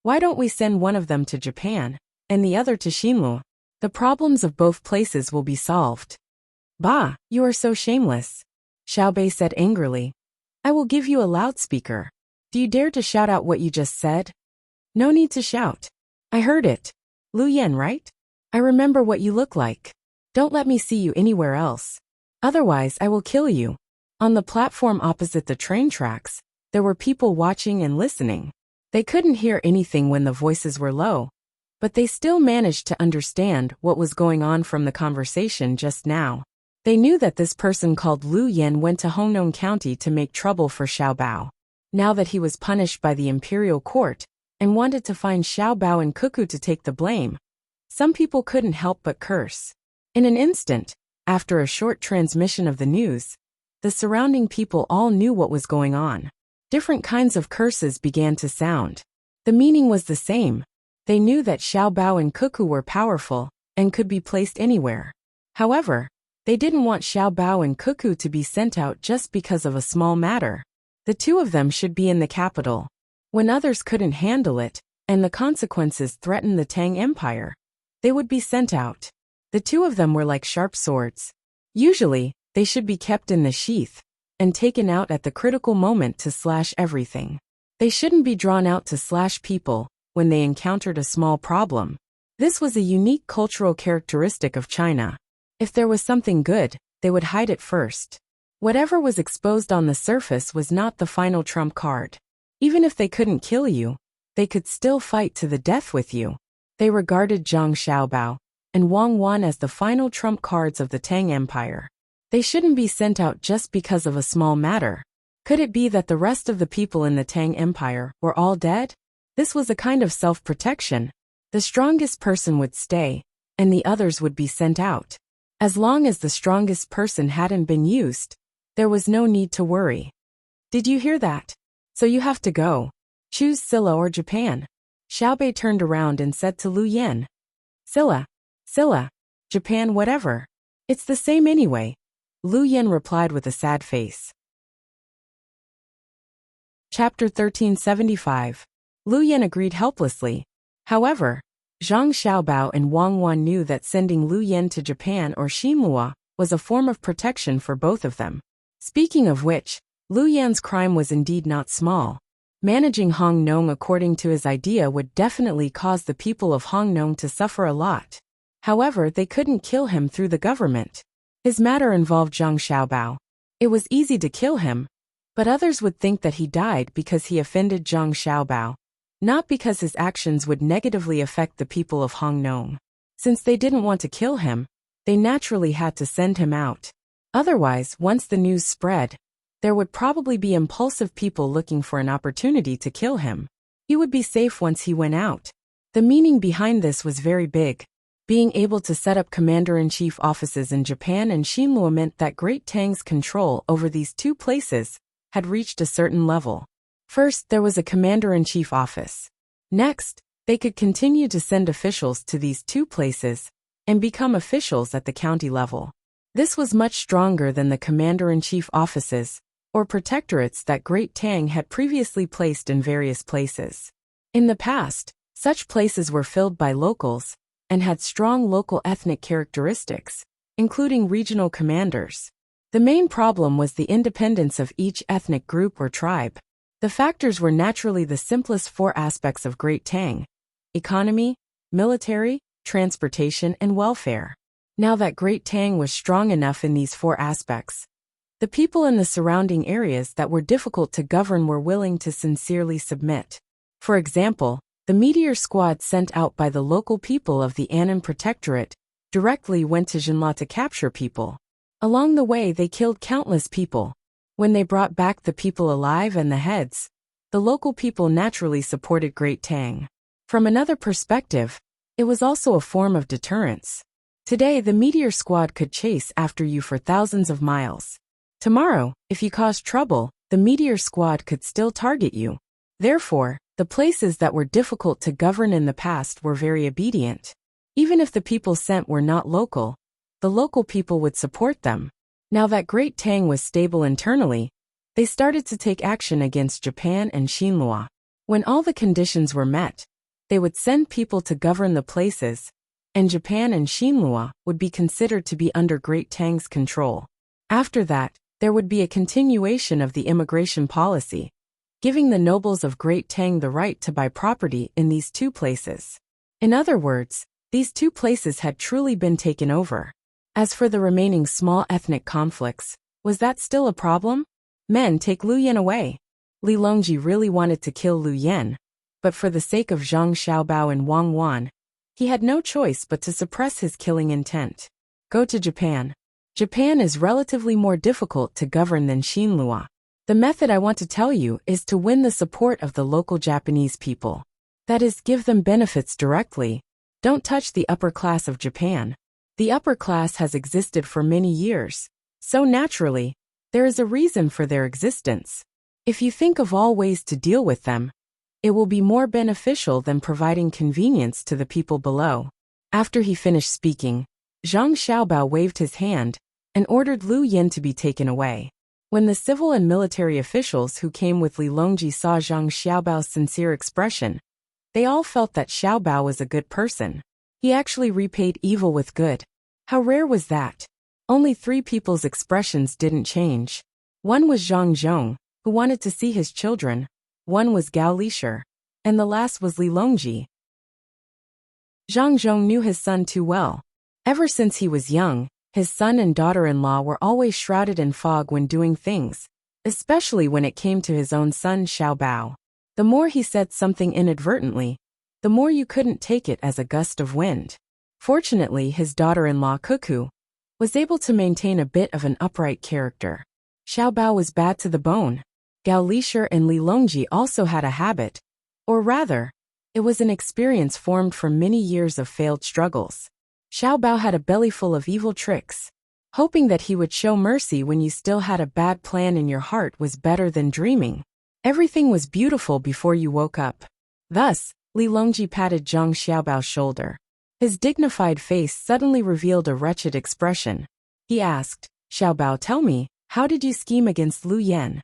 why don't we send one of them to Japan and the other to Xinlu? The problems of both places will be solved." "Bah, you are so shameless," Xiaobei said angrily. "I will give you a loudspeaker. Do you dare to shout out what you just said?" "No need to shout. I heard it. Lu Yan, right? I remember what you look like. Don't let me see you anywhere else. Otherwise, I will kill you." On the platform opposite the train tracks, there were people watching and listening. They couldn't hear anything when the voices were low, but they still managed to understand what was going on from the conversation just now. They knew that this person called Lu Yan went to Hongnon County to make trouble for Xiaobao. Now that he was punished by the imperial court and wanted to find Xiaobao and Cuckoo to take the blame, some people couldn't help but curse. In an instant, after a short transmission of the news, the surrounding people all knew what was going on. Different kinds of curses began to sound. The meaning was the same. They knew that Xiaobao and Cuckoo were powerful and could be placed anywhere. However, they didn't want Xiaobao and Cuckoo to be sent out just because of a small matter. The two of them should be in the capital. When others couldn't handle it, and the consequences threatened the Tang Empire, they would be sent out. The two of them were like sharp swords. Usually, they should be kept in the sheath and taken out at the critical moment to slash everything. They shouldn't be drawn out to slash people when they encountered a small problem. This was a unique cultural characteristic of China. If there was something good, they would hide it first. Whatever was exposed on the surface was not the final trump card. Even if they couldn't kill you, they could still fight to the death with you. They regarded Zhang Xiaobao and Wang Wan as the final trump cards of the Tang Empire. They shouldn't be sent out just because of a small matter. Could it be that the rest of the people in the Tang Empire were all dead? This was a kind of self-protection. The strongest person would stay, and the others would be sent out. As long as the strongest person hadn't been used, there was no need to worry. "Did you hear that? So you have to go. Choose Silla or Japan." Xiaobei turned around and said to Lu Yan, Silla, Japan, whatever. It's the same anyway." Lu Yan replied with a sad face. Chapter 1375. Lu Yan agreed helplessly. However, Zhang Xiaobao and Wang Wan knew that sending Lu Yan to Japan or Xinlua was a form of protection for both of them. Speaking of which, Lu Yan's crime was indeed not small. Managing Hong Nong according to his idea would definitely cause the people of Hong Nong to suffer a lot. However, they couldn't kill him through the government. His matter involved Zhang Xiaobao. It was easy to kill him, but others would think that he died because he offended Zhang Xiaobao, not because his actions would negatively affect the people of Hong Nong. Since they didn't want to kill him, they naturally had to send him out. Otherwise, once the news spread, there would probably be impulsive people looking for an opportunity to kill him. He would be safe once he went out. The meaning behind this was very big. Being able to set up commander-in-chief offices in Japan and Xinluo meant that Great Tang's control over these two places had reached a certain level. First, there was a commander-in-chief office. Next, they could continue to send officials to these two places and become officials at the county level. This was much stronger than the commander-in-chief offices or protectorates that Great Tang had previously placed in various places. In the past, such places were filled by locals and had strong local ethnic characteristics, including regional commanders. The main problem was the independence of each ethnic group or tribe. The factors were naturally the simplest four aspects of Great Tang: economy, military, transportation, and welfare. Now that Great Tang was strong enough in these four aspects, the people in the surrounding areas that were difficult to govern were willing to sincerely submit. For example, the meteor squad sent out by the local people of the Annan Protectorate directly went to Jinla to capture people. Along the way, they killed countless people. When they brought back the people alive and the heads, the local people naturally supported Great Tang. From another perspective, it was also a form of deterrence. Today, the meteor squad could chase after you for thousands of miles. Tomorrow, if you caused trouble, the meteor squad could still target you. Therefore, the places that were difficult to govern in the past were very obedient. Even if the people sent were not local, the local people would support them. Now that Great Tang was stable internally, they started to take action against Japan and Xinluo. When all the conditions were met, they would send people to govern the places, and Japan and Xinluo would be considered to be under Great Tang's control. After that, there would be a continuation of the immigration policy, giving the nobles of Great Tang the right to buy property in these two places. In other words, these two places had truly been taken over. As for the remaining small ethnic conflicts, was that still a problem? Men, take Lu Yan away. Li Longji really wanted to kill Lu Yan, but for the sake of Zhang Xiaobao and Wang Wan, he had no choice but to suppress his killing intent. Go to Japan. Japan is relatively more difficult to govern than Xinluo. The method I want to tell you is to win the support of the local Japanese people. That is, give them benefits directly. Don't touch the upper class of Japan. The upper class has existed for many years, so naturally, there is a reason for their existence. If you think of all ways to deal with them, it will be more beneficial than providing convenience to the people below. After he finished speaking, Zhang Xiaobao waved his hand and ordered Lu Yan to be taken away. When the civil and military officials who came with Li Longji saw Zhang Xiaobao's sincere expression, they all felt that Xiaobao was a good person. He actually repaid evil with good. How rare was that? Only 3 people's expressions didn't change. One was Zhang Zhong, who wanted to see his children. One was Gao Lishir. And the last was Li Longji. Zhang Zhong knew his son too well. Ever since he was young, his son and daughter-in-law were always shrouded in fog when doing things, especially when it came to his own son Xiaobao. The more he said something inadvertently, the more you couldn't take it as a gust of wind. Fortunately, his daughter-in-law Cuckoo was able to maintain a bit of an upright character. Xiaobao was bad to the bone. Gao Lishir and Li Longji also had a habit, or rather, it was an experience formed from many years of failed struggles. Xiaobao had a belly full of evil tricks. Hoping that he would show mercy when you still had a bad plan in your heart was better than dreaming. Everything was beautiful before you woke up. Thus, Li Longji patted Zhang Xiaobao's shoulder. His dignified face suddenly revealed a wretched expression. He asked, "Xiaobao, tell me, how did you scheme against Lu Yan?"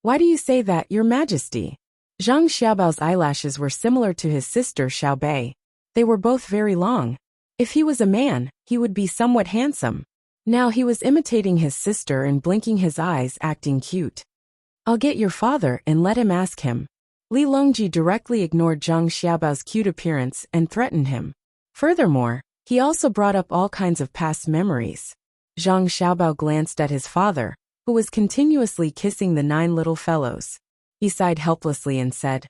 "Why do you say that, Your Majesty?" Zhang Xiaobao's eyelashes were similar to his sister Xiaobei. They were both very long. If he was a man, he would be somewhat handsome. Now he was imitating his sister and blinking his eyes, acting cute. "I'll get your father and let him ask him." Li Longji directly ignored Zhang Xiaobao's cute appearance and threatened him. Furthermore, he also brought up all kinds of past memories. Zhang Xiaobao glanced at his father, who was continuously kissing the 9 little fellows. He sighed helplessly and said,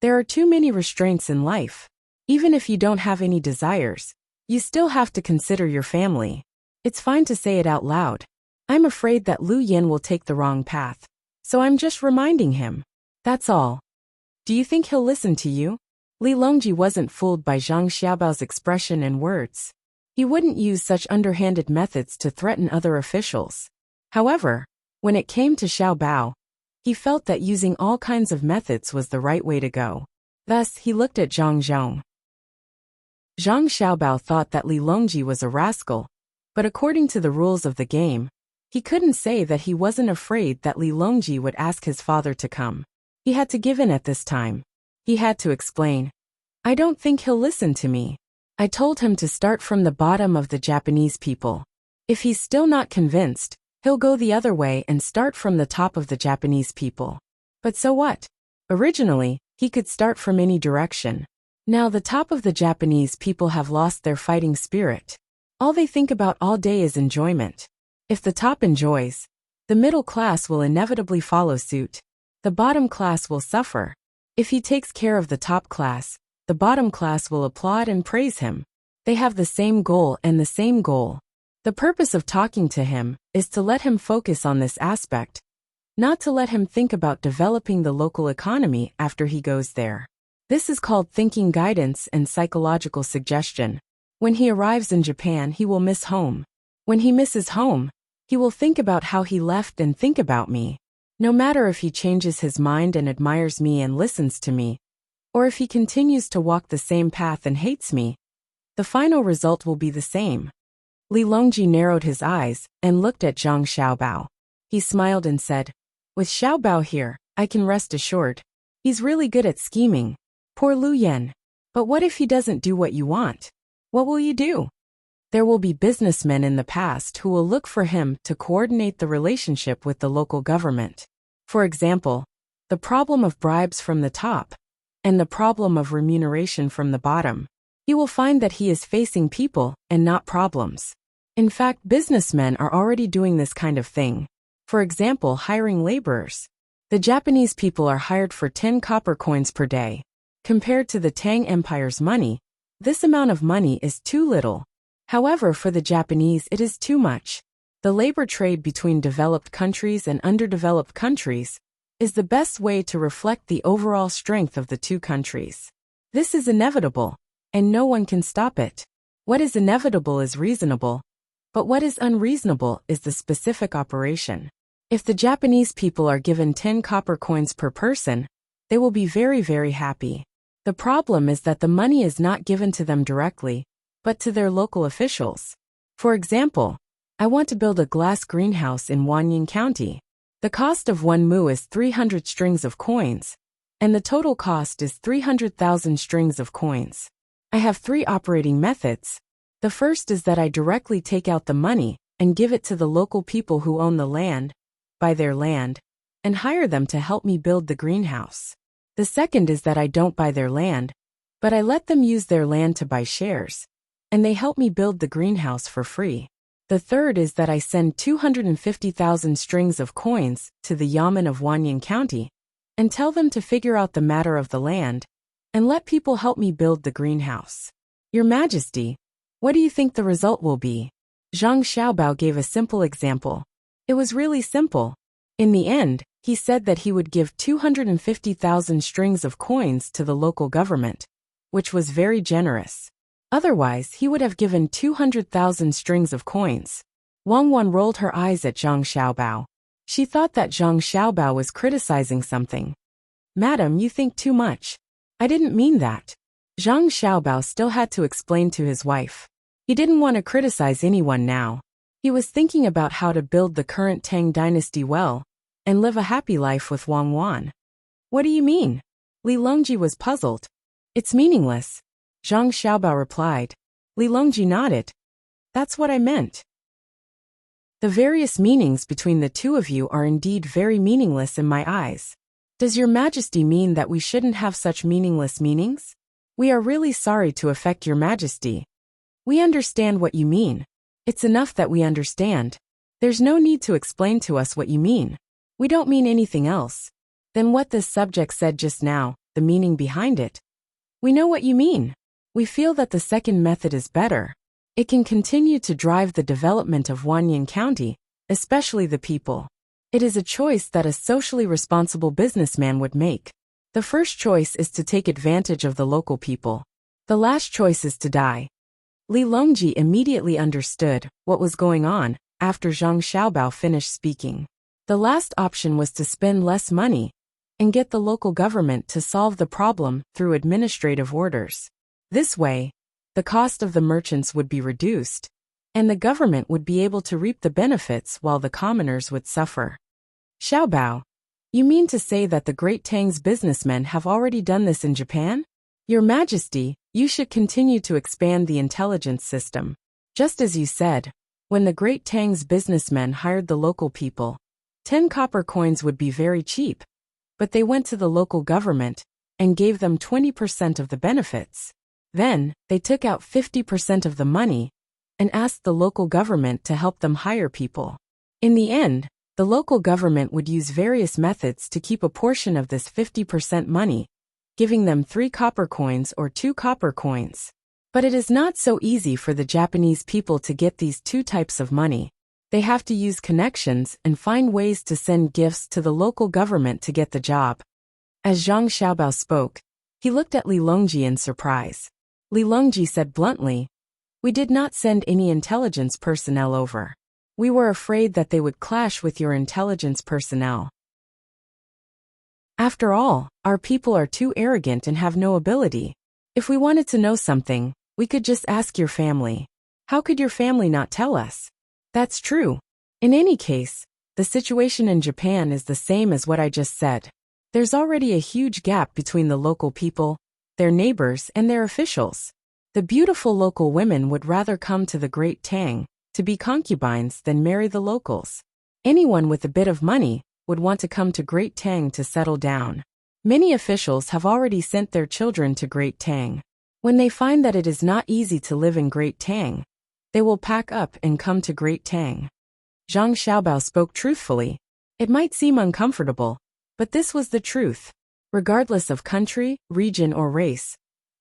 "There are too many restraints in life. Even if you don't have any desires, you still have to consider your family. It's fine to say it out loud. I'm afraid that Lu Yin will take the wrong path, so I'm just reminding him. That's all. Do you think he'll listen to you?" Li Longji wasn't fooled by Zhang Xiaobao's expression and words. He wouldn't use such underhanded methods to threaten other officials. However, when it came to Xiao Bao, he felt that using all kinds of methods was the right way to go. Thus, he looked at Zhang Zhong. Zhang Xiaobao thought that Li Longji was a rascal, but according to the rules of the game, he couldn't say that he wasn't afraid that Li Longji would ask his father to come. He had to give in at this time. He had to explain, "I don't think he'll listen to me. I told him to start from the bottom of the Japanese people. If he's still not convinced, he'll go the other way and start from the top of the Japanese people. But so what? Originally, he could start from any direction. Now the top of the Japanese people have lost their fighting spirit. All they think about all day is enjoyment. If the top enjoys, the middle class will inevitably follow suit. The bottom class will suffer. If he takes care of the top class, the bottom class will applaud and praise him. They have the same goal and the same goal. The purpose of talking to him is to let him focus on this aspect, not to let him think about developing the local economy after he goes there. This is called thinking guidance and psychological suggestion. When he arrives in Japan, he will miss home. When he misses home, he will think about how he left and think about me. No matter if he changes his mind and admires me and listens to me, or if he continues to walk the same path and hates me, the final result will be the same." Li Longji narrowed his eyes and looked at Zhang Xiaobao. He smiled and said, "With Xiaobao here, I can rest assured. He's really good at scheming. Poor Lu Yen. But what if he doesn't do what you want? What will you do?" There will be businessmen in the past who will look for him to coordinate the relationship with the local government. For example, the problem of bribes from the top, and the problem of remuneration from the bottom. He will find that he is facing people and not problems. In fact, businessmen are already doing this kind of thing. For example, hiring laborers. The Japanese people are hired for 10 copper coins per day. Compared to the Tang Empire's money, this amount of money is too little. However, for the Japanese it is too much. The labor trade between developed countries and underdeveloped countries is the best way to reflect the overall strength of the two countries. This is inevitable, and no one can stop it. What is inevitable is reasonable, but what is unreasonable is the specific operation. If the Japanese people are given 10 copper coins per person, they will be very, very happy. The problem is that the money is not given to them directly, but to their local officials. For example, I want to build a glass greenhouse in Wanyan County. The cost of 1 mu is 300 strings of coins, and the total cost is 300,000 strings of coins. I have 3 operating methods. The first is that I directly take out the money and give it to the local people who own the land, buy their land, and hire them to help me build the greenhouse. The second is that I don't buy their land, but I let them use their land to buy shares, and they help me build the greenhouse for free. The third is that I send 250,000 strings of coins to the Yamen of Wanyan County and tell them to figure out the matter of the land and let people help me build the greenhouse. Your Majesty, what do you think the result will be? Zhang Xiaobao gave a simple example. It was really simple. In the end, he said that he would give 250,000 strings of coins to the local government, which was very generous. Otherwise, he would have given 200,000 strings of coins. Wang Wan rolled her eyes at Zhang Xiaobao. She thought that Zhang Xiaobao was criticizing something. "Madam, you think too much. I didn't mean that." Zhang Xiaobao still had to explain to his wife. He didn't want to criticize anyone now. He was thinking about how to build the current Tang dynasty well and live a happy life with Wang Wan. "What do you mean?" Li Longji was puzzled. "It's meaningless," Zhang Xiaobao replied. Li Longji nodded. "That's what I meant. The various meanings between the two of you are indeed very meaningless in my eyes. Does your majesty mean that we shouldn't have such meaningless meanings? We are really sorry to affect your majesty. We understand what you mean. It's enough that we understand. There's no need to explain to us what you mean. We don't mean anything else. Then what this subject said just now, the meaning behind it. We know what you mean. We feel that the second method is better. It can continue to drive the development of Wanyan County, especially the people. It is a choice that a socially responsible businessman would make. The first choice is to take advantage of the local people. The last choice is to die. Li Longji immediately understood what was going on after Zhang Xiaobao finished speaking. The last option was to spend less money and get the local government to solve the problem through administrative orders. This way, the cost of the merchants would be reduced, and the government would be able to reap the benefits while the commoners would suffer. Xiaobao, you mean to say that the Great Tang's businessmen have already done this in Japan? Your Majesty, you should continue to expand the intelligence system. Just as you said, when the Great Tang's businessmen hired the local people, 10 copper coins would be very cheap, but they went to the local government and gave them 20% of the benefits. Then, they took out 50% of the money and asked the local government to help them hire people. In the end, the local government would use various methods to keep a portion of this 50% money, giving them 3 copper coins or 2 copper coins. But it is not so easy for the Japanese people to get these 2 types of money. They have to use connections and find ways to send gifts to the local government to get the job. As Zhang Xiaobao spoke, he looked at Li Longji in surprise. Li Longji said bluntly, "We did not send any intelligence personnel over. We were afraid that they would clash with your intelligence personnel. After all, our people are too arrogant and have no ability. If we wanted to know something, we could just ask your family. How could your family not tell us?" That's true. In any case, the situation in Japan is the same as what I just said. There's already a huge gap between the local people, their neighbors, and their officials. The beautiful local women would rather come to the Great Tang to be concubines than marry the locals. Anyone with a bit of money would want to come to Great Tang to settle down. Many officials have already sent their children to Great Tang. When they find that it is not easy to live in Great Tang, they will pack up and come to Great Tang. Zhang Xiaobao spoke truthfully. It might seem uncomfortable, but this was the truth. Regardless of country, region, or race,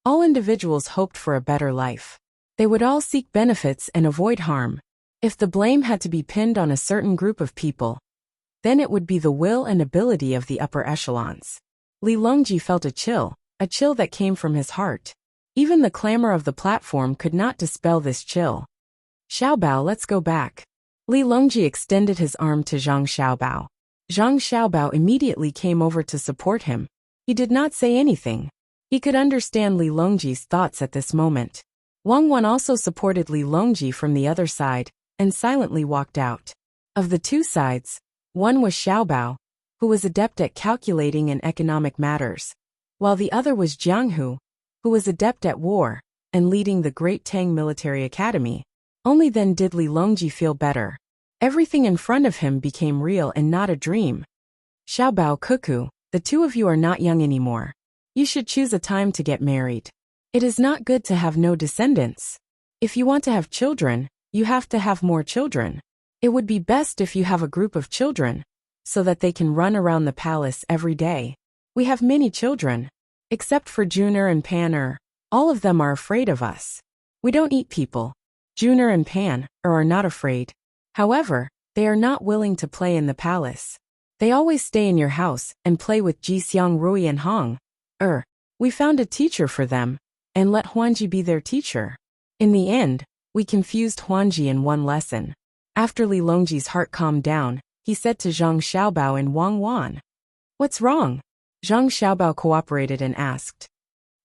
all individuals hoped for a better life. They would all seek benefits and avoid harm. If the blame had to be pinned on a certain group of people, then it would be the will and ability of the upper echelons. Li Longji felt a chill that came from his heart. Even the clamor of the platform could not dispel this chill. "Xiaobao, let's go back." Li Longji extended his arm to Zhang Xiaobao. Zhang Xiaobao immediately came over to support him. He did not say anything. He could understand Li Longji's thoughts at this moment. Wang Wan also supported Li Longji from the other side and silently walked out. Of the 2 sides, one was Xiaobao, who was adept at calculating and economic matters, while the other was Jianghu, who was adept at war and leading the Great Tang Military Academy. Only then did Li Longji feel better. Everything in front of him became real and not a dream. "Xiaobao Cuckoo, the 2 of you are not young anymore. You should choose a time to get married. It is not good to have no descendants. If you want to have children, you have to have more children. It would be best if you have a group of children, so that they can run around the palace every day. We have many children. Except for Junior and Pan. All of them are afraid of us. We don't eat people. Junior and Pan are not afraid. However, they are not willing to play in the palace. They always stay in your house and play with Jixiang, Rui, and Hong. We found a teacher for them, and let Huanji be their teacher. In the end, we confused Huanji in one lesson." After Li Longji's heart calmed down, he said to Zhang Xiaobao and Wang Wan, "What's wrong?" Zhang Xiaobao cooperated and asked.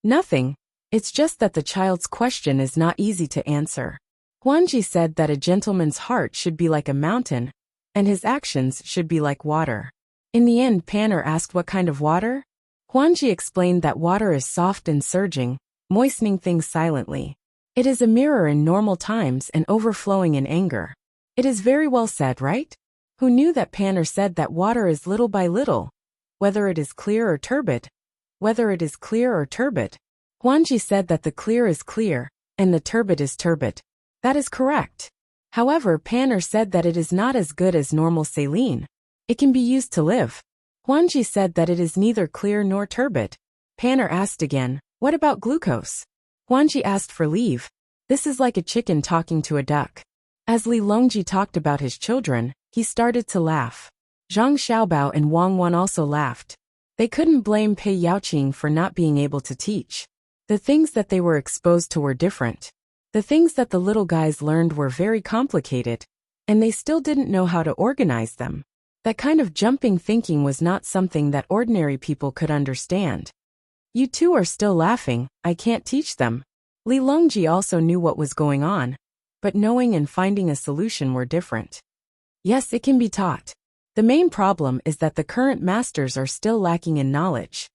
"Nothing. It's just that the child's question is not easy to answer. Huanji said that a gentleman's heart should be like a mountain, and his actions should be like water. In the end, Panner asked what kind of water? Huanji explained that water is soft and surging, moistening things silently. It is a mirror in normal times and overflowing in anger. It is very well said, right? Who knew that Panner said that water is little by little? whether it is clear or turbid. Whether it is clear or turbid. Huanji said that the clear is clear, and the turbid is turbid. That is correct. However, Panner said that it is not as good as normal saline. It can be used to live. Huanji said that it is neither clear nor turbid. Panner asked again, what about glucose? Huanji asked for leave. This is like a chicken talking to a duck. As Li Longji talked about his children, he started to laugh. Zhang Xiaobao and Wang Wan also laughed. They couldn't blame Pei Yaoqing for not being able to teach. The things that they were exposed to were different. The things that the little guys learned were very complicated, and they still didn't know how to organize them. That kind of jumping thinking was not something that ordinary people could understand. You two are still laughing, I can't teach them. Li Longji also knew what was going on, but knowing and finding a solution were different. Yes, it can be taught. The main problem is that the current masters are still lacking in knowledge.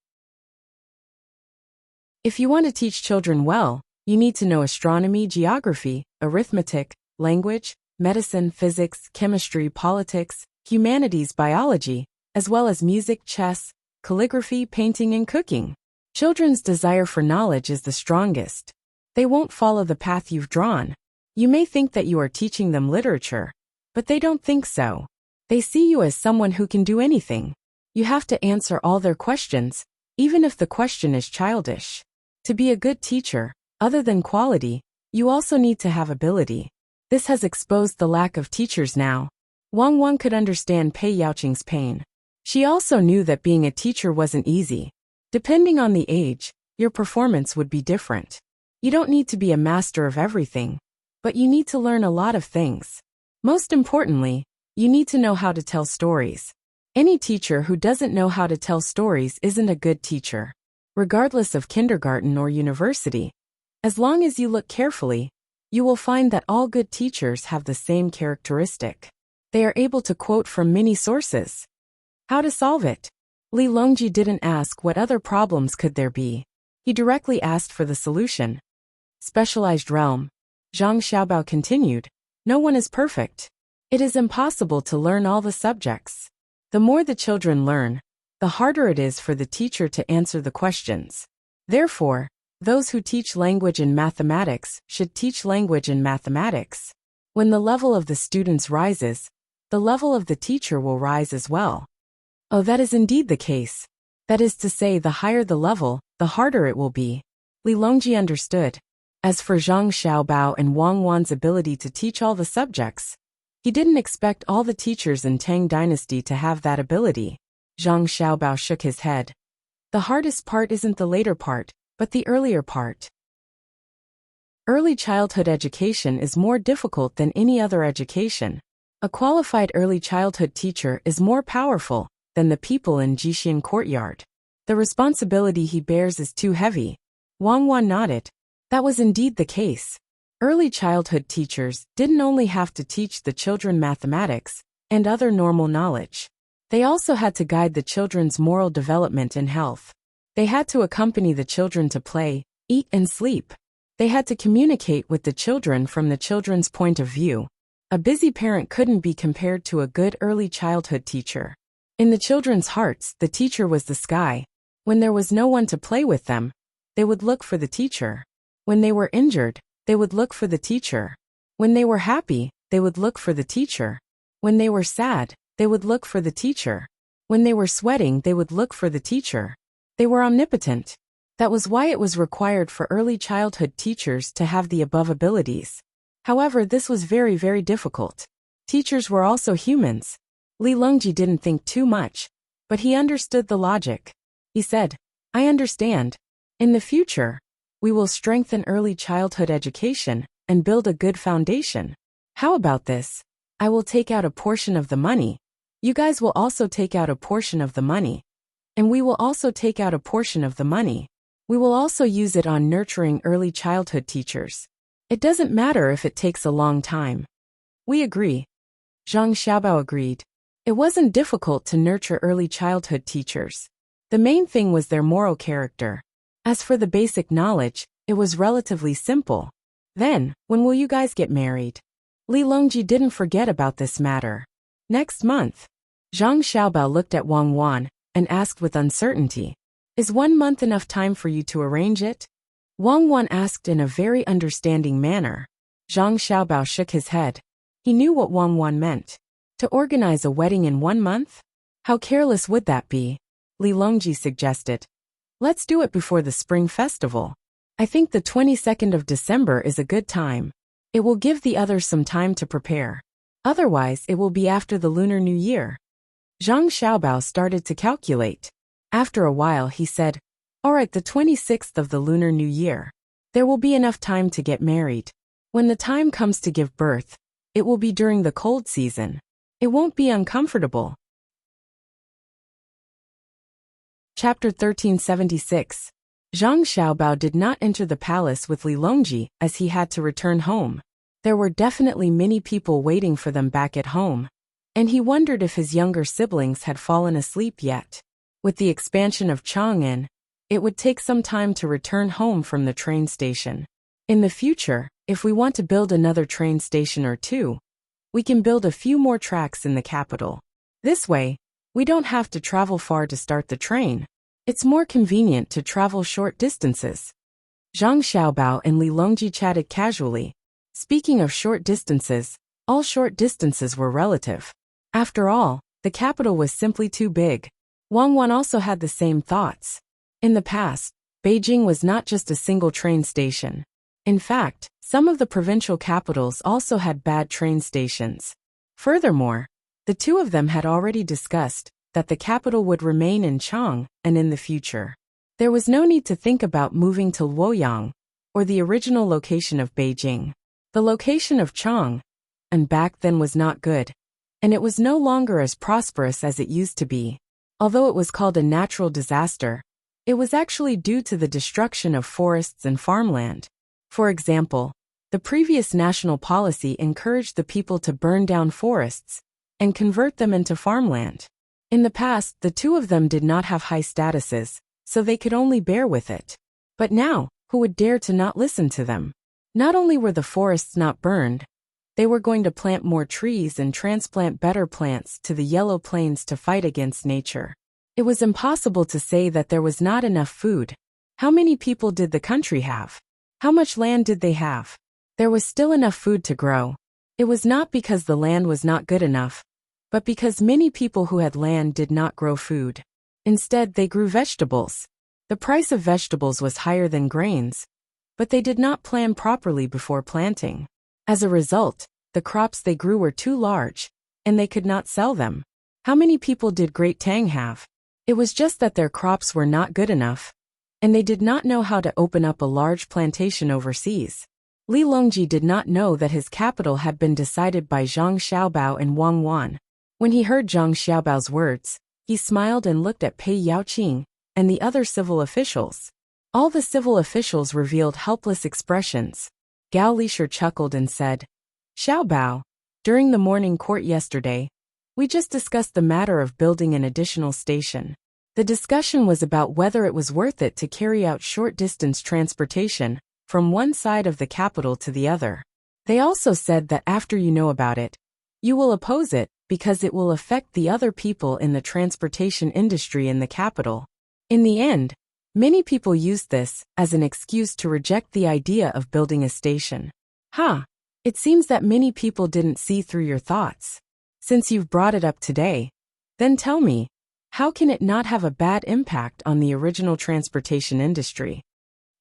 If you want to teach children well, you need to know astronomy, geography, arithmetic, language, medicine, physics, chemistry, politics, humanities, biology, as well as music, chess, calligraphy, painting, and cooking. Children's desire for knowledge is the strongest. They won't follow the path you've drawn. You may think that you are teaching them literature, but they don't think so. They see you as someone who can do anything. You have to answer all their questions, even if the question is childish. To be a good teacher, other than quality, you also need to have ability. This has exposed the lack of teachers now. Wang Wan could understand Pei Yaoqing's pain. She also knew that being a teacher wasn't easy. Depending on the age, your performance would be different. You don't need to be a master of everything, but you need to learn a lot of things. Most importantly, you need to know how to tell stories. Any teacher who doesn't know how to tell stories isn't a good teacher. Regardless of kindergarten or university, as long as you look carefully, you will find that all good teachers have the same characteristic. They are able to quote from many sources. How to solve it? Li Longji didn't ask what other problems could there be. He directly asked for the solution. Specialized realm. Zhang Xiaobao continued. No one is perfect. It is impossible to learn all the subjects. The more the children learn, the harder it is for the teacher to answer the questions. Therefore, those who teach language and mathematics should teach language and mathematics. When the level of the students rises, the level of the teacher will rise as well. Oh, that is indeed the case. That is to say, the higher the level, the harder it will be. Li Longji understood. As for Zhang Xiaobao and Wang Wan's ability to teach all the subjects, he didn't expect all the teachers in Tang dynasty to have that ability. Zhang Xiaobao shook his head. The hardest part isn't the later part, but the earlier part. Early childhood education is more difficult than any other education. A qualified early childhood teacher is more powerful than the people in Jixin courtyard. The responsibility he bears is too heavy. Wang Wan nodded. That was indeed the case. Early childhood teachers didn't only have to teach the children mathematics and other normal knowledge. They also had to guide the children's moral development and health. They had to accompany the children to play, eat, and sleep. They had to communicate with the children from the children's point of view. A busy parent couldn't be compared to a good early childhood teacher. In the children's hearts, the teacher was the sky. When there was no one to play with them, they would look for the teacher. When they were injured, they would look for the teacher. When they were happy, they would look for the teacher. When they were sad, they would look for the teacher. When they were sweating, they would look for the teacher. They were omnipotent. That was why it was required for early childhood teachers to have the above abilities. However, this was very, very difficult. Teachers were also humans. Li Longji didn't think too much, but he understood the logic. He said, I understand. In the future, we will strengthen early childhood education and build a good foundation. How about this? I will take out a portion of the money. You guys will also take out a portion of the money. And we will also take out a portion of the money. We will also use it on nurturing early childhood teachers. It doesn't matter if it takes a long time. We agree. Zhang Xiaobao agreed. It wasn't difficult to nurture early childhood teachers. The main thing was their moral character. As for the basic knowledge, it was relatively simple. Then, when will you guys get married? Li Longji didn't forget about this matter. Next month. Zhang Xiaobao looked at Wang Wan and asked with uncertainty, "Is 1 month enough time for you to arrange it?" Wang Wan asked in a very understanding manner. Zhang Xiaobao shook his head. He knew what Wang Wan meant. To organize a wedding in 1 month? How careless would that be? Li Longji suggested. Let's do it before the Spring Festival. I think the 22nd of December is a good time. It will give the others some time to prepare. Otherwise, it will be after the Lunar New Year. Zhang Xiaobao started to calculate. After a while, he said, "All right, the 26th of the Lunar New Year. There will be enough time to get married. When the time comes to give birth, it will be during the cold season. It won't be uncomfortable." Chapter 1376. Zhang Xiaobao did not enter the palace with Li Longji as he had to return home. There were definitely many people waiting for them back at home, and he wondered if his younger siblings had fallen asleep yet. With the expansion of Chang'an, it would take some time to return home from the train station. In the future, if we want to build another train station or two, we can build a few more tracks in the capital. This way, we don't have to travel far to start the train. It's more convenient to travel short distances. Zhang Xiaobao and Li Longji chatted casually. Speaking of short distances, all short distances were relative. After all, the capital was simply too big. Wang Wan also had the same thoughts. In the past, Beijing was not just a single train station. In fact, some of the provincial capitals also had bad train stations. Furthermore, the two of them had already discussed that the capital would remain in Chang and in the future. There was no need to think about moving to Luoyang, or the original location of Beijing. The location of Chang and back then was not good, and it was no longer as prosperous as it used to be. Although it was called a natural disaster, it was actually due to the destruction of forests and farmland. For example, the previous national policy encouraged the people to burn down forests and convert them into farmland. In the past, the two of them did not have high statuses, so they could only bear with it. But now, who would dare to not listen to them? Not only were the forests not burned, they were going to plant more trees and transplant better plants to the yellow plains to fight against nature. It was impossible to say that there was not enough food. How many people did the country have? How much land did they have? There was still enough food to grow. It was not because the land was not good enough, but because many people who had land did not grow food. Instead, they grew vegetables. The price of vegetables was higher than grains, but they did not plan properly before planting. As a result, the crops they grew were too large, and they could not sell them. How many people did Great Tang have? It was just that their crops were not good enough, and they did not know how to open up a large plantation overseas. Li Longji did not know that his capital had been decided by Zhang Xiaobao and Wang Wan. When he heard Zhang Xiaobao's words, he smiled and looked at Pei Yaoqing and the other civil officials. All the civil officials revealed helpless expressions. Gao Lishir chuckled and said, "Xiaobao, during the morning court yesterday, we just discussed the matter of building an additional station. The discussion was about whether it was worth it to carry out short-distance transportation from one side of the capital to the other. They also said that after you know about it, you will oppose it because it will affect the other people in the transportation industry in the capital." In the end, many people used this as an excuse to reject the idea of building a station. It seems that many people didn't see through your thoughts. Since you've brought it up today, then tell me, how can it not have a bad impact on the original transportation industry?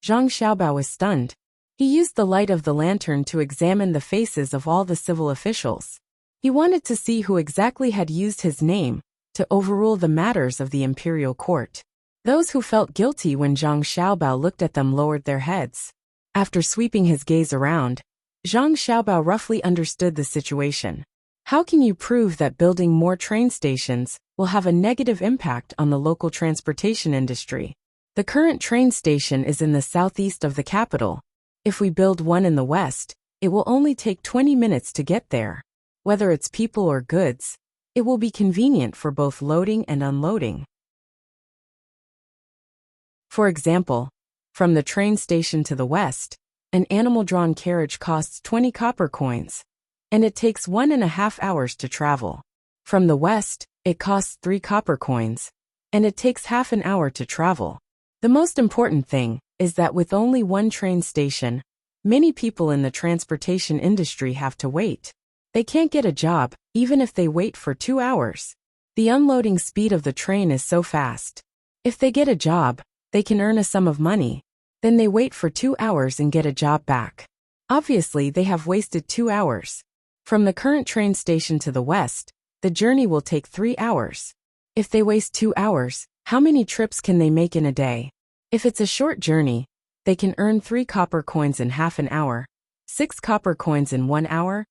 Zhang Xiaobao was stunned. He used the light of the lantern to examine the faces of all the civil officials. He wanted to see who exactly had used his name to overrule the matters of the imperial court. Those who felt guilty when Zhang Xiaobao looked at them lowered their heads. After sweeping his gaze around, Zhang Xiaobao roughly understood the situation. How can you prove that building more train stations will have a negative impact on the local transportation industry? The current train station is in the southeast of the capital. If we build one in the west, it will only take 20 minutes to get there. Whether it's people or goods, it will be convenient for both loading and unloading. For example, from the train station to the west, an animal-drawn carriage costs 20 copper coins, and it takes 1.5 hours to travel. From the west, it costs 3 copper coins, and it takes half an hour to travel. The most important thing is that with only one train station, many people in the transportation industry have to wait. They can't get a job, even if they wait for 2 hours. The unloading speed of the train is so fast. If they get a job, they can earn a sum of money. Then they wait for 2 hours and get a job back. Obviously, they have wasted 2 hours. From the current train station to the west, the journey will take 3 hours. If they waste 2 hours, how many trips can they make in a day? If it's a short journey, they can earn 3 copper coins in half an hour, 6 copper coins in 1 hour,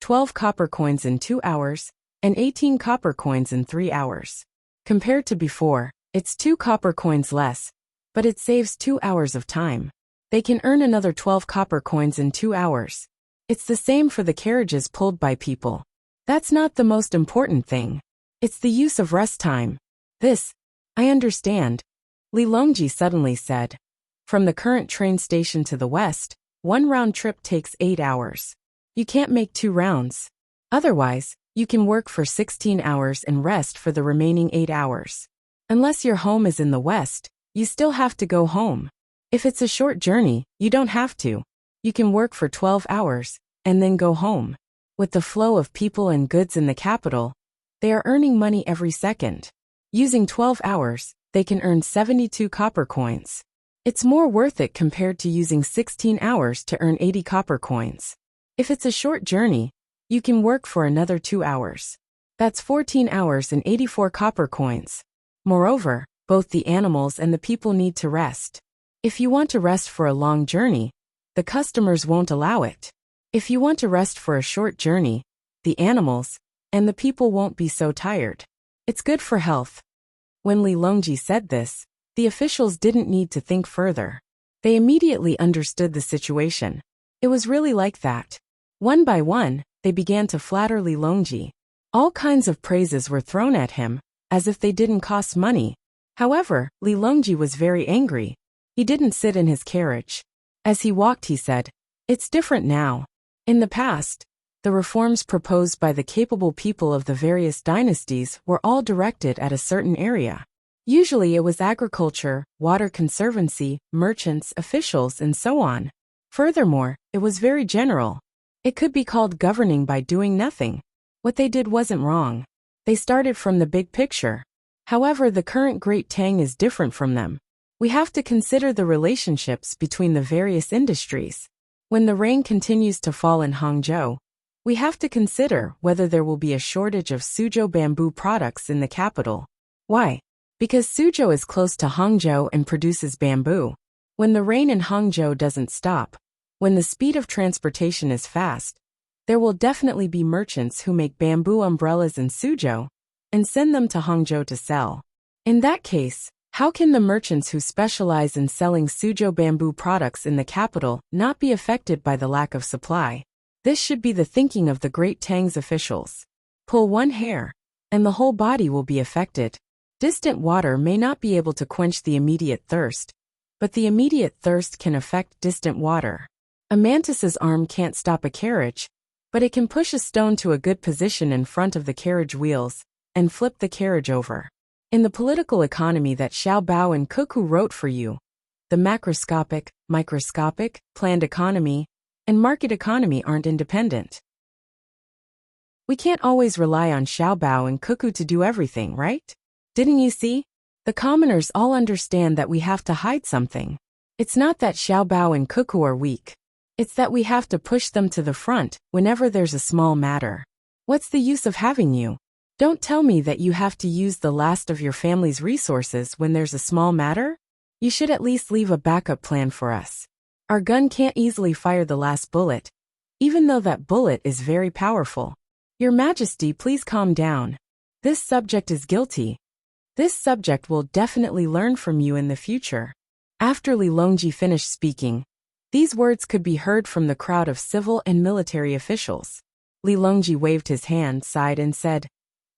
12 copper coins in 2 hours, and 18 copper coins in 3 hours. Compared to before, it's 2 copper coins less, but it saves 2 hours of time. They can earn another 12 copper coins in 2 hours. It's the same for the carriages pulled by people. That's not the most important thing. It's the use of rest time. This, I understand, Li Longji suddenly said. From the current train station to the west, one round trip takes 8 hours. You can't make 2 rounds. Otherwise, you can work for 16 hours and rest for the remaining 8 hours. Unless your home is in the west, you still have to go home. If it's a short journey, you don't have to. You can work for 12 hours, and then go home. With the flow of people and goods in the capital, they are earning money every second. Using 12 hours, they can earn 72 copper coins. It's more worth it compared to using 16 hours to earn 80 copper coins. If it's a short journey, you can work for another 2 hours. That's 14 hours and 84 copper coins. Moreover, both the animals and the people need to rest. If you want to rest for a long journey, the customers won't allow it. If you want to rest for a short journey, the animals and the people won't be so tired. It's good for health. When Li Longji said this, the officials didn't need to think further. They immediately understood the situation. It was really like that. One by one, they began to flatter Li Longji. All kinds of praises were thrown at him, as if they didn't cost money. However, Li Longji was very angry. He didn't sit in his carriage. As he walked, he said, "It's different now. In the past, the reforms proposed by the capable people of the various dynasties were all directed at a certain area. Usually it was agriculture, water conservancy, merchants, officials, and so on. Furthermore, it was very general. It could be called governing by doing nothing. What they did wasn't wrong. They started from the big picture. However, the current Great Tang is different from them. We have to consider the relationships between the various industries. When the rain continues to fall in Hangzhou, we have to consider whether there will be a shortage of Suzhou bamboo products in the capital. Why? Because Suzhou is close to Hangzhou and produces bamboo. When the rain in Hangzhou doesn't stop, when the speed of transportation is fast, there will definitely be merchants who make bamboo umbrellas in Suzhou and send them to Hangzhou to sell. In that case, how can the merchants who specialize in selling Suzhou bamboo products in the capital not be affected by the lack of supply? This should be the thinking of the Great Tang's officials. Pull one hair, and the whole body will be affected. Distant water may not be able to quench the immediate thirst, but the immediate thirst can affect distant water. A mantis's arm can't stop a carriage, but it can push a stone to a good position in front of the carriage wheels and flip the carriage over. In the political economy that Xiao Bao and Cuckoo wrote for you, the macroscopic, microscopic, planned economy, and market economy aren't independent. We can't always rely on Xiao Bao and Cuckoo to do everything, right? Didn't you see? The commoners all understand that we have to hide something. It's not that Xiao Bao and Cuckoo are weak. It's that we have to push them to the front whenever there's a small matter. What's the use of having you? Don't tell me that you have to use the last of your family's resources when there's a small matter. You should at least leave a backup plan for us. Our gun can't easily fire the last bullet, even though that bullet is very powerful. Your Majesty, please calm down. This subject is guilty. This subject will definitely learn from you in the future. After Li Longji finished speaking, these words could be heard from the crowd of civil and military officials. Li Longji waved his hand, sighed, and said,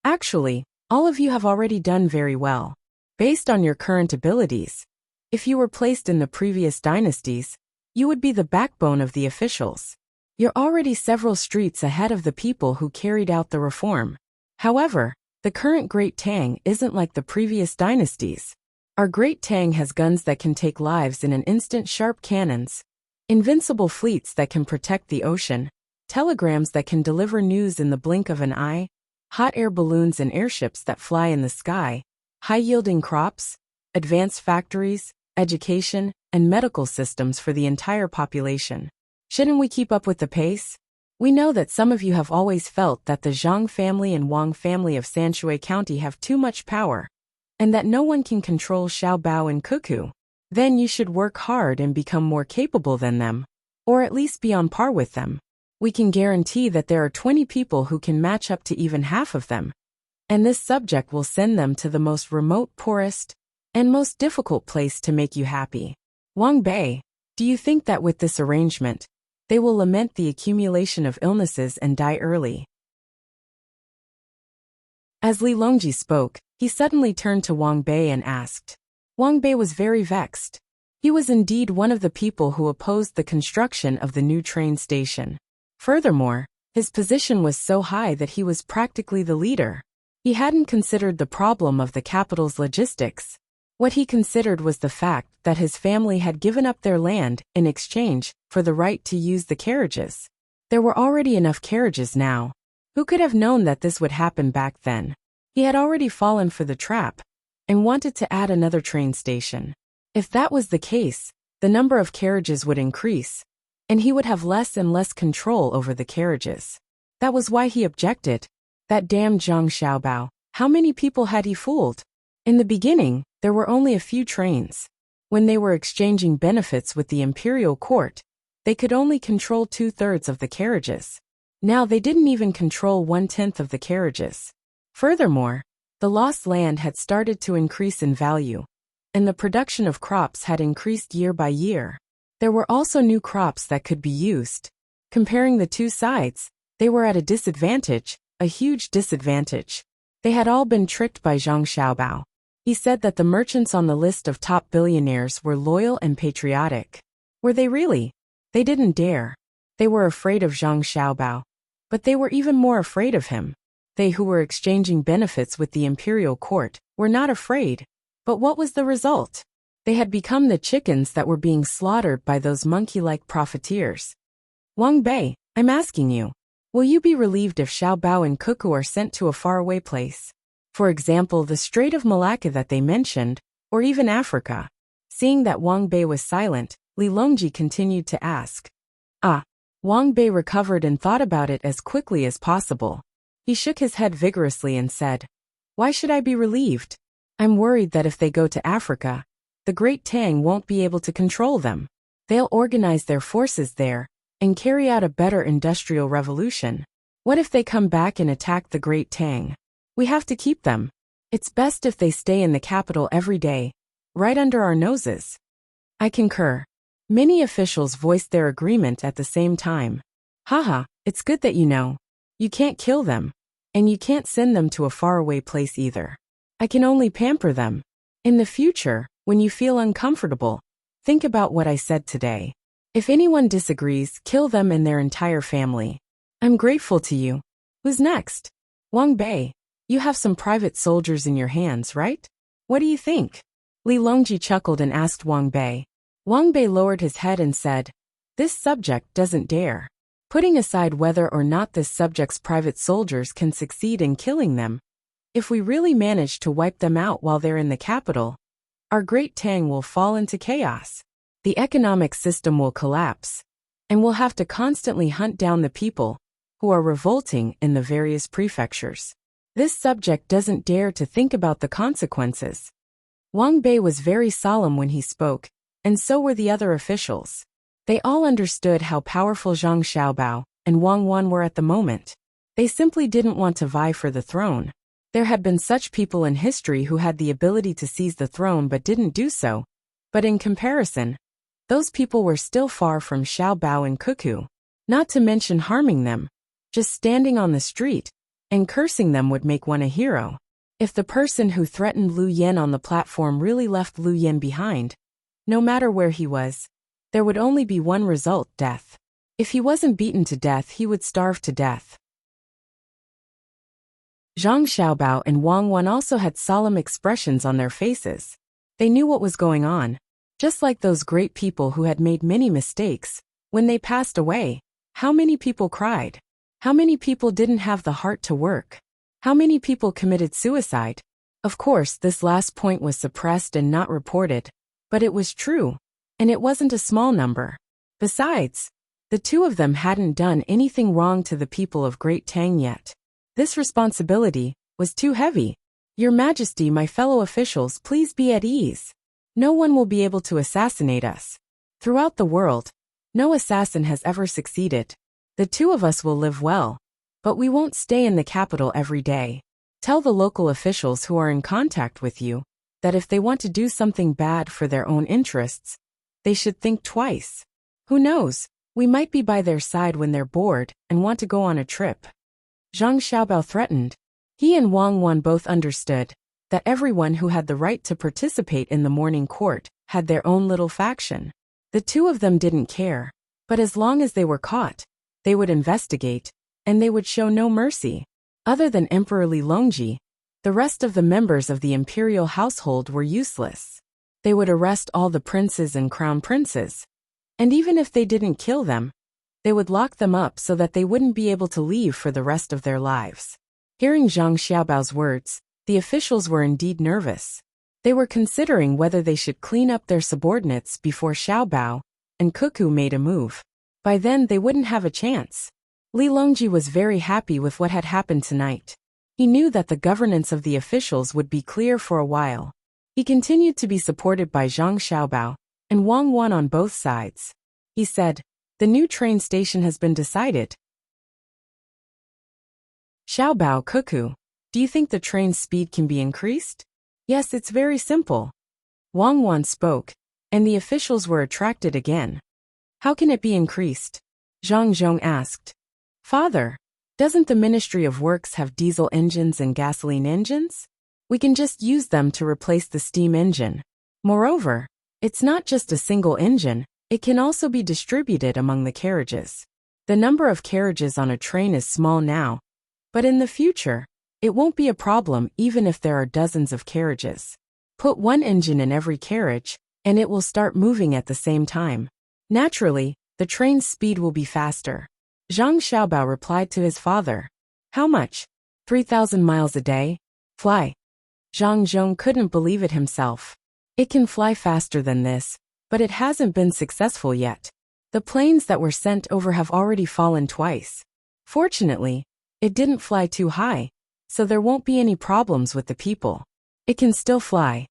"Actually, all of you have already done very well. Based on your current abilities, if you were placed in the previous dynasties, you would be the backbone of the officials. You're already several streets ahead of the people who carried out the reform. However, The current Great Tang isn't like the previous dynasties. Our Great Tang has guns that can take lives in an instant, sharp cannons, invincible fleets that can protect the ocean, telegrams that can deliver news in the blink of an eye, hot air balloons and airships that fly in the sky, high-yielding crops, advanced factories, education, and medical systems for the entire population. Shouldn't we keep up with the pace? We know that some of you have always felt that the Zhang family and Wang family of Sanshui County have too much power, and that no one can control Xiaobao and Cuckoo. Then you should work hard and become more capable than them, or at least be on par with them. We can guarantee that there are 20 people who can match up to even half of them, and this subject will send them to the most remote, poorest, and most difficult place to make you happy. Wang Bei, do you think that with this arrangement, they will lament the accumulation of illnesses and die early? As Li Longji spoke, he suddenly turned to Wang Bei and asked. Wang Bei was very vexed. He was indeed one of the people who opposed the construction of the new train station. Furthermore, his position was so high that he was practically the leader. He hadn't considered the problem of the capital's logistics. What he considered was the fact that his family had given up their land in exchange for the right to use the carriages. There were already enough carriages now. Who could have known that this would happen back then? He had already fallen for the trap and wanted to add another train station. If that was the case, the number of carriages would increase, and he would have less and less control over the carriages. That was why he objected. That damn Zhang Xiaobao, how many people had he fooled? In the beginning, there were only a few trains. When they were exchanging benefits with the imperial court, they could only control 2/3 of the carriages. Now they didn't even control 1/10 of the carriages. Furthermore, the lost land had started to increase in value, and the production of crops had increased year by year. There were also new crops that could be used. Comparing the two sides, they were at a disadvantage, a huge disadvantage. They had all been tricked by Zhang Xiaobao. He said that the merchants on the list of top billionaires were loyal and patriotic. Were they really? They didn't dare. They were afraid of Zhang Xiaobao, but they were even more afraid of him. They who were exchanging benefits with the imperial court were not afraid. But what was the result? They had become the chickens that were being slaughtered by those monkey-like profiteers. Wang Bei, I'm asking you, will you be relieved if Xiaobao and Cuckoo are sent to a faraway place? For example, the Strait of Malacca that they mentioned, or even Africa. Seeing that Wang Bei was silent, Li Longji continued to ask. Wang Bei recovered and thought about it as quickly as possible. He shook his head vigorously and said, Why should I be relieved? I'm worried that if they go to Africa, the Great Tang won't be able to control them. They'll organize their forces there and carry out a better industrial revolution. What if they come back and attack the Great Tang? We have to keep them. It's best if they stay in the capital every day, right under our noses. I concur. Many officials voiced their agreement at the same time. Haha, it's good that you know. You can't kill them, and you can't send them to a faraway place either. I can only pamper them. In the future, when you feel uncomfortable, think about what I said today. If anyone disagrees, kill them and their entire family. I'm grateful to you. Who's next? Wang Bei, you have some private soldiers in your hands, right? What do you think? Li Longji chuckled and asked Wang Bei. Wang Bei lowered his head and said, This subject doesn't dare. Putting aside whether or not this subject's private soldiers can succeed in killing them, if we really manage to wipe them out while they're in the capital, our Great Tang will fall into chaos. The economic system will collapse, and we'll have to constantly hunt down the people who are revolting in the various prefectures. This subject doesn't dare to think about the consequences. Wang Bei was very solemn when he spoke, and so were the other officials. They all understood how powerful Zhang Xiaobao and Wang Wan were at the moment. They simply didn't want to vie for the throne. There had been such people in history who had the ability to seize the throne but didn't do so. But in comparison, those people were still far from Xiaobao and Cuckoo. Not to mention harming them. Just standing on the street and cursing them would make one a hero. If the person who threatened Lu Yen on the platform really left Lu Yen behind, no matter where he was, there would only be one result, death. If he wasn't beaten to death, he would starve to death. Zhang Xiaobao and Wang Wan also had solemn expressions on their faces. They knew what was going on. Just like those great people who had made many mistakes, when they passed away, how many people cried? How many people didn't have the heart to work? How many people committed suicide? Of course, this last point was suppressed and not reported, but it was true, and it wasn't a small number. Besides, the two of them hadn't done anything wrong to the people of Great Tang yet. This responsibility was too heavy. Your Majesty, my fellow officials, please be at ease. No one will be able to assassinate us. Throughout the world, no assassin has ever succeeded. The two of us will live well, but we won't stay in the capital every day. Tell the local officials who are in contact with you that if they want to do something bad for their own interests, they should think twice. Who knows, we might be by their side when they're bored and want to go on a trip. Zhang Xiaobao threatened. He and Wang Wan both understood that everyone who had the right to participate in the morning court had their own little faction. The two of them didn't care, but as long as they were caught, they would investigate, and they would show no mercy. Other than Emperor Li Longji, the rest of the members of the imperial household were useless. They would arrest all the princes and crown princes, and even if they didn't kill them, they would lock them up so that they wouldn't be able to leave for the rest of their lives. Hearing Zhang Xiaobao's words, the officials were indeed nervous. They were considering whether they should clean up their subordinates before Xiaobao and Cuckoo made a move. By then they wouldn't have a chance. Li Longji was very happy with what had happened tonight. He knew that the governance of the officials would be clear for a while. He continued to be supported by Zhang Xiaobao and Wang Wan on both sides. He said, "The new train station has been decided." Xiaobao, Cuckoo, do you think the train's speed can be increased? Yes, it's very simple. Wang Wan spoke, and the officials were attracted again. How can it be increased? Zhang Zhong asked. Father, doesn't the Ministry of Works have diesel engines and gasoline engines? We can just use them to replace the steam engine. Moreover, it's not just a single engine, it can also be distributed among the carriages. The number of carriages on a train is small now, but in the future, it won't be a problem even if there are dozens of carriages. Put one engine in every carriage, and it will start moving at the same time. Naturally, the train's speed will be faster. Zhang Xiaobao replied to his father. How much? 3,000 miles a day? Fly. Zhang Zhong couldn't believe it himself. It can fly faster than this, but it hasn't been successful yet. The planes that were sent over have already fallen twice. Fortunately, it didn't fly too high, so there won't be any problems with the people. It can still fly.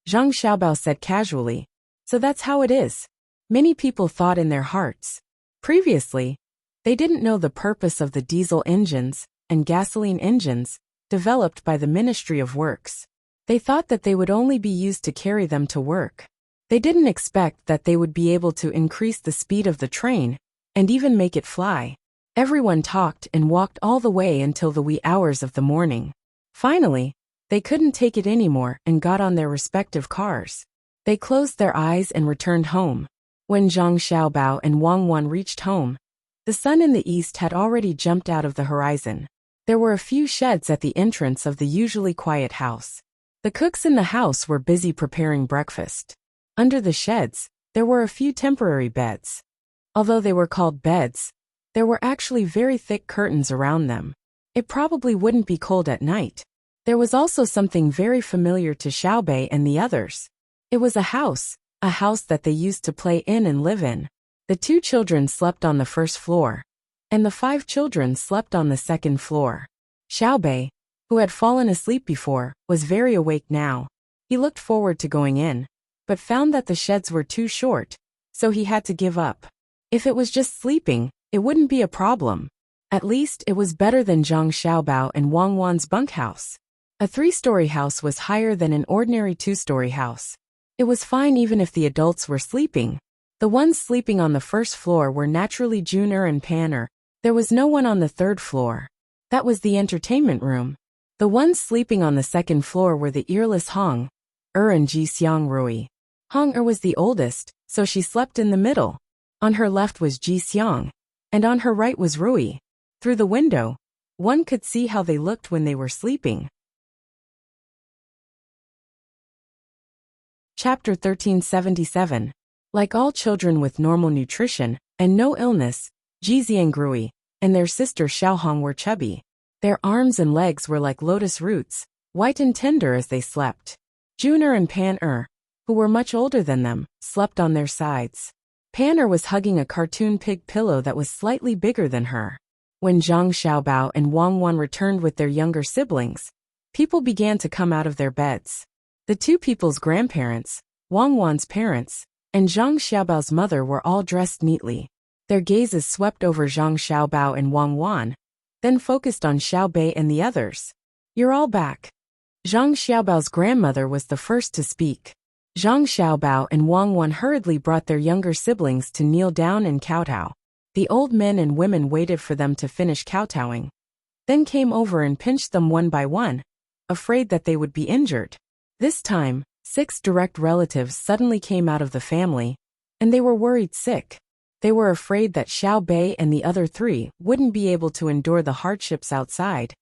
Zhang Xiaobao said casually. So that's how it is. Many people thought in their hearts. Previously, they didn't know the purpose of the diesel engines and gasoline engines developed by the Ministry of Works. They thought that they would only be used to carry them to work. They didn't expect that they would be able to increase the speed of the train and even make it fly. Everyone talked and walked all the way until the wee hours of the morning. Finally, they couldn't take it anymore and got on their respective cars. They closed their eyes and returned home. When Zhang Xiaobao and Wang Wan reached home, the sun in the east had already jumped out of the horizon. There were a few sheds at the entrance of the usually quiet house. The cooks in the house were busy preparing breakfast. Under the sheds, there were a few temporary beds. Although they were called beds, there were actually very thick curtains around them. It probably wouldn't be cold at night. There was also something very familiar to Xiaobei and the others. It was a house that they used to play in and live in. The 2 children slept on the first floor, and the 5 children slept on the second floor. Xiaobei, who had fallen asleep before, was very awake now. He looked forward to going in, but found that the sheds were too short, so he had to give up. If it was just sleeping, it wouldn't be a problem. At least it was better than Zhang Xiaobao and Wang Wan's bunkhouse. A 3-story house was higher than an ordinary 2-story house. It was fine even if the adults were sleeping. The ones sleeping on the first floor were naturally Junior and Panner. There was no one on the 3rd floor. That was the entertainment room. The ones sleeping on the 2nd floor were the earless Hong and Ji Xiang Rui. Hong was the oldest, so she slept in the middle. On her left was Ji Xiang, and on her right was Rui. Through the window, One could see how they looked when they were sleeping. Chapter 1377. Like all children with normal nutrition and no illness, Jizi Grui and their sister Xiaohong were chubby. Their arms and legs were like lotus roots, white and tender as they slept. Juner and Pan who were much older than them, slept on their sides. Pan was hugging a cartoon pig pillow that was slightly bigger than her. When Zhang Xiaobao and Wang Wan returned with their younger siblings, people began to come out of their beds. The two people's grandparents, Wang Wan's parents, and Zhang Xiaobao's mother were all dressed neatly. Their gazes swept over Zhang Xiaobao and Wang Wan, then focused on Xiao Bei and the others. "You're all back." Zhang Xiaobao's grandmother was the first to speak. Zhang Xiaobao and Wang Wan hurriedly brought their younger siblings to kneel down and kowtow. The old men and women waited for them to finish kowtowing, then came over and pinched them one by one, afraid that they would be injured. This time, 6 direct relatives suddenly came out of the family, and they were worried sick. They were afraid that Xiao Bei and the other 3 wouldn't be able to endure the hardships outside,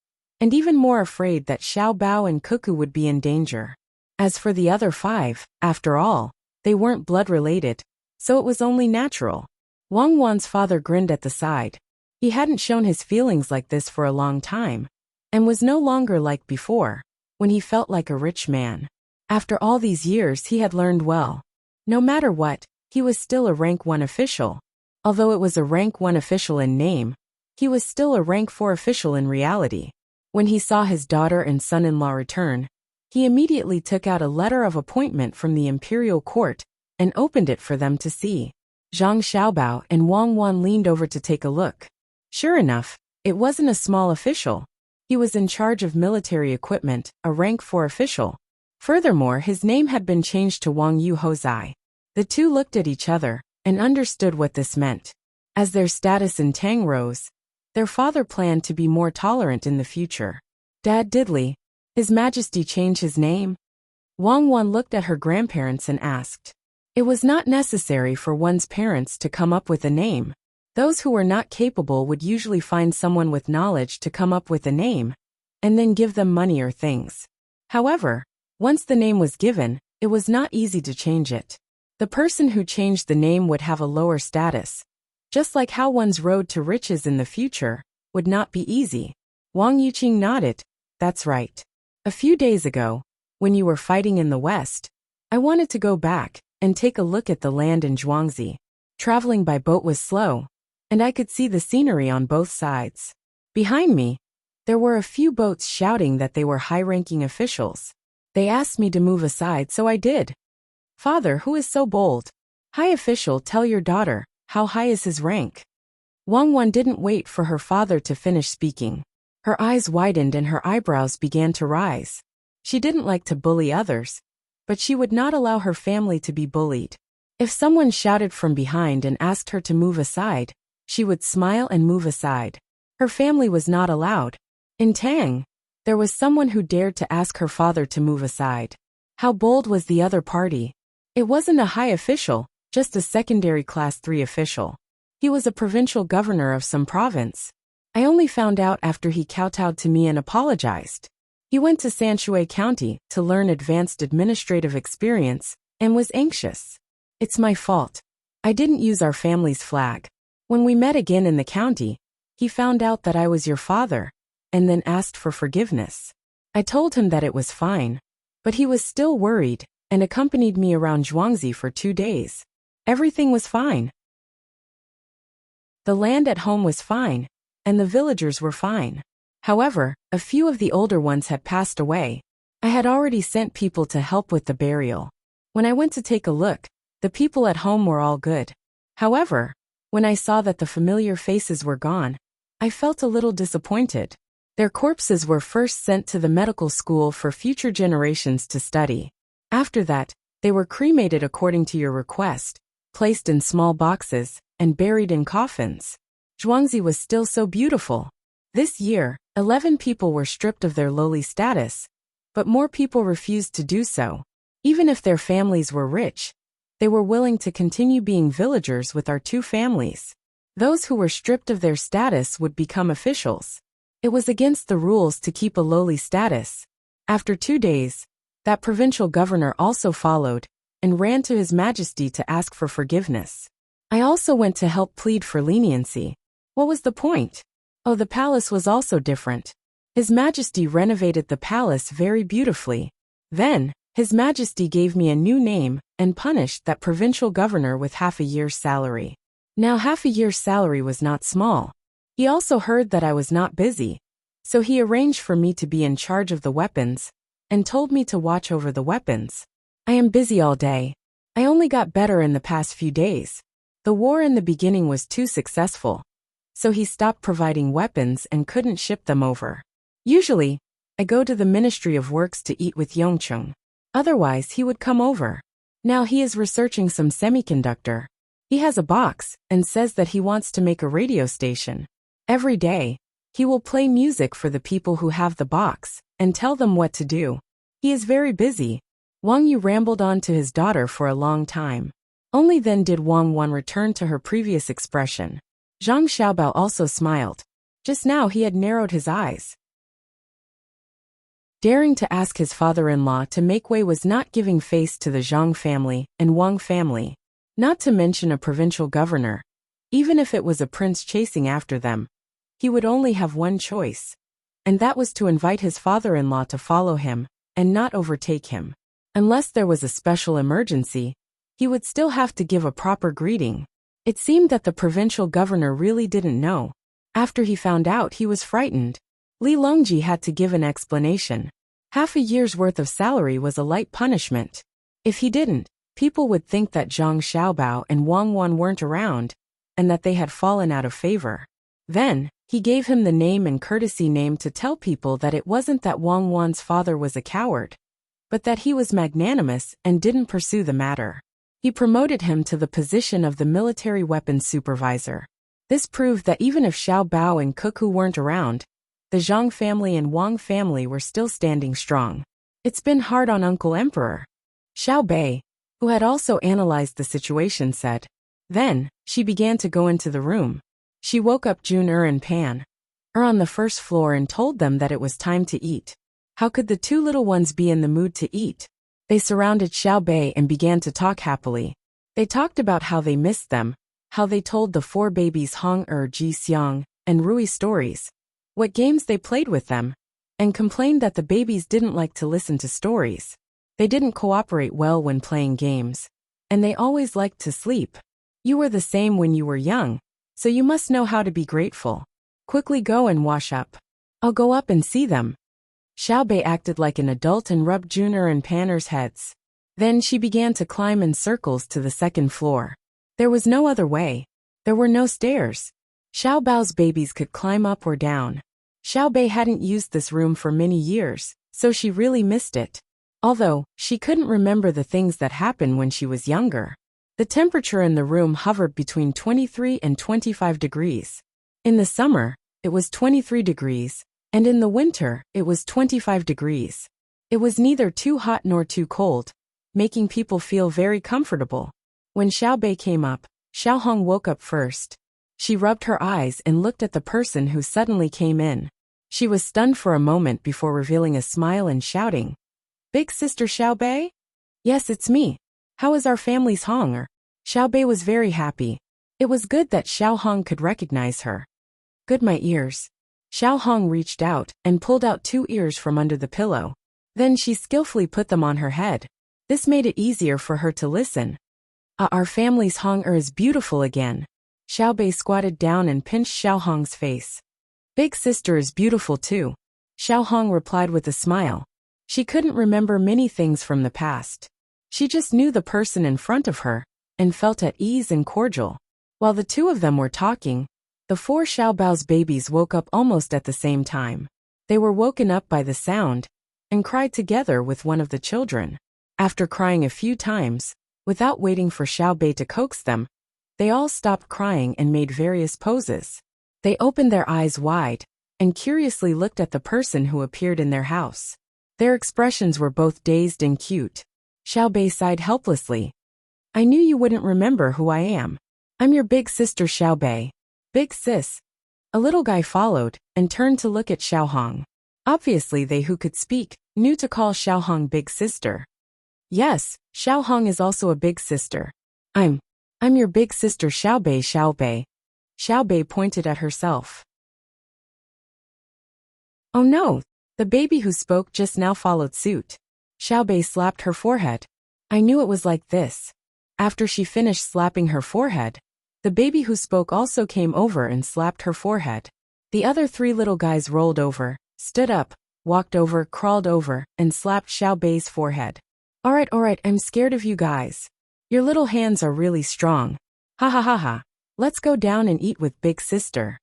and even more afraid that Xiao Bao and Cuckoo would be in danger. As for the other 5, after all, they weren't blood-related, so it was only natural. Wang Wan's father grinned at the side. He hadn't shown his feelings like this for a long time, and was no longer like before, when he felt like a rich man. After all these years he had learned well. No matter what, he was still a rank 1 official. Although it was a rank 1 official in name, he was still a rank 4 official in reality. When he saw his daughter and son-in-law return, he immediately took out a letter of appointment from the imperial court and opened it for them to see. Zhang Xiaobao and Wang Wan leaned over to take a look. Sure enough, it wasn't a small official. He was in charge of military equipment, a rank 4 official. Furthermore, his name had been changed to Wang Yu Hozai. The two looked at each other and understood what this meant. As their status in Tang rose, their father planned to be more tolerant in the future. "Dad, didly His Majesty change his name?" Wang Wan looked at her grandparents and asked. It was not necessary for one's parents to come up with a name. Those who were not capable would usually find someone with knowledge to come up with a name, and then give them money or things. However, once the name was given, it was not easy to change it. The person who changed the name would have a lower status, just like how one's road to riches in the future would not be easy. Wang Yuqing nodded. "That's right. A few days ago, when you were fighting in the west, I wanted to go back and take a look at the land in Zhuangzi. Traveling by boat was slow, and I could see the scenery on both sides. Behind me, there were a few boats shouting that they were high-ranking officials. They asked me to move aside, so I did." "Father, who is so bold? High official, tell your daughter, how high is his rank?" Wang Wan didn't wait for her father to finish speaking. Her eyes widened and her eyebrows began to rise. She didn't like to bully others, but she would not allow her family to be bullied. If someone shouted from behind and asked her to move aside, she would smile and move aside. Her family was not allowed. In Tang, there was someone who dared to ask her father to move aside. How bold was the other party? It wasn't a high official, just a secondary class 3 official. He was a provincial governor of some province. I only found out after he kowtowed to me and apologized. He went to Sanshui County to learn advanced administrative experience and was anxious. It's my fault. I didn't use our family's flag. When we met again in the county, he found out that I was your father, and then asked for forgiveness. I told him that it was fine, but he was still worried and accompanied me around Zhuangzi for 2 days. Everything was fine. The land at home was fine, and the villagers were fine. However, a few of the older ones had passed away. I had already sent people to help with the burial. When I went to take a look, the people at home were all good. However, when I saw that the familiar faces were gone, I felt a little disappointed. Their corpses were first sent to the medical school for future generations to study. After that, they were cremated according to your request, placed in small boxes, and buried in coffins. Zhuangzi was still so beautiful. This year, 11 people were stripped of their lowly status, but more people refused to do so. Even if their families were rich, they were willing to continue being villagers with our 2 families. Those who were stripped of their status would become officials. It was against the rules to keep a lowly status. After 2 days, that provincial governor also followed and ran to His Majesty to ask for forgiveness. I also went to help plead for leniency. What was the point? Oh, the palace was also different. His Majesty renovated the palace very beautifully. Then, His Majesty gave me a new name and punished that provincial governor with half a year's salary. Now half a year's salary was not small. He also heard that I was not busy, so he arranged for me to be in charge of the weapons and told me to watch over the weapons. I am busy all day. I only got better in the past few days. The war in the beginning was too successful, so he stopped providing weapons and couldn't ship them over. Usually, I go to the Ministry of Works to eat with Yongcheng. Otherwise, he would come over. Now he is researching some semiconductor. He has a box and says that he wants to make a radio station. Every day, he will play music for the people who have the box and tell them what to do. He is very busy. Wang Yu rambled on to his daughter for a long time. Only then did Wang Wan return to her previous expression. Zhang Xiaobao also smiled. Just now he had narrowed his eyes. Daring to ask his father-in-law to make way was not giving face to the Zhang family and Wang family, not to mention a provincial governor. Even if it was a prince chasing after them, he would only have one choice, and that was to invite his father-in-law to follow him and not overtake him. Unless there was a special emergency, he would still have to give a proper greeting. It seemed that the provincial governor really didn't know. After he found out, he was frightened. Li Longji had to give an explanation. Half a year's worth of salary was a light punishment. If he didn't, people would think that Zhang Xiaobao and Wang Wan weren't around, and that they had fallen out of favor. Then, he gave him the name and courtesy name to tell people that it wasn't that Wang Wan's father was a coward, but that he was magnanimous and didn't pursue the matter. He promoted him to the position of the military weapons supervisor. This proved that even if Xiao Bao and Cuckoo weren't around, the Zhang family and Wang family were still standing strong. It's been hard on Uncle Emperor. Xiao Bei, who had also analyzed the situation, said. Then, she began to go into the room. She woke up Jun and Pan on the first floor and told them that it was time to eat. How could the two little ones be in the mood to eat? They surrounded Xiao Bei and began to talk happily. They talked about how they missed them, how they told the 4 babies Hong Ji Xiang and Rui stories, what games they played with them, and complained that the babies didn't like to listen to stories. They didn't cooperate well when playing games, and they always liked to sleep. You were the same when you were young, so you must know how to be grateful. Quickly go and wash up. I'll go up and see them. Xiao Bei acted like an adult and rubbed Jun and Panner's heads. Then she began to climb in circles to the second floor. There was no other way. There were no stairs. Xiao Bao's babies could climb up or down. Xiao Bei hadn't used this room for many years, so she really missed it. Although, she couldn't remember the things that happened when she was younger. The temperature in the room hovered between 23 and 25 degrees. In the summer, it was 23 degrees, and in the winter, it was 25 degrees. It was neither too hot nor too cold, making people feel very comfortable. When Xiao Bei came up, Xiao Hong woke up first. She rubbed her eyes and looked at the person who suddenly came in. She was stunned for a moment before revealing a smile and shouting, "Big sister Xiao Bei?" "Yes, it's me. How is our family's Hong?" Xiao Bei was very happy. It was good that Xiao Hong could recognize her. "Good, my ears." Xiao Hong reached out and pulled out 2 ears from under the pillow. Then she skillfully put them on her head. This made it easier for her to listen. Our family's Hong is beautiful again." Xiao Bei squatted down and pinched Xiao Hong's face. "Big sister is beautiful too," Xiao Hong replied with a smile. She couldn't remember many things from the past. She just knew the person in front of her and felt at ease and cordial. While the two of them were talking, the 4 Xiao Bao's babies woke up almost at the same time. They were woken up by the sound and cried together with one of the children. After crying a few times, without waiting for Xiao Bei to coax them, they all stopped crying and made various poses. They opened their eyes wide and curiously looked at the person who appeared in their house. Their expressions were both dazed and cute. Xiao Bei sighed helplessly. "I knew you wouldn't remember who I am. I'm your big sister Xiao Bei." "Big sis." A little guy followed and turned to look at Xiaohong. Obviously they who could speak knew to call Xiaohong big sister. Yes, Xiaohong is also a big sister. I'm your big sister Xiaobei Xiaobei. Xiaobei pointed at herself. Oh no, the baby who spoke just now followed suit. Xiaobei slapped her forehead. I knew it was like this. After she finished slapping her forehead, the baby who spoke also came over and slapped her forehead. The other three little guys rolled over, stood up, walked over, crawled over, and slapped Xiaobei's forehead. Alright, I'm scared of you guys. Your little hands are really strong. Ha ha ha ha. Let's go down and eat with big sister.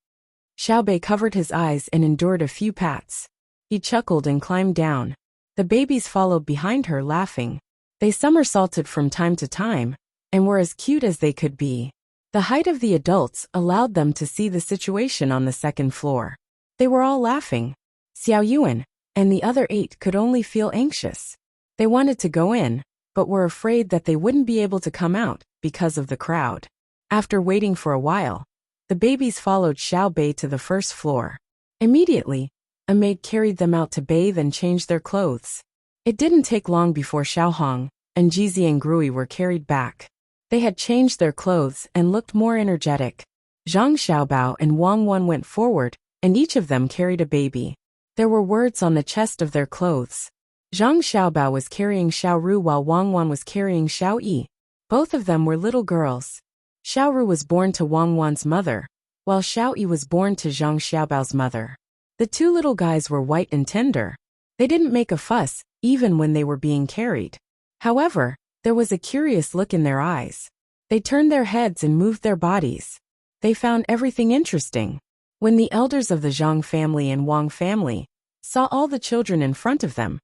Xiaobei covered his eyes and endured a few pats. He chuckled and climbed down. The babies followed behind her laughing. They somersaulted from time to time, and were as cute as they could be. The height of the adults allowed them to see the situation on the second floor. They were all laughing. Xiao Yuan and the other 8 could only feel anxious. They wanted to go in, but were afraid that they wouldn't be able to come out because of the crowd. After waiting for a while, the babies followed Xiaobei to the first floor. Immediately, a maid carried them out to bathe and change their clothes. It didn't take long before Xiaohong and Jizi and Grui were carried back. They had changed their clothes and looked more energetic. Zhang Xiaobao and Wang Wan went forward, and each of them carried a baby. There were words on the chest of their clothes. Zhang Xiaobao was carrying Xiao Ru while Wang Wan was carrying Xiao Yi. Both of them were little girls. Xiao Ru was born to Wang Wan's mother, while Xiao Yi was born to Zhang Xiaobao's mother. The two little guys were white and tender. They didn't make a fuss, even when they were being carried. However, there was a curious look in their eyes. They turned their heads and moved their bodies. They found everything interesting. When the elders of the Zhang family and Wang family saw all the children in front of them,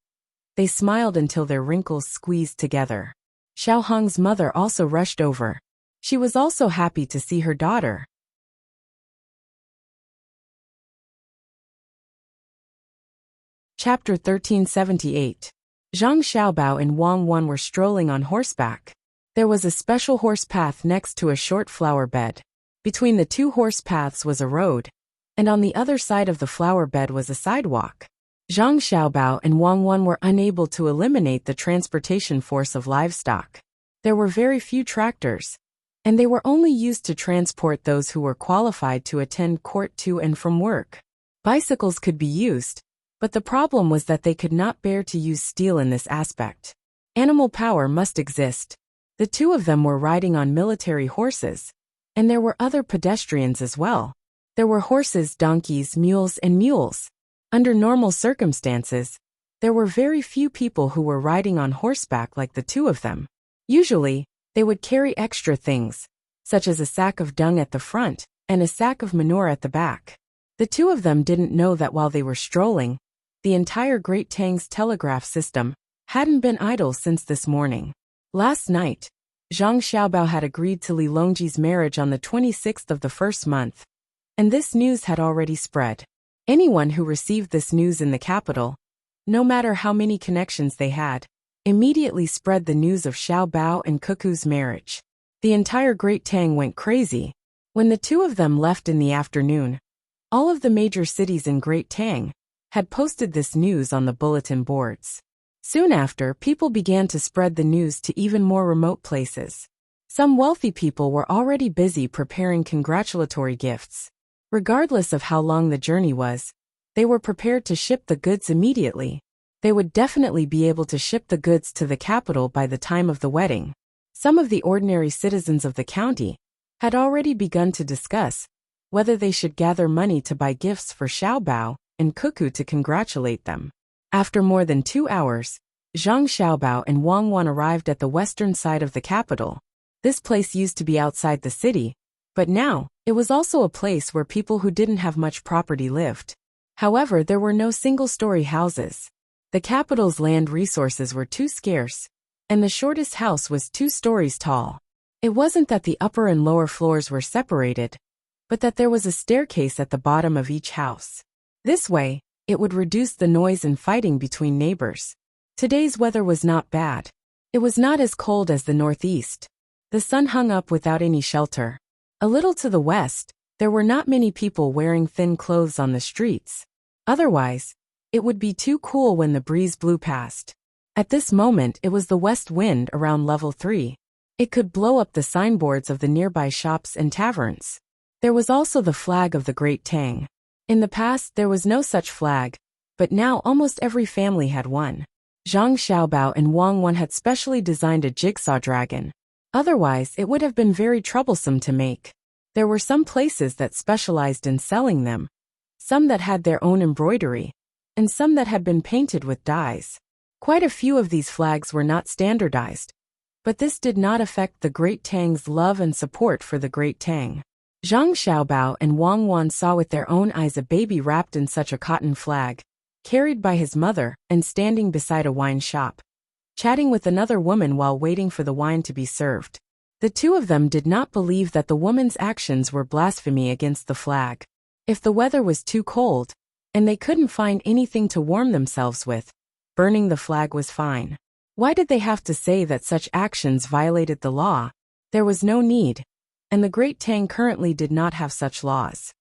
they smiled until their wrinkles squeezed together. Xiaohong's mother also rushed over. She was also happy to see her daughter. Chapter 1378. Zhang Xiaobao and Wang Wan were strolling on horseback. There was a special horse path next to a short flower bed. Between the two horse paths was a road, and on the other side of the flower bed was a sidewalk. Zhang Xiaobao and Wang Wan were unable to eliminate the transportation force of livestock. There were very few tractors, and they were only used to transport those who were qualified to attend court to and from work. Bicycles could be used, but the problem was that they could not bear to use steel in this aspect. Animal power must exist. The two of them were riding on military horses, and there were other pedestrians as well. There were horses, donkeys, mules, and mules. Under normal circumstances, there were very few people who were riding on horseback like the two of them. Usually, they would carry extra things, such as a sack of dung at the front and a sack of manure at the back. The two of them didn't know that while they were strolling, the entire Great Tang's telegraph system hadn't been idle since this morning. Last night, Zhang Xiaobao had agreed to Li Longji's marriage on the 26th of the first month, and this news had already spread. Anyone who received this news in the capital, no matter how many connections they had, immediately spread the news of Xiaobao and Cuckoo's marriage. The entire Great Tang went crazy. When the two of them left in the afternoon, all of the major cities in Great Tang had posted this news on the bulletin boards. Soon after, people began to spread the news to even more remote places. Some wealthy people were already busy preparing congratulatory gifts. Regardless of how long the journey was, they were prepared to ship the goods immediately. They would definitely be able to ship the goods to the capital by the time of the wedding. Some of the ordinary citizens of the county had already begun to discuss whether they should gather money to buy gifts for Xiaobao and Cuckoo to congratulate them. After more than 2 hours, Zhang Xiaobao and Wang Wan arrived at the western side of the capital. This place used to be outside the city, but now, it was also a place where people who didn't have much property lived. However, there were no single-story houses. The capital's land resources were too scarce, and the shortest house was 2 stories tall. It wasn't that the upper and lower floors were separated, but that there was a staircase at the bottom of each house. This way, it would reduce the noise and fighting between neighbors. Today's weather was not bad. It was not as cold as the northeast. The sun hung up without any shelter. A little to the west, There were not many people wearing thin clothes on the streets. Otherwise, it would be too cool when the breeze blew past. At this moment it was the west wind around level 3. It could blow up the signboards of the nearby shops and taverns. There was also the flag of the Great Tang. In the past there was no such flag, but now almost every family had one. Zhang Xiaobao and Wang Wan had specially designed a jigsaw dragon. Otherwise it would have been very troublesome to make. There were some places that specialized in selling them, some that had their own embroidery, and some that had been painted with dyes. Quite a few of these flags were not standardized, but this did not affect the Great Tang's love and support for the Great Tang. Zhang Xiaobao and Wang Wan saw with their own eyes a baby wrapped in such a cotton flag, carried by his mother and standing beside a wine shop, chatting with another woman while waiting for the wine to be served. The two of them did not believe that the woman's actions were blasphemy against the flag. If the weather was too cold, and they couldn't find anything to warm themselves with, burning the flag was fine. Why did they have to say that such actions violated the law? There was no need, and the Great Tang currently did not have such laws.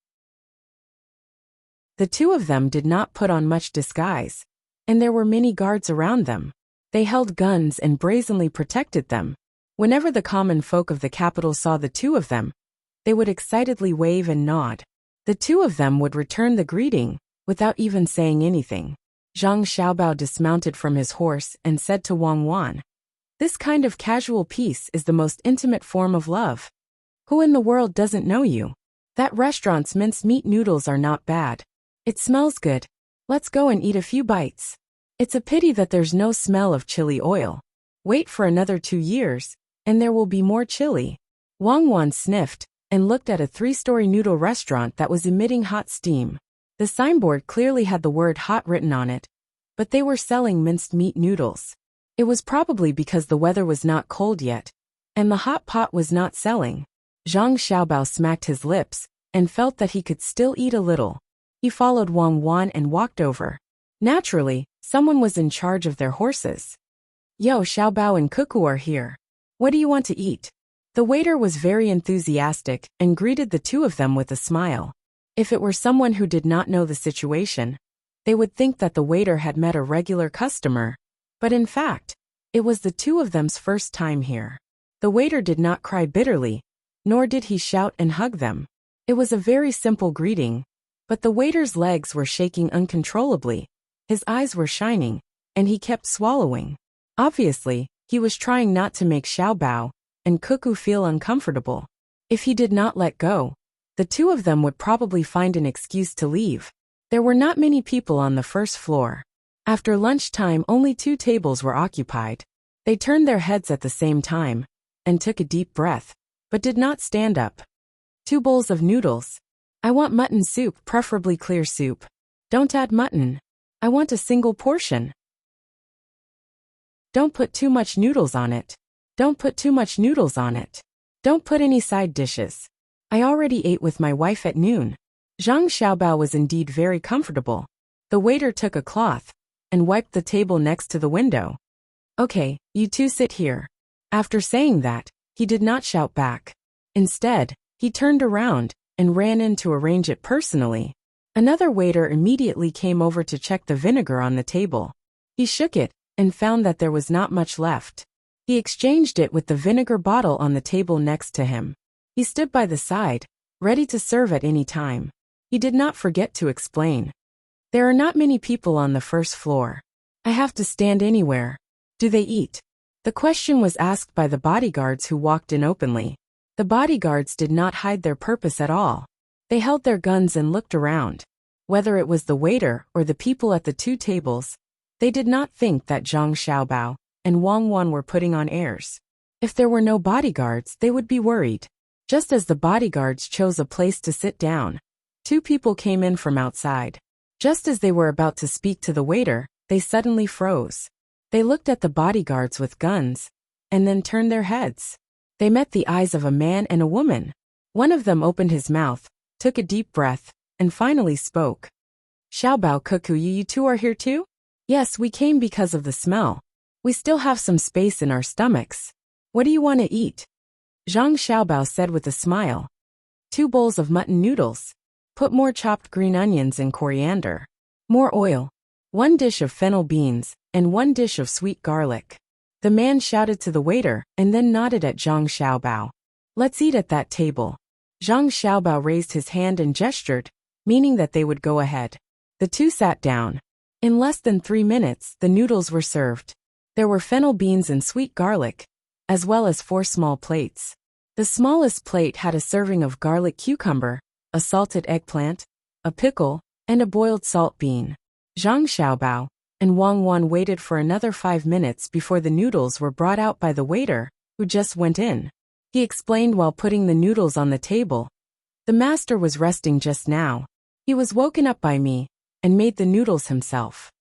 The two of them did not put on much disguise, and there were many guards around them. They held guns and brazenly protected them. Whenever the common folk of the capital saw the two of them, they would excitedly wave and nod. The two of them would return the greeting, without even saying anything. Zhang Xiaobao dismounted from his horse and said to Wang Wan, "This kind of casual peace is the most intimate form of love. Who in the world doesn't know you? That restaurant's mincemeat noodles are not bad. It smells good. Let's go and eat a few bites. It's a pity that there's no smell of chili oil. Wait for another 2 years, and there will be more chili." Wang Wan sniffed and looked at a 3-story noodle restaurant that was emitting hot steam. The signboard clearly had the word hot written on it, but they were selling minced meat noodles. It was probably because the weather was not cold yet, and the hot pot was not selling. Zhang Xiaobao smacked his lips and felt that he could still eat a little. He followed Wang Wan and walked over. Naturally, someone was in charge of their horses. "Yo, Xiaobao and Cuckoo are here. What do you want to eat?" The waiter was very enthusiastic and greeted the two of them with a smile. If it were someone who did not know the situation, they would think that the waiter had met a regular customer, but in fact, it was the two of them's first time here. The waiter did not cry bitterly, nor did he shout and hug them. It was a very simple greeting, but the waiter's legs were shaking uncontrollably, his eyes were shining, and he kept swallowing. Obviously, he was trying not to make Xiaobao and Cuckoo feel uncomfortable. If he did not let go, the two of them would probably find an excuse to leave. There were not many people on the first floor. After lunchtime, only 2 tables were occupied. They turned their heads at the same time and took a deep breath, but did not stand up. 2 bowls of noodles. I want mutton soup, preferably clear soup. Don't add mutton. I want a single portion. Don't put too much noodles on it. Don't put too much noodles on it. Don't put any side dishes. I already ate with my wife at noon. Zhang Xiaobao was indeed very comfortable. The waiter took a cloth and wiped the table next to the window. "Okay, you two sit here." After saying that, he did not shout back. Instead, he turned around and ran in to arrange it personally. Another waiter immediately came over to check the vinegar on the table. He shook it and found that there was not much left. He exchanged it with the vinegar bottle on the table next to him. He stood by the side, ready to serve at any time. He did not forget to explain. "There are not many people on the first floor. I have to stand anywhere. Do they eat?" The question was asked by the bodyguards who walked in openly. The bodyguards did not hide their purpose at all. They held their guns and looked around. Whether it was the waiter or the people at the 2 tables, they did not think that Zhang Xiaobao and Wang Wan were putting on airs. If there were no bodyguards, they would be worried. Just as the bodyguards chose a place to sit down, 2 people came in from outside. Just as they were about to speak to the waiter, they suddenly froze. They looked at the bodyguards with guns, and then turned their heads. They met the eyes of a man and a woman. One of them opened his mouth, took a deep breath, and finally spoke. "Xiaobao, Cuckoo, you two are here too?" "Yes, we came because of the smell. We still have some space in our stomachs. What do you want to eat?" Zhang Xiaobao said with a smile. 2 bowls of mutton noodles. Put more chopped green onions and coriander. More oil. 1 dish of fennel beans, and 1 dish of sweet garlic. The man shouted to the waiter, and then nodded at Zhang Xiaobao. Let's eat at that table. Zhang Xiaobao raised his hand and gestured, meaning that they would go ahead. The two sat down. In less than 3 minutes, the noodles were served. There were fennel beans and sweet garlic, as well as 4 small plates. The smallest plate had a serving of garlic cucumber, a salted eggplant, a pickle, and a boiled salt bean. Zhang Xiaobao and Wang Wan waited for another 5 minutes before the noodles were brought out by the waiter, who just went in. He explained while putting the noodles on the table. The master was resting just now. He was woken up by me and made the noodles himself.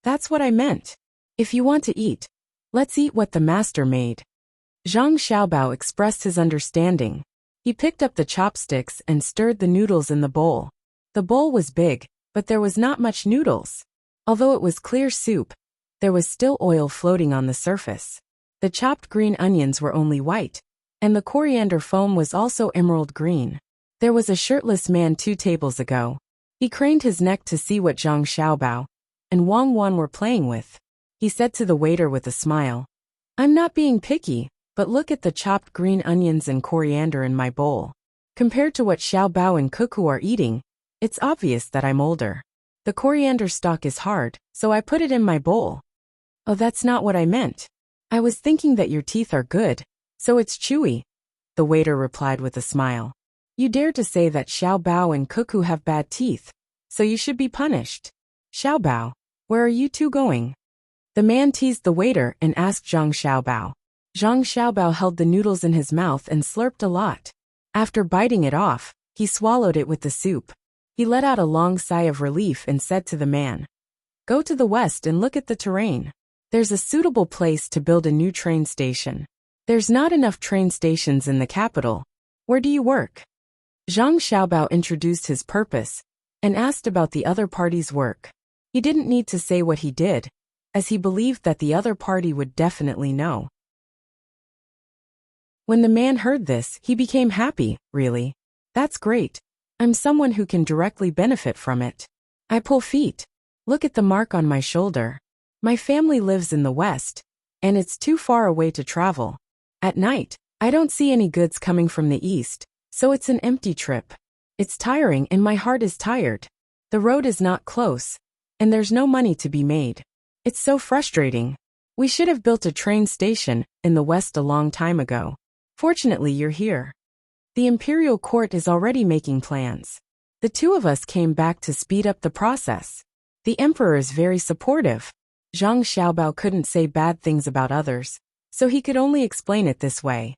That's what I meant. If you want to eat, let's eat what the master made. Zhang Xiaobao expressed his understanding. He picked up the chopsticks and stirred the noodles in the bowl. The bowl was big, but there was not much noodles. Although it was clear soup, there was still oil floating on the surface. The chopped green onions were only white, and the coriander foam was also emerald green. There was a shirtless man 2 tables ago. He craned his neck to see what Zhang Xiaobao and Wang Wan were playing with. He said to the waiter with a smile, I'm not being picky, but look at the chopped green onions and coriander in my bowl. Compared to what Xiaobao and Cuckoo are eating, it's obvious that I'm older. The coriander stalk is hard, so I put it in my bowl. Oh, that's not what I meant. I was thinking that your teeth are good, so it's chewy. The waiter replied with a smile. You dare to say that Xiaobao and Cuckoo have bad teeth, so you should be punished. Xiaobao, where are you 2 going? The man teased the waiter and asked Zhang Xiaobao. Zhang Xiaobao held the noodles in his mouth and slurped a lot. After biting it off, he swallowed it with the soup. He let out a long sigh of relief and said to the man, Go to the west and look at the terrain. There's a suitable place to build a new train station. There's not enough train stations in the capital. Where do you work? Zhang Xiaobao introduced his purpose and asked about the other party's work. He didn't need to say what he did, as he believed that the other party would definitely know. When the man heard this, he became happy. Really? That's great. I'm someone who can directly benefit from it. I pull feet. Look at the mark on my shoulder. My family lives in the west, and it's too far away to travel. At night, I don't see any goods coming from the east, so it's an empty trip. It's tiring and my heart is tired. The road is not close, and there's no money to be made. It's so frustrating. We should have built a train station in the west a long time ago. Fortunately, you're here. The imperial court is already making plans. The 2 of us came back to speed up the process. The emperor is very supportive. Zhang Xiaobao couldn't say bad things about others, so he could only explain it this way.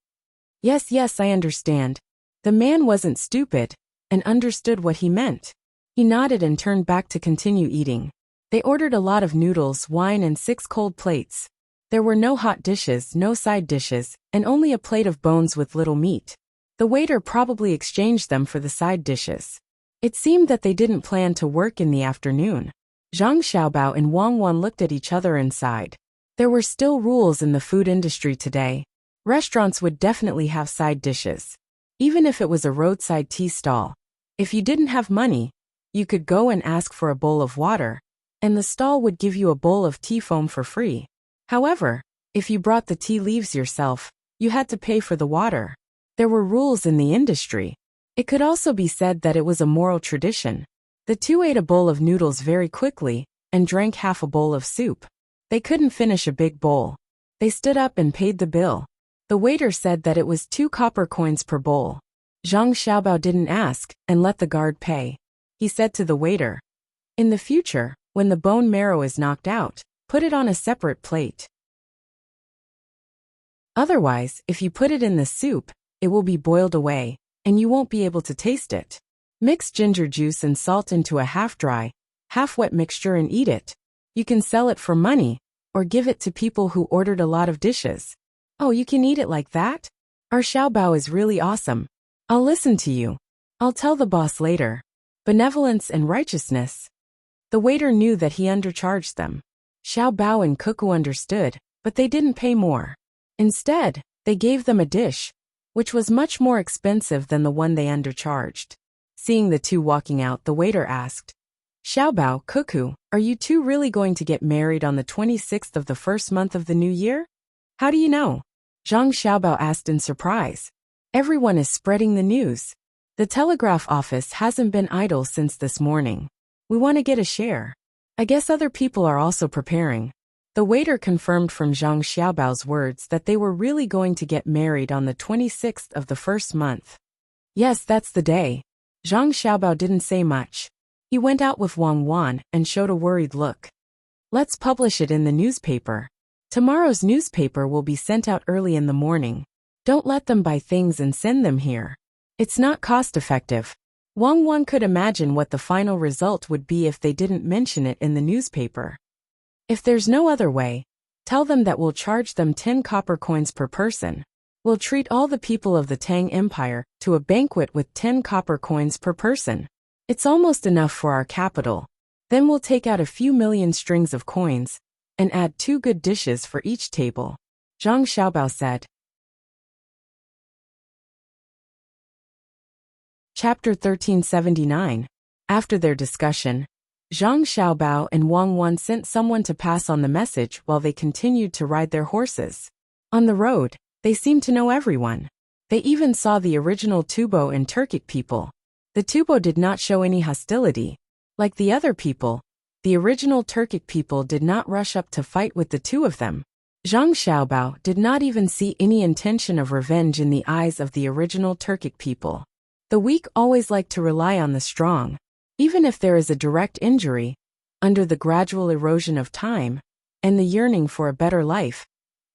Yes, I understand. The man wasn't stupid and understood what he meant. He nodded and turned back to continue eating. They ordered a lot of noodles, wine, and 6 cold plates. There were no hot dishes, no side dishes, and only a plate of bones with little meat. The waiter probably exchanged them for the side dishes. It seemed that they didn't plan to work in the afternoon. Zhang Xiaobao and Wang Wan looked at each other and sighed. There were still rules in the food industry today. Restaurants would definitely have side dishes. Even if it was a roadside tea stall. If you didn't have money, you could go and ask for a bowl of water, and the stall would give you a bowl of tea foam for free. However, if you brought the tea leaves yourself, you had to pay for the water. There were rules in the industry. It could also be said that it was a moral tradition. The 2 ate a bowl of noodles very quickly and drank half a bowl of soup. They couldn't finish a big bowl. They stood up and paid the bill. The waiter said that it was 2 copper coins per bowl. Zhang Xiaobao didn't ask and let the guard pay. He said to the waiter, In the future, when the bone marrow is knocked out, put it on a separate plate. Otherwise, if you put it in the soup, it will be boiled away, and you won't be able to taste it. Mix ginger juice and salt into a half-dry, half-wet mixture and eat it. You can sell it for money, or give it to people who ordered a lot of dishes. Oh, you can eat it like that? Our Xiaobao is really awesome. I'll listen to you. I'll tell the boss later. Benevolence and righteousness. The waiter knew that he undercharged them. Xiaobao and Cuckoo understood, but they didn't pay more. Instead, they gave them a dish which was much more expensive than the one they undercharged. Seeing the two walking out, the waiter asked, Xiaobao, Cuckoo, are you two really going to get married on the 26th of the first month of the new year? How do you know? Zhang Xiaobao asked in surprise. Everyone is spreading the news. The telegraph office hasn't been idle since this morning. We want to get a share. I guess other people are also preparing. The waiter confirmed from Zhang Xiaobao's words that they were really going to get married on the 26th of the first month. Yes, that's the day. Zhang Xiaobao didn't say much. He went out with Wang Wan and showed a worried look. Let's publish it in the newspaper. Tomorrow's newspaper will be sent out early in the morning. Don't let them buy things and send them here. It's not cost-effective. Wang Wan could imagine what the final result would be if they didn't mention it in the newspaper. If there's no other way, tell them that we'll charge them 10 copper coins per person. We'll treat all the people of the Tang Empire to a banquet with 10 copper coins per person. It's almost enough for our capital. Then we'll take out a few million strings of coins and add 2 good dishes for each table, Zhang Xiaobao said. Chapter 1379. After their discussion, Zhang Xiaobao and Wang Wan sent someone to pass on the message while they continued to ride their horses. On the road, they seemed to know everyone. They even saw the original Tubo and Turkic people. The Tubo did not show any hostility. Like the other people, the original Turkic people did not rush up to fight with the two of them. Zhang Xiaobao did not even see any intention of revenge in the eyes of the original Turkic people. The weak always like to rely on the strong. Even if there is a direct injury, under the gradual erosion of time, and the yearning for a better life,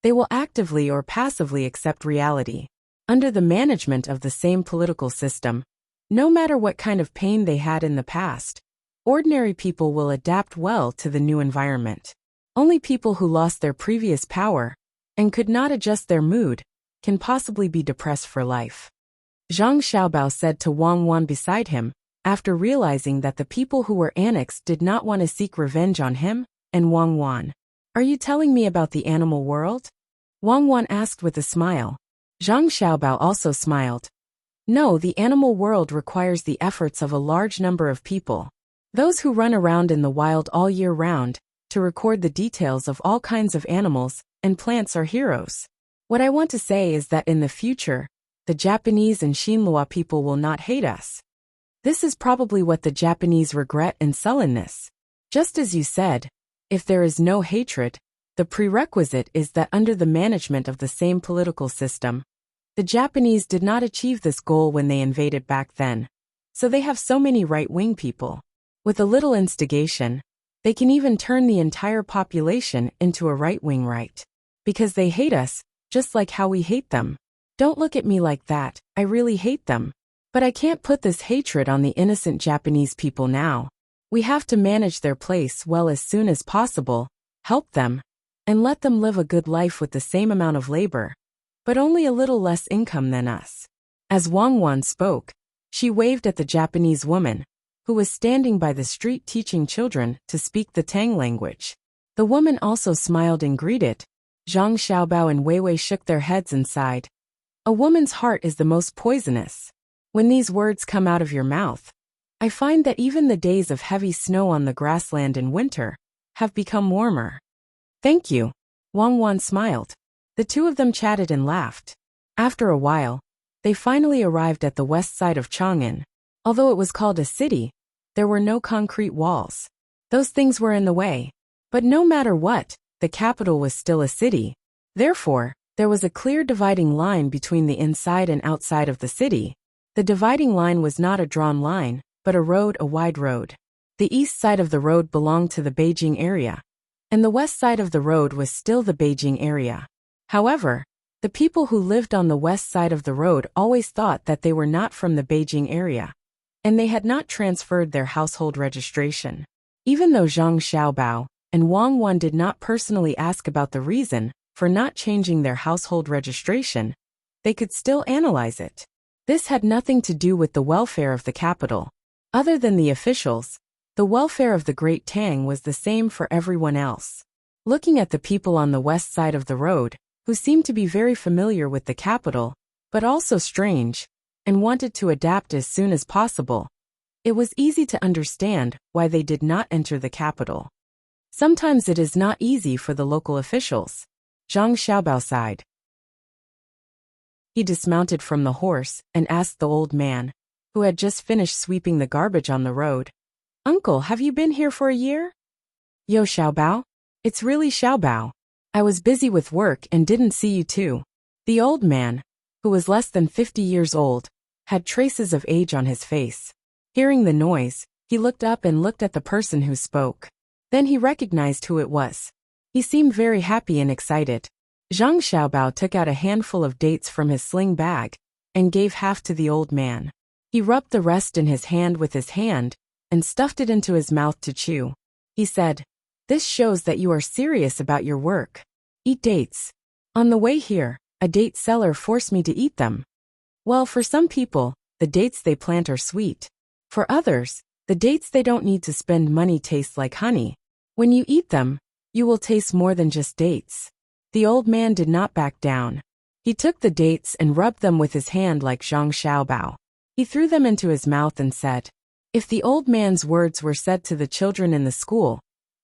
they will actively or passively accept reality. Under the management of the same political system, no matter what kind of pain they had in the past, ordinary people will adapt well to the new environment. Only people who lost their previous power and could not adjust their mood can possibly be depressed for life. Zhang Xiaobao said to Wang Wan beside him, after realizing that the people who were annexed did not want to seek revenge on him and Wang Wan. Are you telling me about the animal world? Wang Wan asked with a smile. Zhang Xiaobao also smiled. No, the animal world requires the efforts of a large number of people. Those who run around in the wild all year round, to record the details of all kinds of animals and plants are heroes. What I want to say is that in the future, the Japanese and Xinhua people will not hate us. This is probably what the Japanese regret and sullenness. Just as you said, if there is no hatred, the prerequisite is that under the management of the same political system, the Japanese did not achieve this goal when they invaded back then. So they have so many right-wing people. With a little instigation, they can even turn the entire population into a right-wing right. Because they hate us, just like how we hate them. Don't look at me like that, I really hate them. But I can't put this hatred on the innocent Japanese people now. We have to manage their place well as soon as possible, help them, and let them live a good life with the same amount of labor, but only a little less income than us. As Wang Wan spoke, she waved at the Japanese woman, who was standing by the street teaching children to speak the Tang language. The woman also smiled and greeted. Zhang Xiaobao and Wei Wei shook their heads and sighed. A woman's heart is the most poisonous. When these words come out of your mouth, I find that even the days of heavy snow on the grassland in winter have become warmer. Thank you. Wang Wan smiled. The two of them chatted and laughed. After a while, they finally arrived at the west side of Chang'an. Although it was called a city, there were no concrete walls. Those things were in the way. But no matter what, the capital was still a city. Therefore, there was a clear dividing line between the inside and outside of the city. The dividing line was not a drawn line, but a wide road. The east side of the road belonged to the Beijing area, and the west side of the road was still the Beijing area. However, the people who lived on the west side of the road always thought that they were not from the Beijing area, and they had not transferred their household registration. Even though Zhang Xiaobao and Wang Wan did not personally ask about the reason for not changing their household registration, they could still analyze it. This had nothing to do with the welfare of the capital. Other than the officials, the welfare of the Great Tang was the same for everyone else. Looking at the people on the west side of the road, who seemed to be very familiar with the capital, but also strange, and wanted to adapt as soon as possible. It was easy to understand why they did not enter the capital. Sometimes it is not easy for the local officials. Zhang Xiaobao sighed. He dismounted from the horse and asked the old man, who had just finished sweeping the garbage on the road, "Uncle, have you been here for a year?" "Yo, Xiaobao? It's really Xiaobao. I was busy with work and didn't see you too." The old man, who was less than 50 years old, had traces of age on his face. Hearing the noise, he looked up and looked at the person who spoke. Then he recognized who it was. He seemed very happy and excited. Zhang Xiaobao took out a handful of dates from his sling bag and gave half to the old man. He rubbed the rest in his hand with his hand and stuffed it into his mouth to chew. He said, "This shows that you are serious about your work. Eat dates." On the way here, a date seller forced me to eat them. Well, for some people, the dates they plant are sweet. For others, the dates they don't need to spend money taste like honey. When you eat them, you will taste more than just dates. The old man did not back down. He took the dates and rubbed them with his hand like Zhang Xiaobao. He threw them into his mouth and said, if the old man's words were said to the children in the school,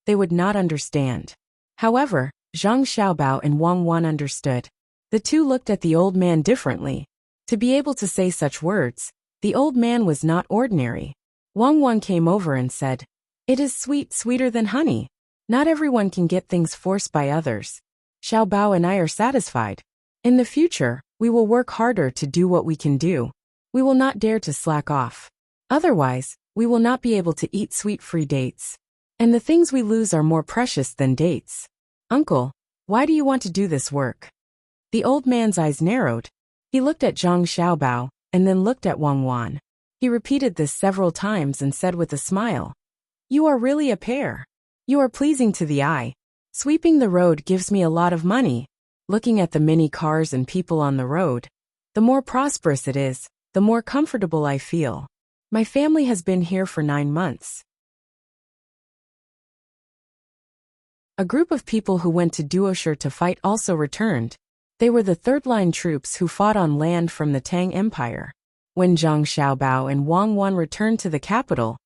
they would not understand. However, Zhang Xiaobao and Wang Wan understood. The two looked at the old man differently. To be able to say such words, the old man was not ordinary. Wang Wan came over and said, "It is sweet, sweeter than honey. Not everyone can get things forced by others. Xiaobao and I are satisfied. In the future, we will work harder to do what we can do. We will not dare to slack off. Otherwise, we will not be able to eat sweet-free dates. And the things we lose are more precious than dates. Uncle, why do you want to do this work?" The old man's eyes narrowed. He looked at Zhang Xiaobao and then looked at Wang Wan. He repeated this several times and said with a smile, "You are really a pair. You are pleasing to the eye. Sweeping the road gives me a lot of money. Looking at the many cars and people on the road, the more prosperous it is, the more comfortable I feel. My family has been here for 9 months." A group of people who went to Duoshi to fight also returned. They were the third-line troops who fought on land from the Tang Empire. When Zhang Xiaobao and Wang Wan returned to the capital,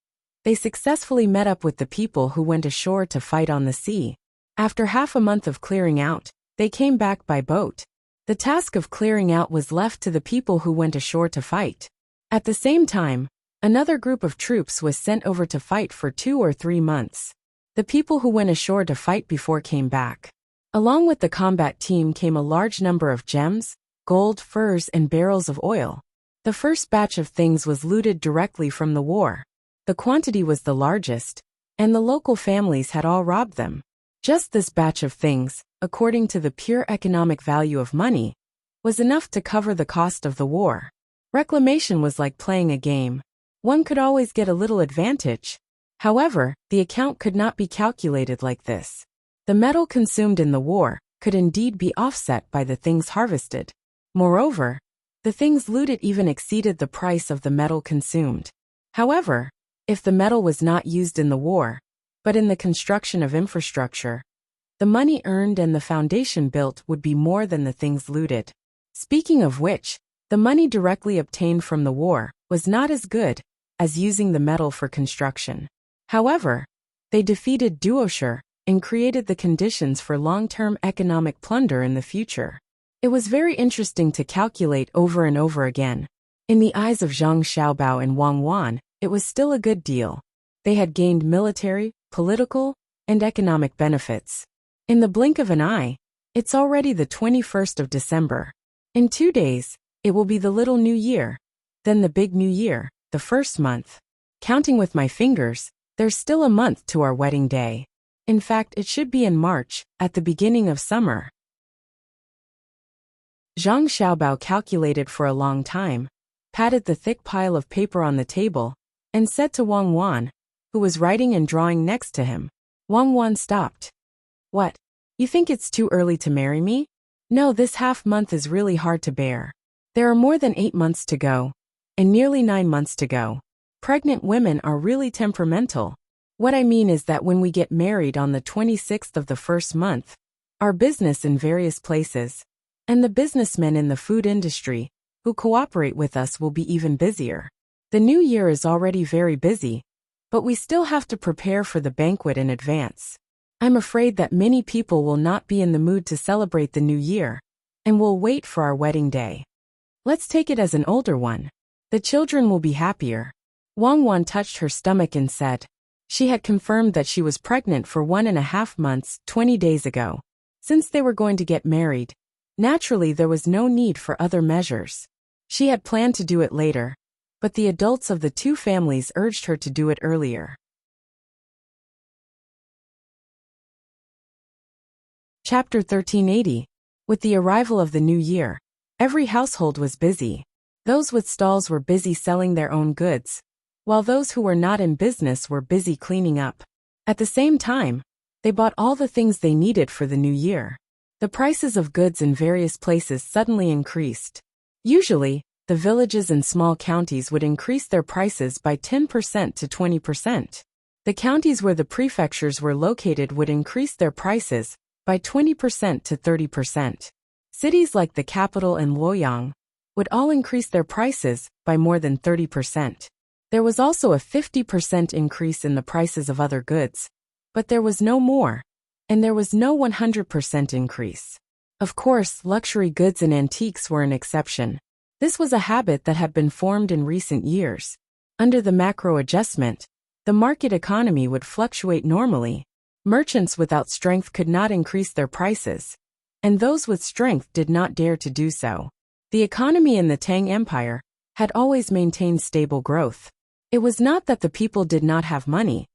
they successfully met up with the people who went ashore to fight on the sea. After half a month of clearing out, they came back by boat. The task of clearing out was left to the people who went ashore to fight. At the same time, another group of troops was sent over to fight for 2 or 3 months. The people who went ashore to fight before came back. Along with the combat team came a large number of gems, gold, furs, and barrels of oil. The first batch of things was looted directly from the war. The quantity was the largest, and the local families had all robbed them. Just this batch of things, according to the pure economic value of money, was enough to cover the cost of the war. Reclamation was like playing a game. One could always get a little advantage. However, the account could not be calculated like this. The metal consumed in the war could indeed be offset by the things harvested. Moreover, the things looted even exceeded the price of the metal consumed. However, if the metal was not used in the war, but in the construction of infrastructure, the money earned and the foundation built would be more than the things looted. Speaking of which, the money directly obtained from the war was not as good as using the metal for construction. However, they defeated Duoshi and created the conditions for long-term economic plunder in the future. It was very interesting to calculate over and over again. In the eyes of Zhang Xiaobao and Wang Wan, it was still a good deal. They had gained military, political, and economic benefits. In the blink of an eye, it's already the 21st of December. In 2 days, it will be the little new year, then the big new year, the first month. Counting with my fingers, there's still a month to our wedding day. In fact, it should be in March, at the beginning of summer. Zhang Xiaobao calculated for a long time, patted the thick pile of paper on the table, and said to Wang Wan, who was writing and drawing next to him. Wang Wan stopped. "What? You think it's too early to marry me?" "No, this half-month is really hard to bear. There are more than 8 months to go, and nearly 9 months to go. Pregnant women are really temperamental. What I mean is that when we get married on the 26th of the first month, our business in various places, and the businessmen in the food industry, who cooperate with us will be even busier. The new year is already very busy, but we still have to prepare for the banquet in advance. I'm afraid that many people will not be in the mood to celebrate the new year, and will wait for our wedding day. Let's take it as an older one. The children will be happier. Wang Wan touched her stomach and said, she had confirmed that she was pregnant for 1.5 months, 20 days ago. Since they were going to get married, naturally there was no need for other measures. She had planned to do it later, but the adults of the two families urged her to do it earlier. Chapter 1380. With the arrival of the new year, every household was busy. Those with stalls were busy selling their own goods, while those who were not in business were busy cleaning up. At the same time, they bought all the things they needed for the new year. The prices of goods in various places suddenly increased. Usually, the villages and small counties would increase their prices by 10% to 20%. The counties where the prefectures were located would increase their prices by 20% to 30%. Cities like the capital and Luoyang would all increase their prices by more than 30%. There was also a 50% increase in the prices of other goods, but there was no more, and there was no 100% increase. Of course, luxury goods and antiques were an exception. This was a habit that had been formed in recent years. Under the macro adjustment, the market economy would fluctuate normally. Merchants without strength could not increase their prices, and those with strength did not dare to do so. The economy in the Tang Empire had always maintained stable growth. It was not that the people did not have money,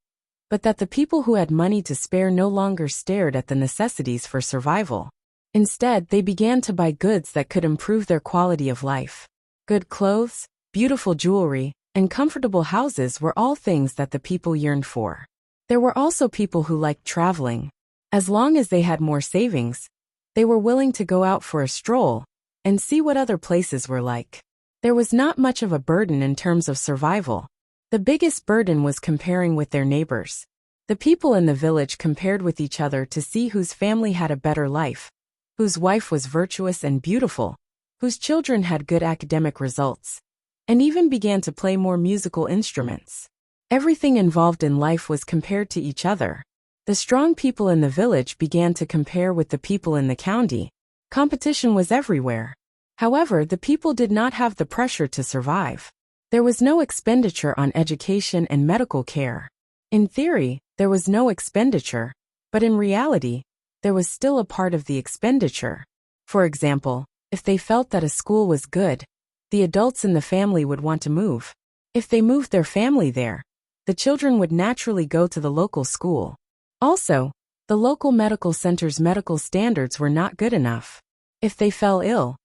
but that the people who had money to spare no longer stared at the necessities for survival. Instead, they began to buy goods that could improve their quality of life. Good clothes, beautiful jewelry, and comfortable houses were all things that the people yearned for. There were also people who liked traveling. As long as they had more savings, they were willing to go out for a stroll and see what other places were like. There was not much of a burden in terms of survival. The biggest burden was comparing with their neighbors. The people in the village compared with each other to see whose family had a better life, whose wife was virtuous and beautiful, whose children had good academic results, and even began to play more musical instruments. Everything involved in life was compared to each other. The strong people in the village began to compare with the people in the county. Competition was everywhere. However, the people did not have the pressure to survive. There was no expenditure on education and medical care. In theory, there was no expenditure, but in reality, there was still a part of the expenditure. For example, if they felt that a school was good, the adults in the family would want to move. If they moved their family there, the children would naturally go to the local school. Also, the local medical center's medical standards were not good enough. If they fell ill,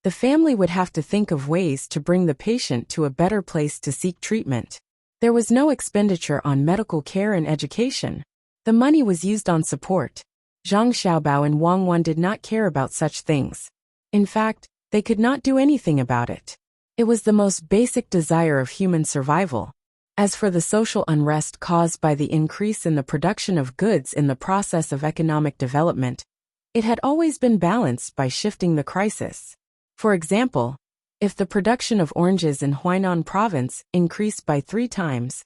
the family would have to think of ways to bring the patient to a better place to seek treatment. There was no expenditure on medical care and education. The money was used on support. Zhang Xiaobao and Wang Wan did not care about such things. In fact, they could not do anything about it. It was the most basic desire of human survival. As for the social unrest caused by the increase in the production of goods in the process of economic development, it had always been balanced by shifting the crisis. For example, if the production of oranges in Huainan province increased by 3 times,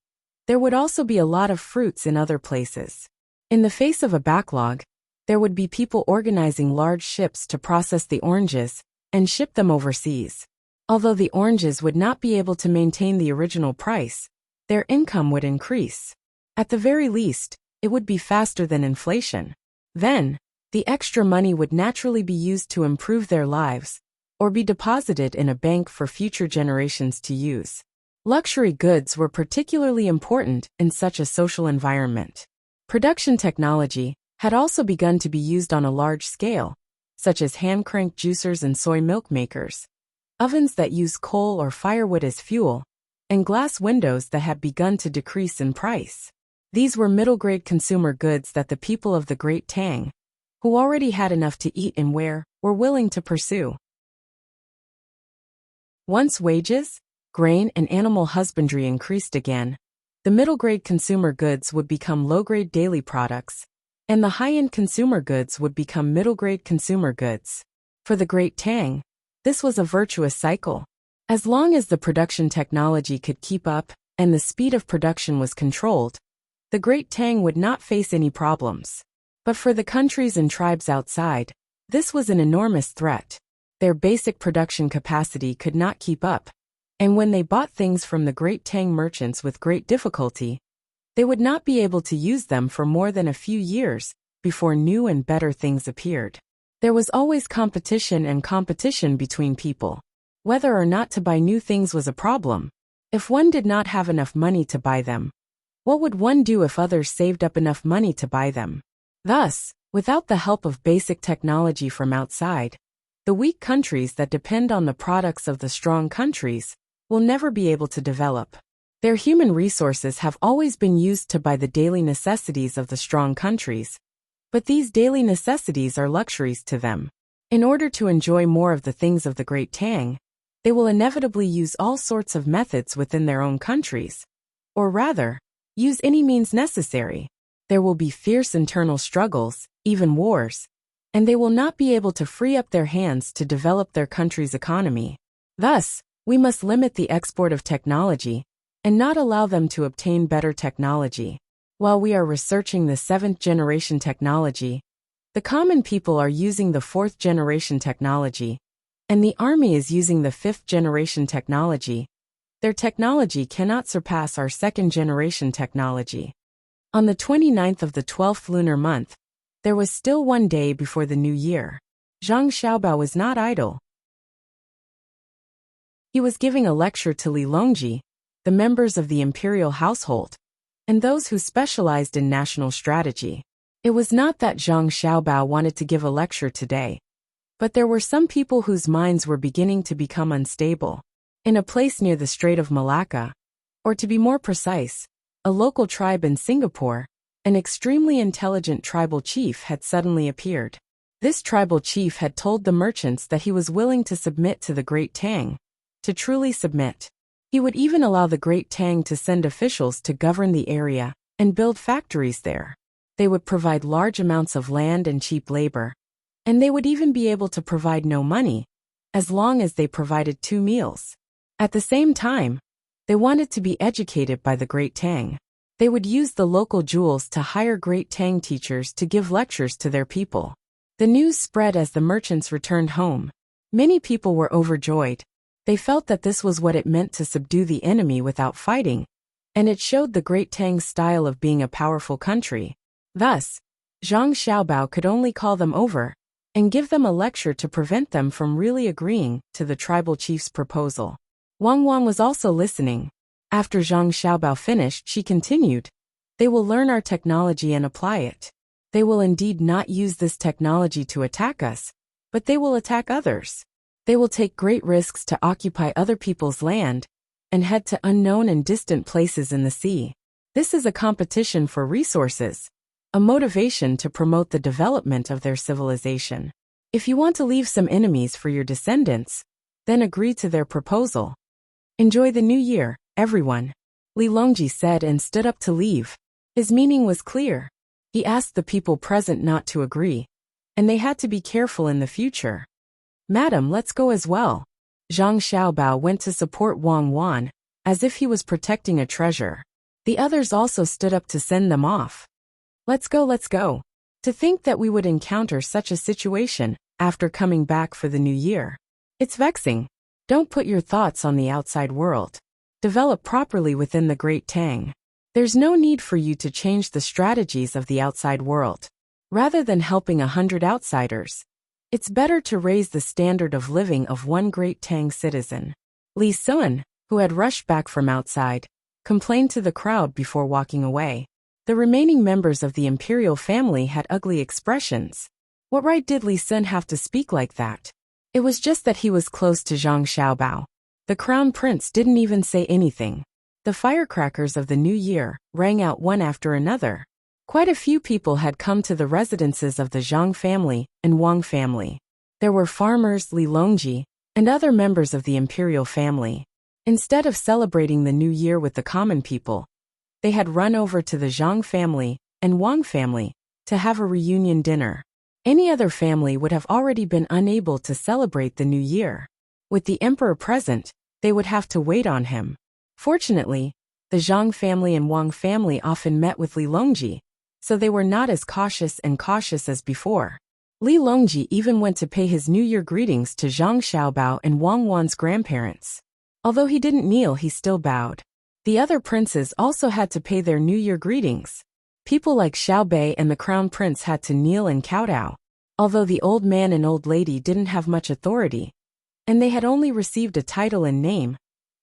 there would also be a lot of fruits in other places. In the face of a backlog, there would be people organizing large ships to process the oranges and ship them overseas. Although the oranges would not be able to maintain the original price, their income would increase. At the very least, it would be faster than inflation. Then, the extra money would naturally be used to improve their lives, or be deposited in a bank for future generations to use. Luxury goods were particularly important in such a social environment. Production technology had also begun to be used on a large scale, such as hand-crank juicers and soy milk makers, ovens that use coal or firewood as fuel, and glass windows that had begun to decrease in price. These were middle-grade consumer goods that the people of the Great Tang, who already had enough to eat and wear, were willing to pursue. Once wages, grain, and animal husbandry increased again, the middle-grade consumer goods would become low-grade daily products, and the high-end consumer goods would become middle-grade consumer goods. For the Great Tang, This was a virtuous cycle. As long as the production technology could keep up and the speed of production was controlled, the Great Tang would not face any problems. But for the countries and tribes outside, this was an enormous threat. Their basic production capacity could not keep up, and when they bought things from the Great Tang merchants with great difficulty, they would not be able to use them for more than a few years before new and better things appeared. There was always competition between people. Whether or not to buy new things was a problem. If one did not have enough money to buy them, what would one do if others saved up enough money to buy them? Thus, without the help of basic technology from outside, the weak countries that depend on the products of the strong countries will never be able to develop. Their human resources have always been used to buy the daily necessities of the strong countries, but these daily necessities are luxuries to them. In order to enjoy more of the things of the Great Tang, they will inevitably use all sorts of methods within their own countries, or rather, use any means necessary. There will be fierce internal struggles, even wars, and they will not be able to free up their hands to develop their country's economy. Thus, we must limit the export of technology and not allow them to obtain better technology. While we are researching the 7th generation technology, the common people are using the 4th generation technology, and the army is using the 5th generation technology. Their technology cannot surpass our 2nd generation technology. On the 29th of the 12th lunar month, there was still one day before the new year. Zhang Xiaobao was not idle. He was giving a lecture to Li Longji, the members of the imperial household, and those who specialized in national strategy. It was not that Zhang Xiaobao wanted to give a lecture today, but there were some people whose minds were beginning to become unstable. In a place near the Strait of Malacca, or to be more precise, a local tribe in Singapore, an extremely intelligent tribal chief had suddenly appeared. This tribal chief had told the merchants that he was willing to submit to the Great Tang, to truly submit. He would even allow the Great Tang to send officials to govern the area and build factories there. They would provide large amounts of land and cheap labor, and they would even be able to provide no money, as long as they provided 2 meals. At the same time, they wanted to be educated by the Great Tang. They would use the local jewels to hire Great Tang teachers to give lectures to their people. The news spread as the merchants returned home. Many people were overjoyed. They felt that this was what it meant to subdue the enemy without fighting, and it showed the Great Tang's style of being a powerful country. Thus, Zhang Xiaobao could only call them over and give them a lecture to prevent them from really agreeing to the tribal chief's proposal. Wang Wan was also listening. After Zhang Xiaobao finished, she continued, "They will learn our technology and apply it. They will indeed not use this technology to attack us, but they will attack others. They will take great risks to occupy other people's land and head to unknown and distant places in the sea. This is a competition for resources, a motivation to promote the development of their civilization. If you want to leave some enemies for your descendants, then agree to their proposal. Enjoy the new year, everyone," Li Longji said and stood up to leave. His meaning was clear. He asked the people present not to agree, and they had to be careful in the future. "Madam, let's go as well." Zhang Xiaobao went to support Wang Wan, as if he was protecting a treasure. The others also stood up to send them off. Let's go, let's go. To think that we would encounter such a situation after coming back for the new year. It's vexing. Don't put your thoughts on the outside world. Develop properly within the Great Tang. There's no need for you to change the strategies of the outside world. Rather than helping 100 outsiders, it's better to raise the standard of living of one Great Tang citizen. Li Sun, who had rushed back from outside, complained to the crowd before walking away. The remaining members of the imperial family had ugly expressions. What right did Li Sun have to speak like that? It was just that he was close to Zhang Xiaobao. The crown prince didn't even say anything. The firecrackers of the new year rang out one after another. Quite a few people had come to the residences of the Zhang family and Wang family. There were farmers, Li Longji, and other members of the imperial family. Instead of celebrating the new year with the common people, they had run over to the Zhang family and Wang family to have a reunion dinner. Any other family would have already been unable to celebrate the new year. With the emperor present, they would have to wait on him. Fortunately, the Zhang family and Wang family often met with Li Longji, so they were not as cautious as before. Li Longji even went to pay his New Year greetings to Zhang Xiaobao and Wang Wan's grandparents. Although he didn't kneel, he still bowed. The other princes also had to pay their New Year greetings. People like Xiaobei and the crown prince had to kneel and kowtow. Although the old man and old lady didn't have much authority, and they had only received a title and name,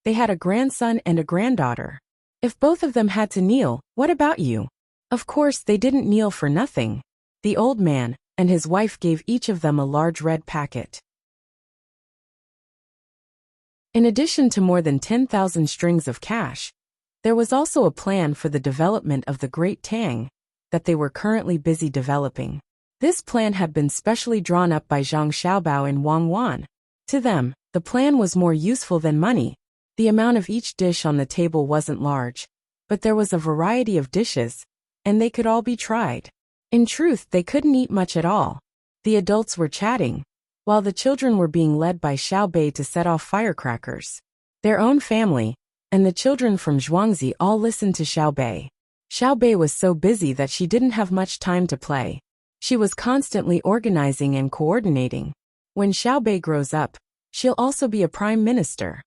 they had a grandson and a granddaughter. If both of them had to kneel, what about you? Of course, they didn't kneel for nothing. The old man and his wife gave each of them a large red packet. In addition to more than 10,000 strings of cash, there was also a plan for the development of the Great Tang that they were currently busy developing. This plan had been specially drawn up by Zhang Xiaobao and Wang Wan. To them, the plan was more useful than money. The amount of each dish on the table wasn't large, but there was a variety of dishes, and they could all be tried. In truth, they couldn't eat much at all. The adults were chatting, while the children were being led by Xiaobei to set off firecrackers. Their own family, and the children from Zhuangzi all listened to Xiaobei. Xiaobei was so busy that she didn't have much time to play. She was constantly organizing and coordinating. When Xiaobei grows up, she'll also be a prime minister.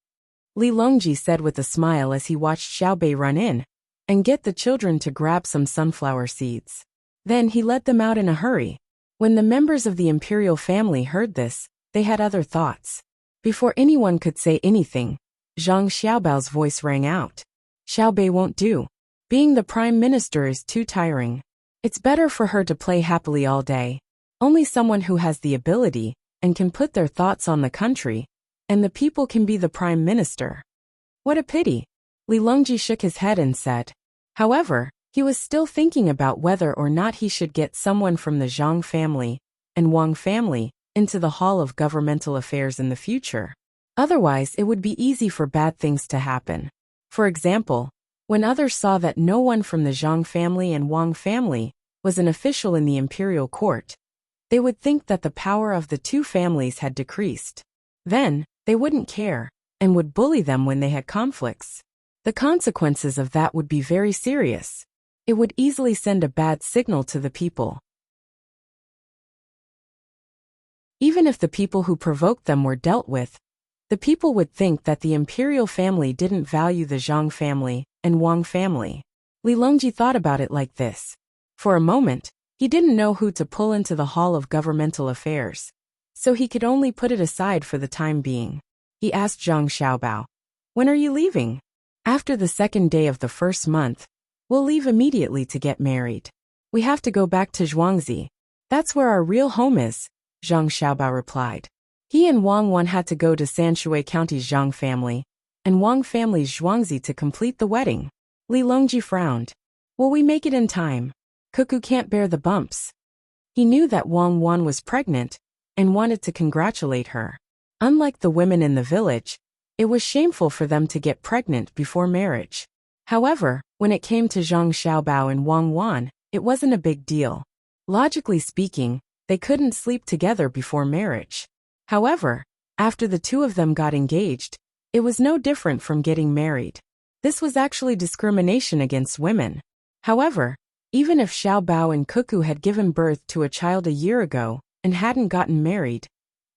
Li Longji said with a smile as he watched Xiaobei run in and get the children to grab some sunflower seeds. Then he led them out in a hurry. When the members of the imperial family heard this, they had other thoughts. Before anyone could say anything, Zhang Xiaobao's voice rang out. Xiaobei won't do. Being the prime minister is too tiring. It's better for her to play happily all day. Only someone who has the ability and can put their thoughts on the country and the people can be the prime minister. What a pity. Li Longji shook his head and said. However, he was still thinking about whether or not he should get someone from the Zhang family and Wang family into the Hall of Governmental Affairs in the future. Otherwise, it would be easy for bad things to happen. For example, when others saw that no one from the Zhang family and Wang family was an official in the imperial court, they would think that the power of the two families had decreased. Then, they wouldn't care and would bully them when they had conflicts. The consequences of that would be very serious. It would easily send a bad signal to the people. Even if the people who provoked them were dealt with, the people would think that the imperial family didn't value the Zhang family and Wang family. Li Longji thought about it like this. For a moment, he didn't know who to pull into the Hall of Governmental Affairs, so he could only put it aside for the time being. He asked Zhang Xiaobao, "When are you leaving?" "After the second day of the first month. We'll leave immediately to get married. We have to go back to Zhuangzi. That's where our real home is," Zhang Xiaobao replied. He and Wang Wan had to go to Sanshui County's Zhang family and Wang family's Zhuangzi to complete the wedding. Li Longji frowned. "Will we make it in time? Cuckoo can't bear the bumps." He knew that Wang Wan was pregnant and wanted to congratulate her. Unlike the women in the village, it was shameful for them to get pregnant before marriage. However, when it came to Zhang Xiaobao and Wang Wan, it wasn't a big deal. Logically speaking, they couldn't sleep together before marriage. However, after the two of them got engaged, it was no different from getting married. This was actually discrimination against women. However, even if Xiaobao and Cuckoo had given birth to a child a year ago and hadn't gotten married,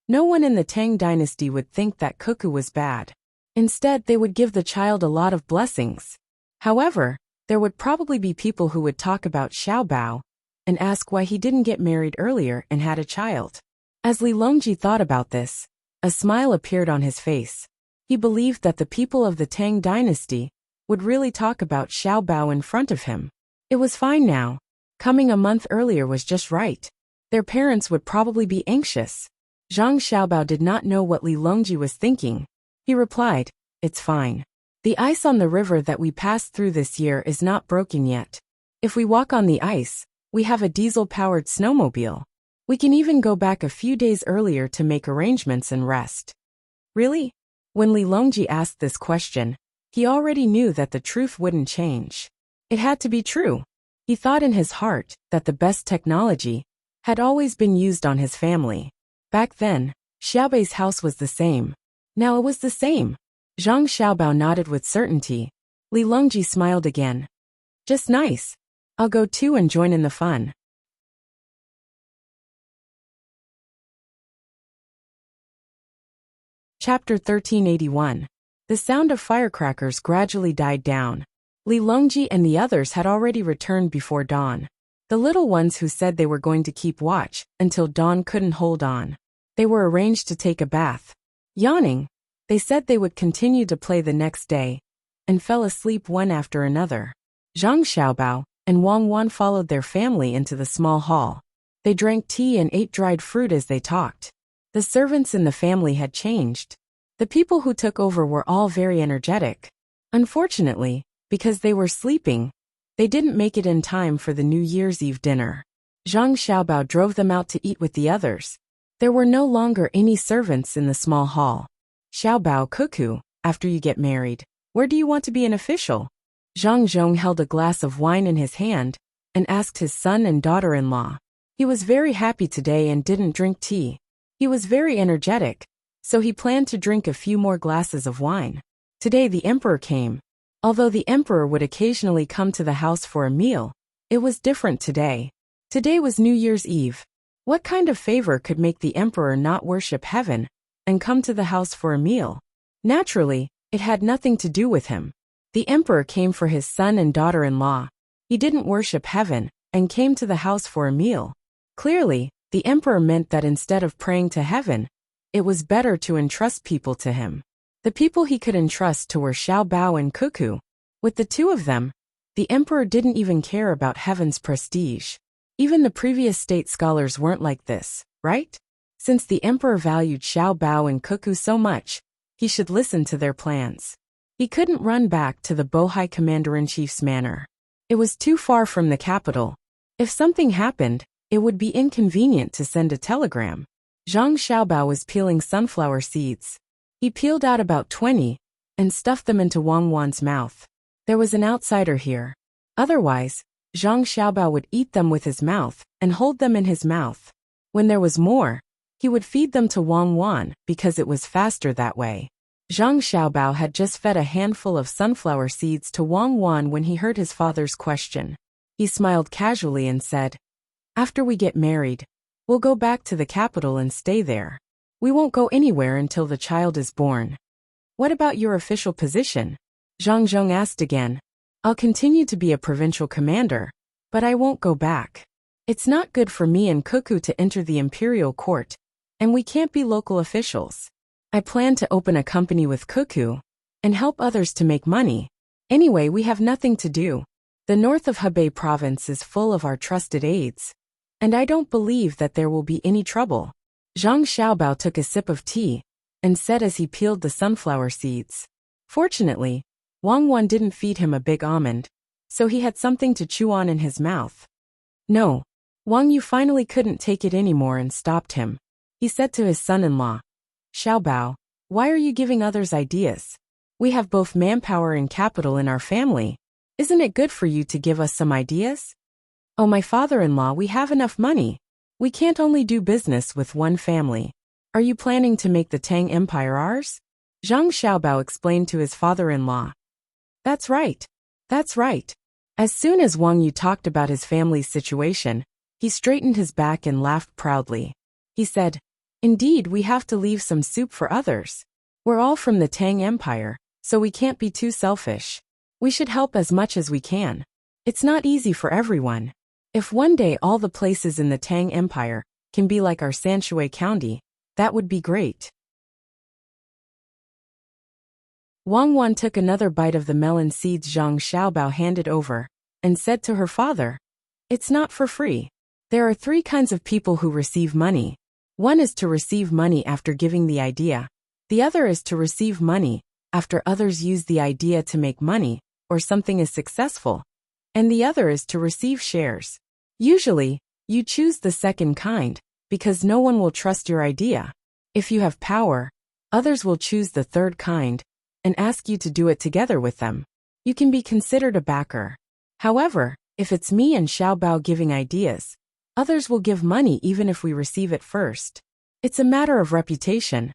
no one in the Tang dynasty would think that Cuckoo was bad. Instead, they would give the child a lot of blessings. However, there would probably be people who would talk about Xiaobao and ask why he didn't get married earlier and had a child. As Li Longji thought about this, a smile appeared on his face. He believed that the people of the Tang dynasty would really talk about Xiaobao in front of him. It was fine now. Coming a month earlier was just right. Their parents would probably be anxious. Zhang Xiaobao did not know what Li Longji was thinking. He replied, "It's fine. The ice on the river that we passed through this year is not broken yet. If we walk on the ice, we have a diesel-powered snowmobile. We can even go back a few days earlier to make arrangements and rest." Really? When Li Longji asked this question, he already knew that the truth wouldn't change. It had to be true. He thought in his heart that the best technology had always been used on his family. Back then, Xiaobei's house was the same. Now it was the same. Zhang Xiaobao nodded with certainty. Li Longji smiled again. Just nice. I'll go too and join in the fun. Chapter 1381. The sound of firecrackers gradually died down. Li Longji and the others had already returned before dawn. The little ones who said they were going to keep watch until dawn couldn't hold on. They were arranged to take a bath. Yawning, they said they would continue to play the next day, and fell asleep one after another. Zhang Xiaobao and Wang Wan followed their family into the small hall. They drank tea and ate dried fruit as they talked. The servants in the family had changed. The people who took over were all very energetic. Unfortunately, because they were sleeping, they didn't make it in time for the New Year's Eve dinner. Zhang Xiaobao drove them out to eat with the others. There were no longer any servants in the small hall. Xiaobao Cuckoo, after you get married, where do you want to be an official? Zhang Zhong held a glass of wine in his hand and asked his son and daughter-in-law. He was very happy today and didn't drink tea. He was very energetic, so he planned to drink a few more glasses of wine. Today the emperor came. Although the emperor would occasionally come to the house for a meal, it was different today. Today was New Year's Eve. What kind of favor could make the emperor not worship heaven and come to the house for a meal? Naturally, it had nothing to do with him. The emperor came for his son and daughter-in-law. He didn't worship heaven and came to the house for a meal. Clearly, the emperor meant that instead of praying to heaven, it was better to entrust people to him. The people he could entrust to were Xiaobao and Cuckoo. With the two of them, the emperor didn't even care about heaven's prestige. Even the previous state scholars weren't like this, right? Since the emperor valued Xiaobao and Cuckoo so much, he should listen to their plans. He couldn't run back to the Bohai commander-in-chief's manor. It was too far from the capital. If something happened, it would be inconvenient to send a telegram. Zhang Xiaobao was peeling sunflower seeds. He peeled out about 20 and stuffed them into Wang Wan's mouth. There was an outsider here. Otherwise, Zhang Xiaobao would eat them with his mouth and hold them in his mouth. When there was more, he would feed them to Wang Wan because it was faster that way. Zhang Xiaobao had just fed a handful of sunflower seeds to Wang Wan when he heard his father's question. He smiled casually and said, "After we get married, we'll go back to the capital and stay there. We won't go anywhere until the child is born." "What about your official position?" Zhang Zhong asked again. "I'll continue to be a provincial commander, but I won't go back. It's not good for me and Cuckoo to enter the imperial court, and we can't be local officials. I plan to open a company with Cuckoo and help others to make money. Anyway, we have nothing to do. The north of Hebei province is full of our trusted aides, and I don't believe that there will be any trouble." Zhang Xiaobao took a sip of tea and said as he peeled the sunflower seeds. Fortunately, Wang Wan didn't feed him a big almond, so he had something to chew on in his mouth. "No." Wang Yu finally couldn't take it anymore and stopped him. He said to his son-in-law, "Xiaobao, why are you giving others ideas? We have both manpower and capital in our family. Isn't it good for you to give us some ideas?" "Oh, my father-in-law, we have enough money. We can't only do business with one family. Are you planning to make the Tang Empire ours?" Zhang Xiaobao explained to his father-in-law. That's right. That's right." As soon as Wang Yu talked about his family's situation, he straightened his back and laughed proudly. He said, "Indeed, we have to leave some soup for others. We're all from the Tang Empire, so we can't be too selfish. We should help as much as we can. It's not easy for everyone. If one day all the places in the Tang Empire can be like our Sanshui County, that would be great." Wang Wan took another bite of the melon seeds Zhang Xiaobao handed over, and said to her father, "It's not for free. There are 3 kinds of people who receive money. One is to receive money after giving the idea. The other is to receive money after others use the idea to make money, or something is successful. And the other is to receive shares. Usually, you choose the second kind, because no one will trust your idea. If you have power, others will choose the third kind, and ask you to do it together with them. You can be considered a backer. However, if it's me and Xiaobao giving ideas, others will give money even if we receive it first. It's a matter of reputation."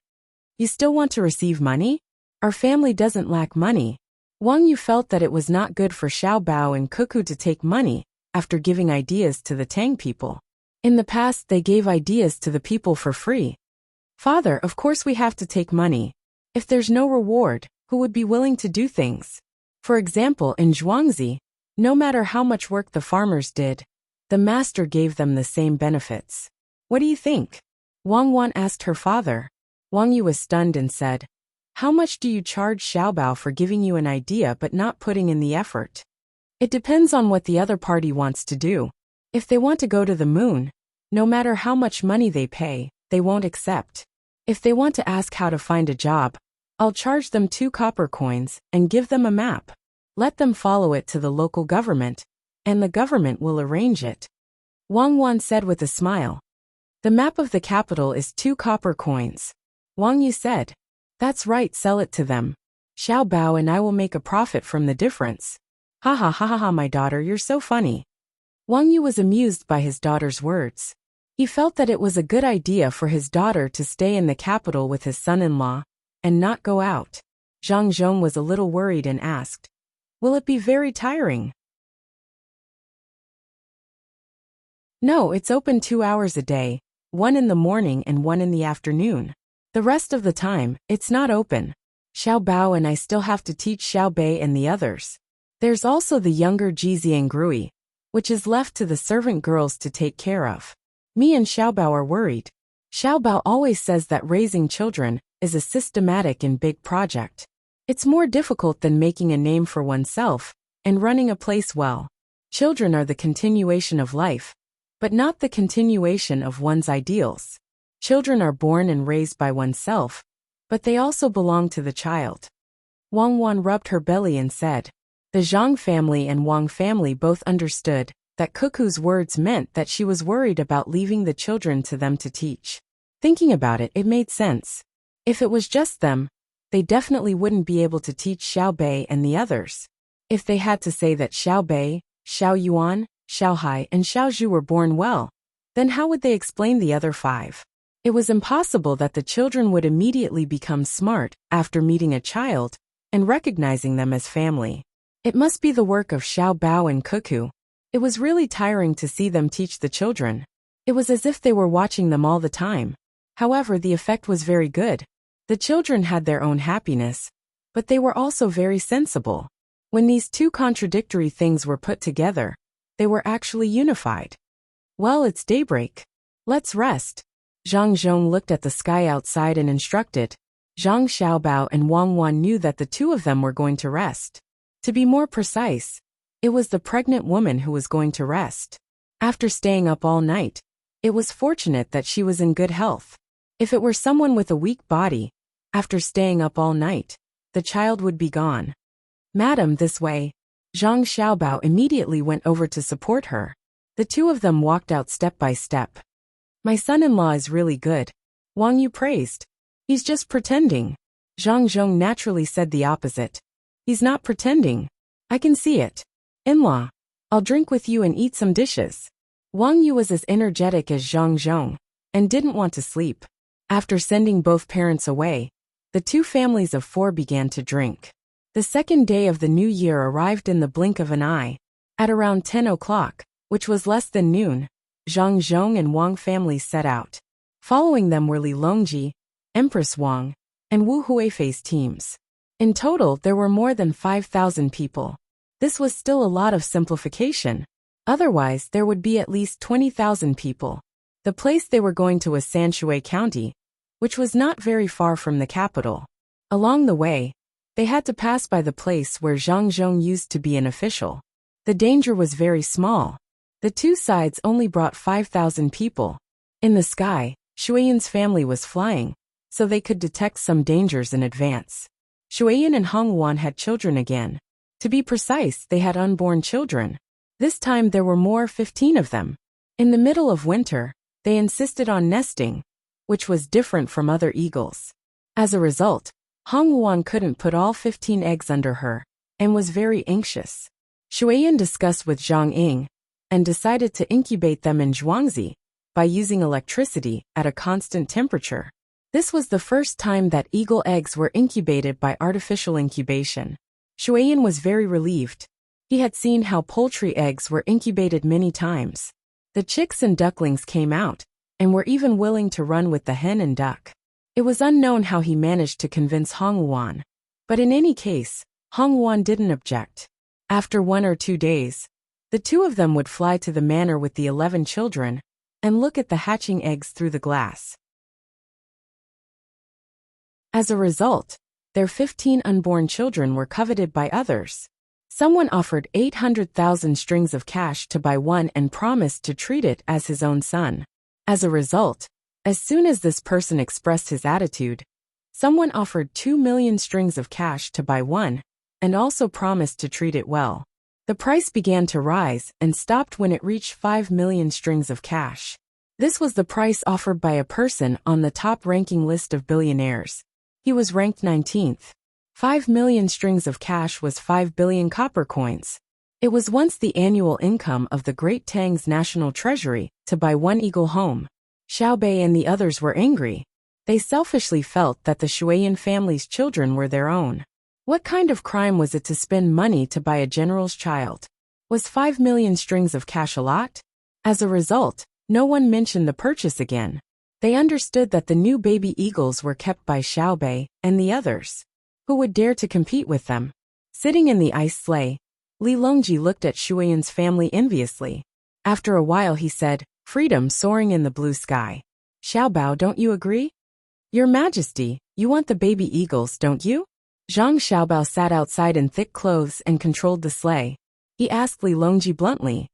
You still want to receive money? Our family doesn't lack money. Wang Yu felt that it was not good for Xiao Bao and Cuckoo to take money after giving ideas to the Tang people. In the past, they gave ideas to the people for free. Father, of course we have to take money. If there's no reward, who would be willing to do things? For example, in Zhuangzi, no matter how much work the farmers did, the master gave them the same benefits. What do you think? Wang Wan asked her father. Wang Yu was stunned and said, how much do you charge Xiaobao for giving you an idea but not putting in the effort? It depends on what the other party wants to do. If they want to go to the moon, no matter how much money they pay, they won't accept. If they want to ask how to find a job, I'll charge them 2 copper coins and give them a map. Let them follow it to the local government, and the government will arrange it. Wang Wan said with a smile. The map of the capital is 2 copper coins. Wang Yu said, that's right, sell it to them. Xiao Bao and I will make a profit from the difference. Ha ha ha ha ha, my daughter, you're so funny. Wang Yu was amused by his daughter's words. He felt that it was a good idea for his daughter to stay in the capital with his son-in-law and not go out. Zhang Zhong was a little worried and asked, will it be very tiring? No, it's open 2 hours a day, 1 in the morning and 1 in the afternoon. The rest of the time, it's not open. Xiao Bao and I still have to teach Xiao Bei and the others. There's also the younger Jiziang Grui, which is left to the servant girls to take care of. Me and Xiao Bao are worried. Xiao Bao always says that raising children is a systematic and big project. It's more difficult than making a name for oneself and running a place well. Children are the continuation of life, but not the continuation of one's ideals. Children are born and raised by oneself, but they also belong to the child. Wang Wan rubbed her belly and said, the Zhang family and Wang family both understood that Cuckoo's words meant that she was worried about leaving the children to them to teach. Thinking about it, it made sense. If it was just them, they definitely wouldn't be able to teach Xiao Bei and the others. If they had to say that Xiao Bei, Xiao Yuan, Xiao Hai and Xiao Zhu were born well, then how would they explain the other 5? It was impossible that the children would immediately become smart after meeting a child and recognizing them as family. It must be the work of Xiao Bao and Cuckoo. It was really tiring to see them teach the children. It was as if they were watching them all the time. However, the effect was very good. The children had their own happiness, but they were also very sensible. When these 2 contradictory things were put together, they were actually unified. Well, it's daybreak. Let's rest. Zhang Zhong looked at the sky outside and instructed. Zhang Xiaobao and Wang Wan knew that the 2 of them were going to rest. To be more precise, it was the pregnant woman who was going to rest. After staying up all night, it was fortunate that she was in good health. If it were someone with a weak body, after staying up all night, the child would be gone. Madam, this way. Zhang Xiaobao immediately went over to support her. The 2 of them walked out step by step. My son-in-law is really good. Wang Yu praised. He's just pretending. Zhang Zhong naturally said the opposite. He's not pretending. I can see it. In-law, I'll drink with you and eat some dishes. Wang Yu was as energetic as Zhang Zhong and didn't want to sleep. After sending both parents away, the 2 families of 4 began to drink. The second day of the new year arrived in the blink of an eye. At around 10 o'clock, which was less than noon, Zhang Zhong and Wang families set out. Following them were Li Longji, Empress Wang, and Wu Huifei's teams. In total, there were more than 5,000 people. This was still a lot of simplification. Otherwise, there would be at least 20,000 people. The place they were going to was Sanshui County, which was not very far from the capital. Along the way, they had to pass by the place where Zhang Zhong used to be an official. The danger was very small. The 2 sides only brought 5,000 people. In the sky, Shuiyan's family was flying, so they could detect some dangers in advance. Shuiyan and Hongwan had children again. To be precise, they had unborn children. This time there were more, 15 of them. In the middle of winter, they insisted on nesting, which was different from other eagles. As a result, Hongwan couldn't put all 15 eggs under her, and was very anxious. Shuiyan discussed with Zhang Ying, and decided to incubate them in Zhuangzi by using electricity at a constant temperature. This was the first time that eagle eggs were incubated by artificial incubation. Shuiyan was very relieved. He had seen how poultry eggs were incubated many times. The chicks and ducklings came out, and were even willing to run with the hen and duck. It was unknown how he managed to convince Hongwuan. But in any case, Hongwuan didn't object. After 1 or 2 days, the two of them would fly to the manor with the 11 children and look at the hatching eggs through the glass. As a result, their 15 unborn children were coveted by others. Someone offered 800,000 strings of cash to buy one and promised to treat it as his own son. As a result, as soon as this person expressed his attitude, someone offered 2 million strings of cash to buy one, and also promised to treat it well. The price began to rise and stopped when it reached 5 million strings of cash. This was the price offered by a person on the top-ranking list of billionaires. He was ranked 19th. 5 million strings of cash was 5 billion copper coins. It was once the annual income of the Great Tang's national treasury to buy one eagle home. Xiaobei and the others were angry. They selfishly felt that the Shuiyan family's children were their own. What kind of crime was it to spend money to buy a general's child? Was 5 million strings of cash a lot? As a result, no one mentioned the purchase again. They understood that the new baby eagles were kept by Xiaobei and the others. Who would dare to compete with them? Sitting in the ice sleigh, Li Longji looked at Shuiyan's family enviously. After a while he said, "Freedom soaring in the blue sky. Xiaobao, don't you agree?" "Your Majesty, you want the baby eagles, don't you?" Zhang Xiaobao sat outside in thick clothes and controlled the sleigh. He asked Li Longji bluntly,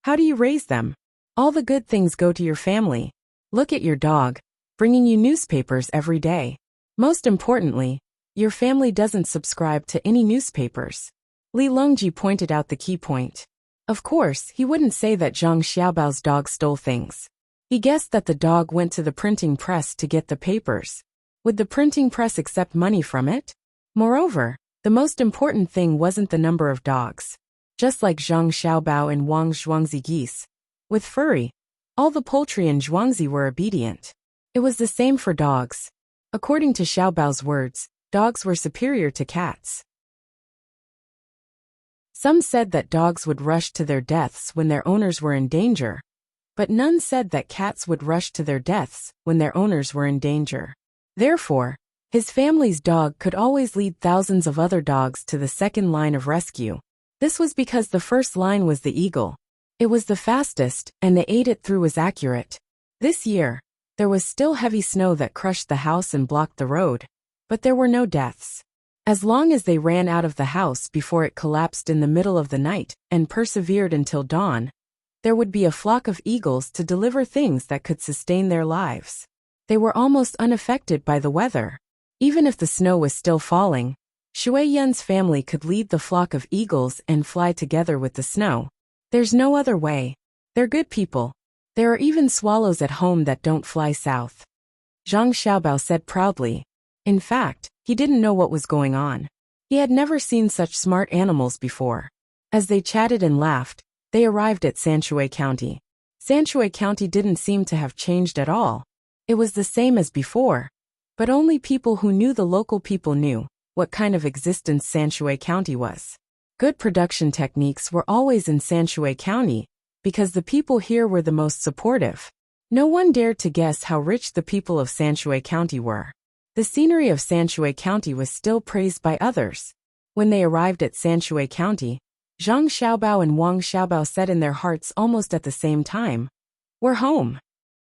"How do you raise them? All the good things go to your family. Look at your dog, bringing you newspapers every day. Most importantly, your family doesn't subscribe to any newspapers." Li Longji pointed out the key point. Of course, he wouldn't say that Zhang Xiaobao's dog stole things. He guessed that the dog went to the printing press to get the papers. Would the printing press accept money from it? Moreover, the most important thing wasn't the number of dogs. Just like Zhang Xiaobao and Wang Zhuangzi geese. With furry, all the poultry in Zhuangzi were obedient. It was the same for dogs. According to Xiaobao's words, dogs were superior to cats. Some said that dogs would rush to their deaths when their owners were in danger, but none said that cats would rush to their deaths when their owners were in danger. Therefore, his family's dog could always lead thousands of other dogs to the second line of rescue. This was because the first line was the eagle. It was the fastest, and the aid it threw was accurate. This year, there was still heavy snow that crushed the house and blocked the road, but there were no deaths. As long as they ran out of the house before it collapsed in the middle of the night and persevered until dawn, there would be a flock of eagles to deliver things that could sustain their lives. They were almost unaffected by the weather. Even if the snow was still falling, Shui Yun's family could lead the flock of eagles and fly together with the snow. There's no other way. They're good people. There are even swallows at home that don't fly south. Zhang Xiaobao said proudly. In fact, he didn't know what was going on. He had never seen such smart animals before. As they chatted and laughed, they arrived at Sanshui County. Sanshui County didn't seem to have changed at all. It was the same as before, but only people who knew the local people knew what kind of existence Sanshui County was. Good production techniques were always in Sanshui County because the people here were the most supportive. No one dared to guess how rich the people of Sanshui County were. The scenery of Sanshui County was still praised by others. When they arrived at Sanshui County, Zhang Xiaobao and Wang Xiaobao said in their hearts almost at the same time, "We're home.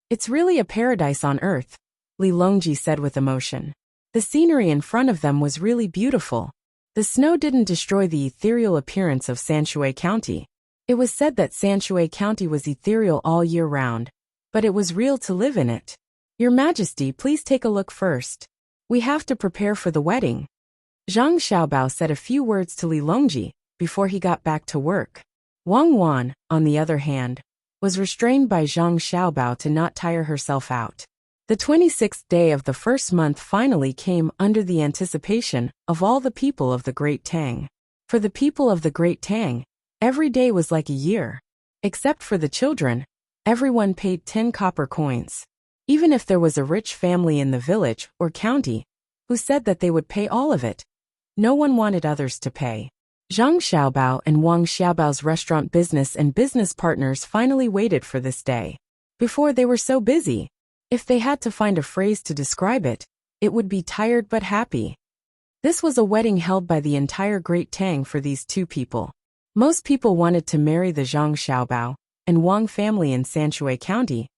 It's really a paradise on earth," Li Longji said with emotion. The scenery in front of them was really beautiful. The snow didn't destroy the ethereal appearance of Sanshui County. It was said that Sanshui County was ethereal all year round, but it was real to live in it. "Your Majesty, please take a look first. We have to prepare for the wedding." Zhang Xiaobao said a few words to Li Longji before he got back to work. Wang Wan, on the other hand, was restrained by Zhang Xiaobao to not tire herself out. The 26th day of the first month finally came under the anticipation of all the people of the Great Tang. For the people of the Great Tang, every day was like a year. Except for the children, everyone paid 10 copper coins. Even if there was a rich family in the village or county who said that they would pay all of it, no one wanted others to pay. Zhang Xiaobao and Wang Xiaobao's restaurant business and business partners finally waited for this day. Before they were so busy, if they had to find a phrase to describe it, it would be tired but happy. This was a wedding held by the entire Great Tang for these two people. Most people wanted to marry the Zhang Xiaobao and Wang family in Sanshui County,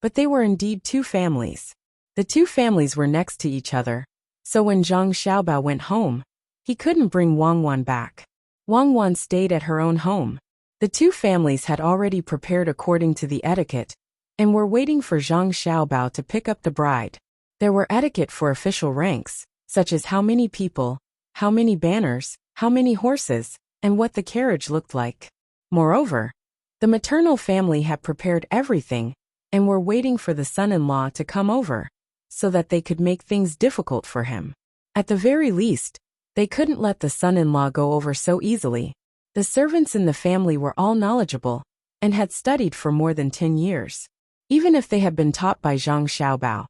but they were indeed two families. The two families were next to each other, so when Zhang Xiaobao went home, he couldn't bring Wang Wan back. Wang Wan stayed at her own home. The two families had already prepared according to the etiquette, and were waiting for Zhang Xiaobao to pick up the bride. There were etiquette for official ranks, such as how many people, how many banners, how many horses, and what the carriage looked like. Moreover, the maternal family had prepared everything, and were waiting for the son-in-law to come over, so that they could make things difficult for him. At the very least, they couldn't let the son-in-law go over so easily. The servants in the family were all knowledgeable, and had studied for more than 10 years. Even if they had been taught by Zhang Xiaobao,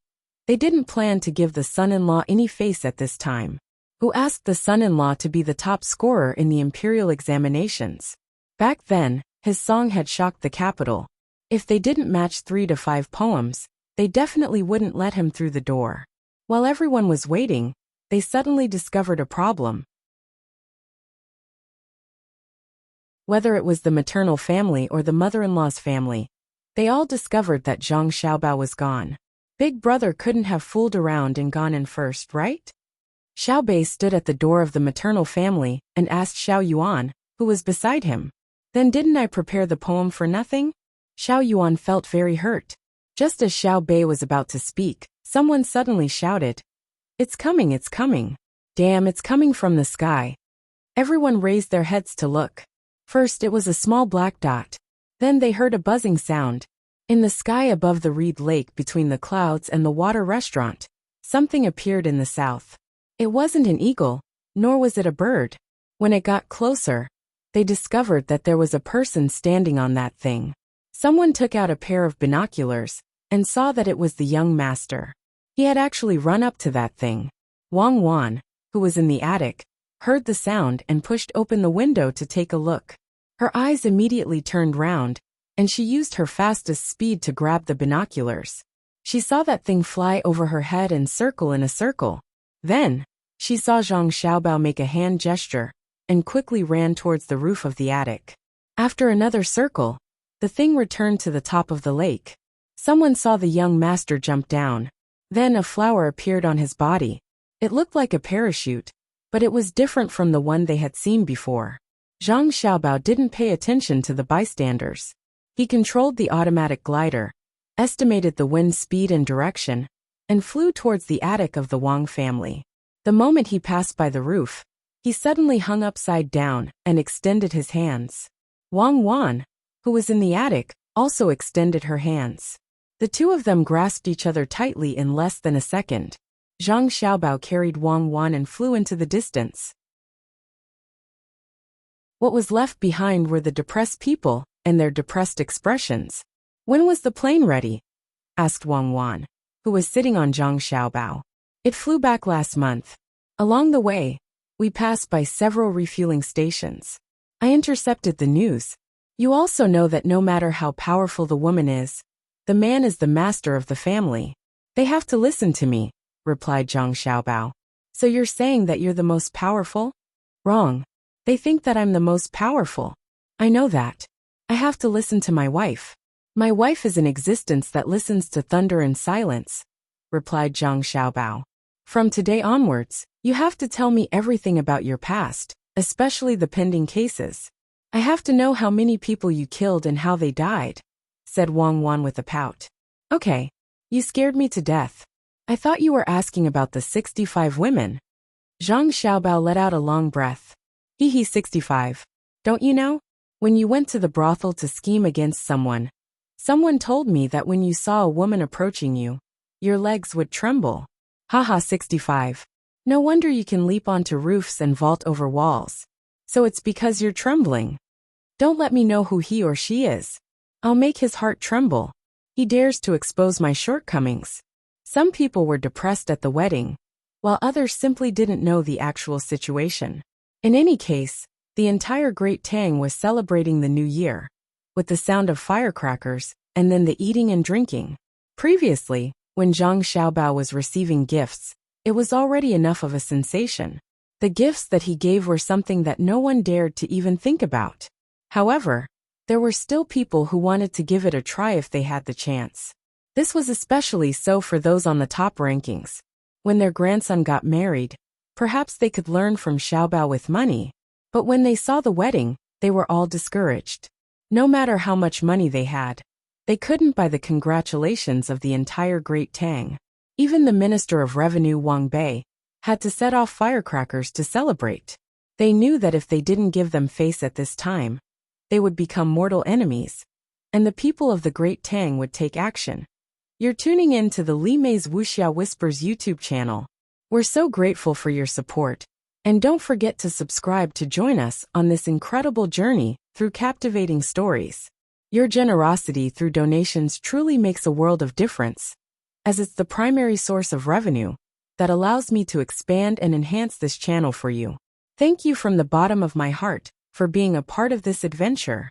they didn't plan to give the son-in-law any face at this time. Who asked the son-in-law to be the top scorer in the imperial examinations. Back then, his song had shocked the capital. If they didn't match 3 to 5 poems, they definitely wouldn't let him through the door. While everyone was waiting, they suddenly discovered a problem. Whether it was the maternal family or the mother-in-law's family, they all discovered that Zhang Xiaobao was gone. Big brother couldn't have fooled around and gone in first, right? Xiao Bei stood at the door of the maternal family and asked Xiao Yuan, who was beside him. Then didn't I prepare the poem for nothing? Xiao Yuan felt very hurt. Just as Xiao Bei was about to speak, someone suddenly shouted, "It's coming, it's coming. Damn, it's coming from the sky." Everyone raised their heads to look. First it was a small black dot. Then they heard a buzzing sound. In the sky above the reed lake between the clouds and the water restaurant, something appeared in the south. It wasn't an eagle, nor was it a bird. When it got closer, they discovered that there was a person standing on that thing. Someone took out a pair of binoculars and saw that it was the young master. He had actually run up to that thing. Wang Wan, who was in the attic, heard the sound and pushed open the window to take a look. Her eyes immediately turned round, and she used her fastest speed to grab the binoculars. She saw that thing fly over her head and circle in a circle. Then, she saw Zhang Xiaobao make a hand gesture, and quickly ran towards the roof of the attic. After another circle, the thing returned to the top of the lake. Someone saw the young master jump down. Then a flower appeared on his body. It looked like a parachute, but it was different from the one they had seen before. Zhang Xiaobao didn't pay attention to the bystanders. He controlled the automatic glider, estimated the wind speed and direction, and flew towards the attic of the Wang family. The moment he passed by the roof, he suddenly hung upside down and extended his hands. Wang Wan, who was in the attic, also extended her hands. The two of them grasped each other tightly in less than a second. Zhang Xiaobao carried Wang Wan and flew into the distance. What was left behind were the depressed people and their depressed expressions. "When was the plane ready?" asked Wang Wan, who was sitting on Zhang Xiaobao. "It flew back last month. Along the way, we passed by several refueling stations. I intercepted the news. You also know that no matter how powerful the woman is, the man is the master of the family. They have to listen to me," replied Zhang Xiaobao. "So you're saying that you're the most powerful?" "Wrong. They think that I'm the most powerful. I know that. I have to listen to my wife. My wife is an existence that listens to thunder and silence," replied Zhang Xiaobao. "From today onwards, you have to tell me everything about your past, especially the pending cases. I have to know how many people you killed and how they died," said Wang Wan with a pout. "Okay. You scared me to death. I thought you were asking about the 65 women." Zhang Xiaobao let out a long breath. He 65. Don't you know? When you went to the brothel to scheme against someone told me that when you saw a woman approaching you, your legs would tremble. Haha 65. No wonder you can leap onto roofs and vault over walls. So it's because you're trembling. Don't let me know who he or she is. I'll make his heart tremble. He dares to expose my shortcomings. Some people were depressed at the wedding, while others simply didn't know the actual situation. In any case, the entire Great Tang was celebrating the new year, with the sound of firecrackers, and then the eating and drinking. Previously, when Zhang Xiaobao was receiving gifts, it was already enough of a sensation. The gifts that he gave were something that no one dared to even think about. However, there were still people who wanted to give it a try if they had the chance. This was especially so for those on the top rankings. When their grandson got married, perhaps they could learn from Xiaobao with money, but when they saw the wedding, they were all discouraged. No matter how much money they had, they couldn't buy the congratulations of the entire Great Tang. Even the Minister of Revenue Wang Bei had to set off firecrackers to celebrate. They knew that if they didn't give them face at this time, they would become mortal enemies, and the people of the Great Tang would take action. You're tuning in to the Li Mei's Wuxia Whispers YouTube channel. We're so grateful for your support, and don't forget to subscribe to join us on this incredible journey through captivating stories. Your generosity through donations truly makes a world of difference, as it's the primary source of revenue that allows me to expand and enhance this channel for you. Thank you from the bottom of my heart for being a part of this adventure.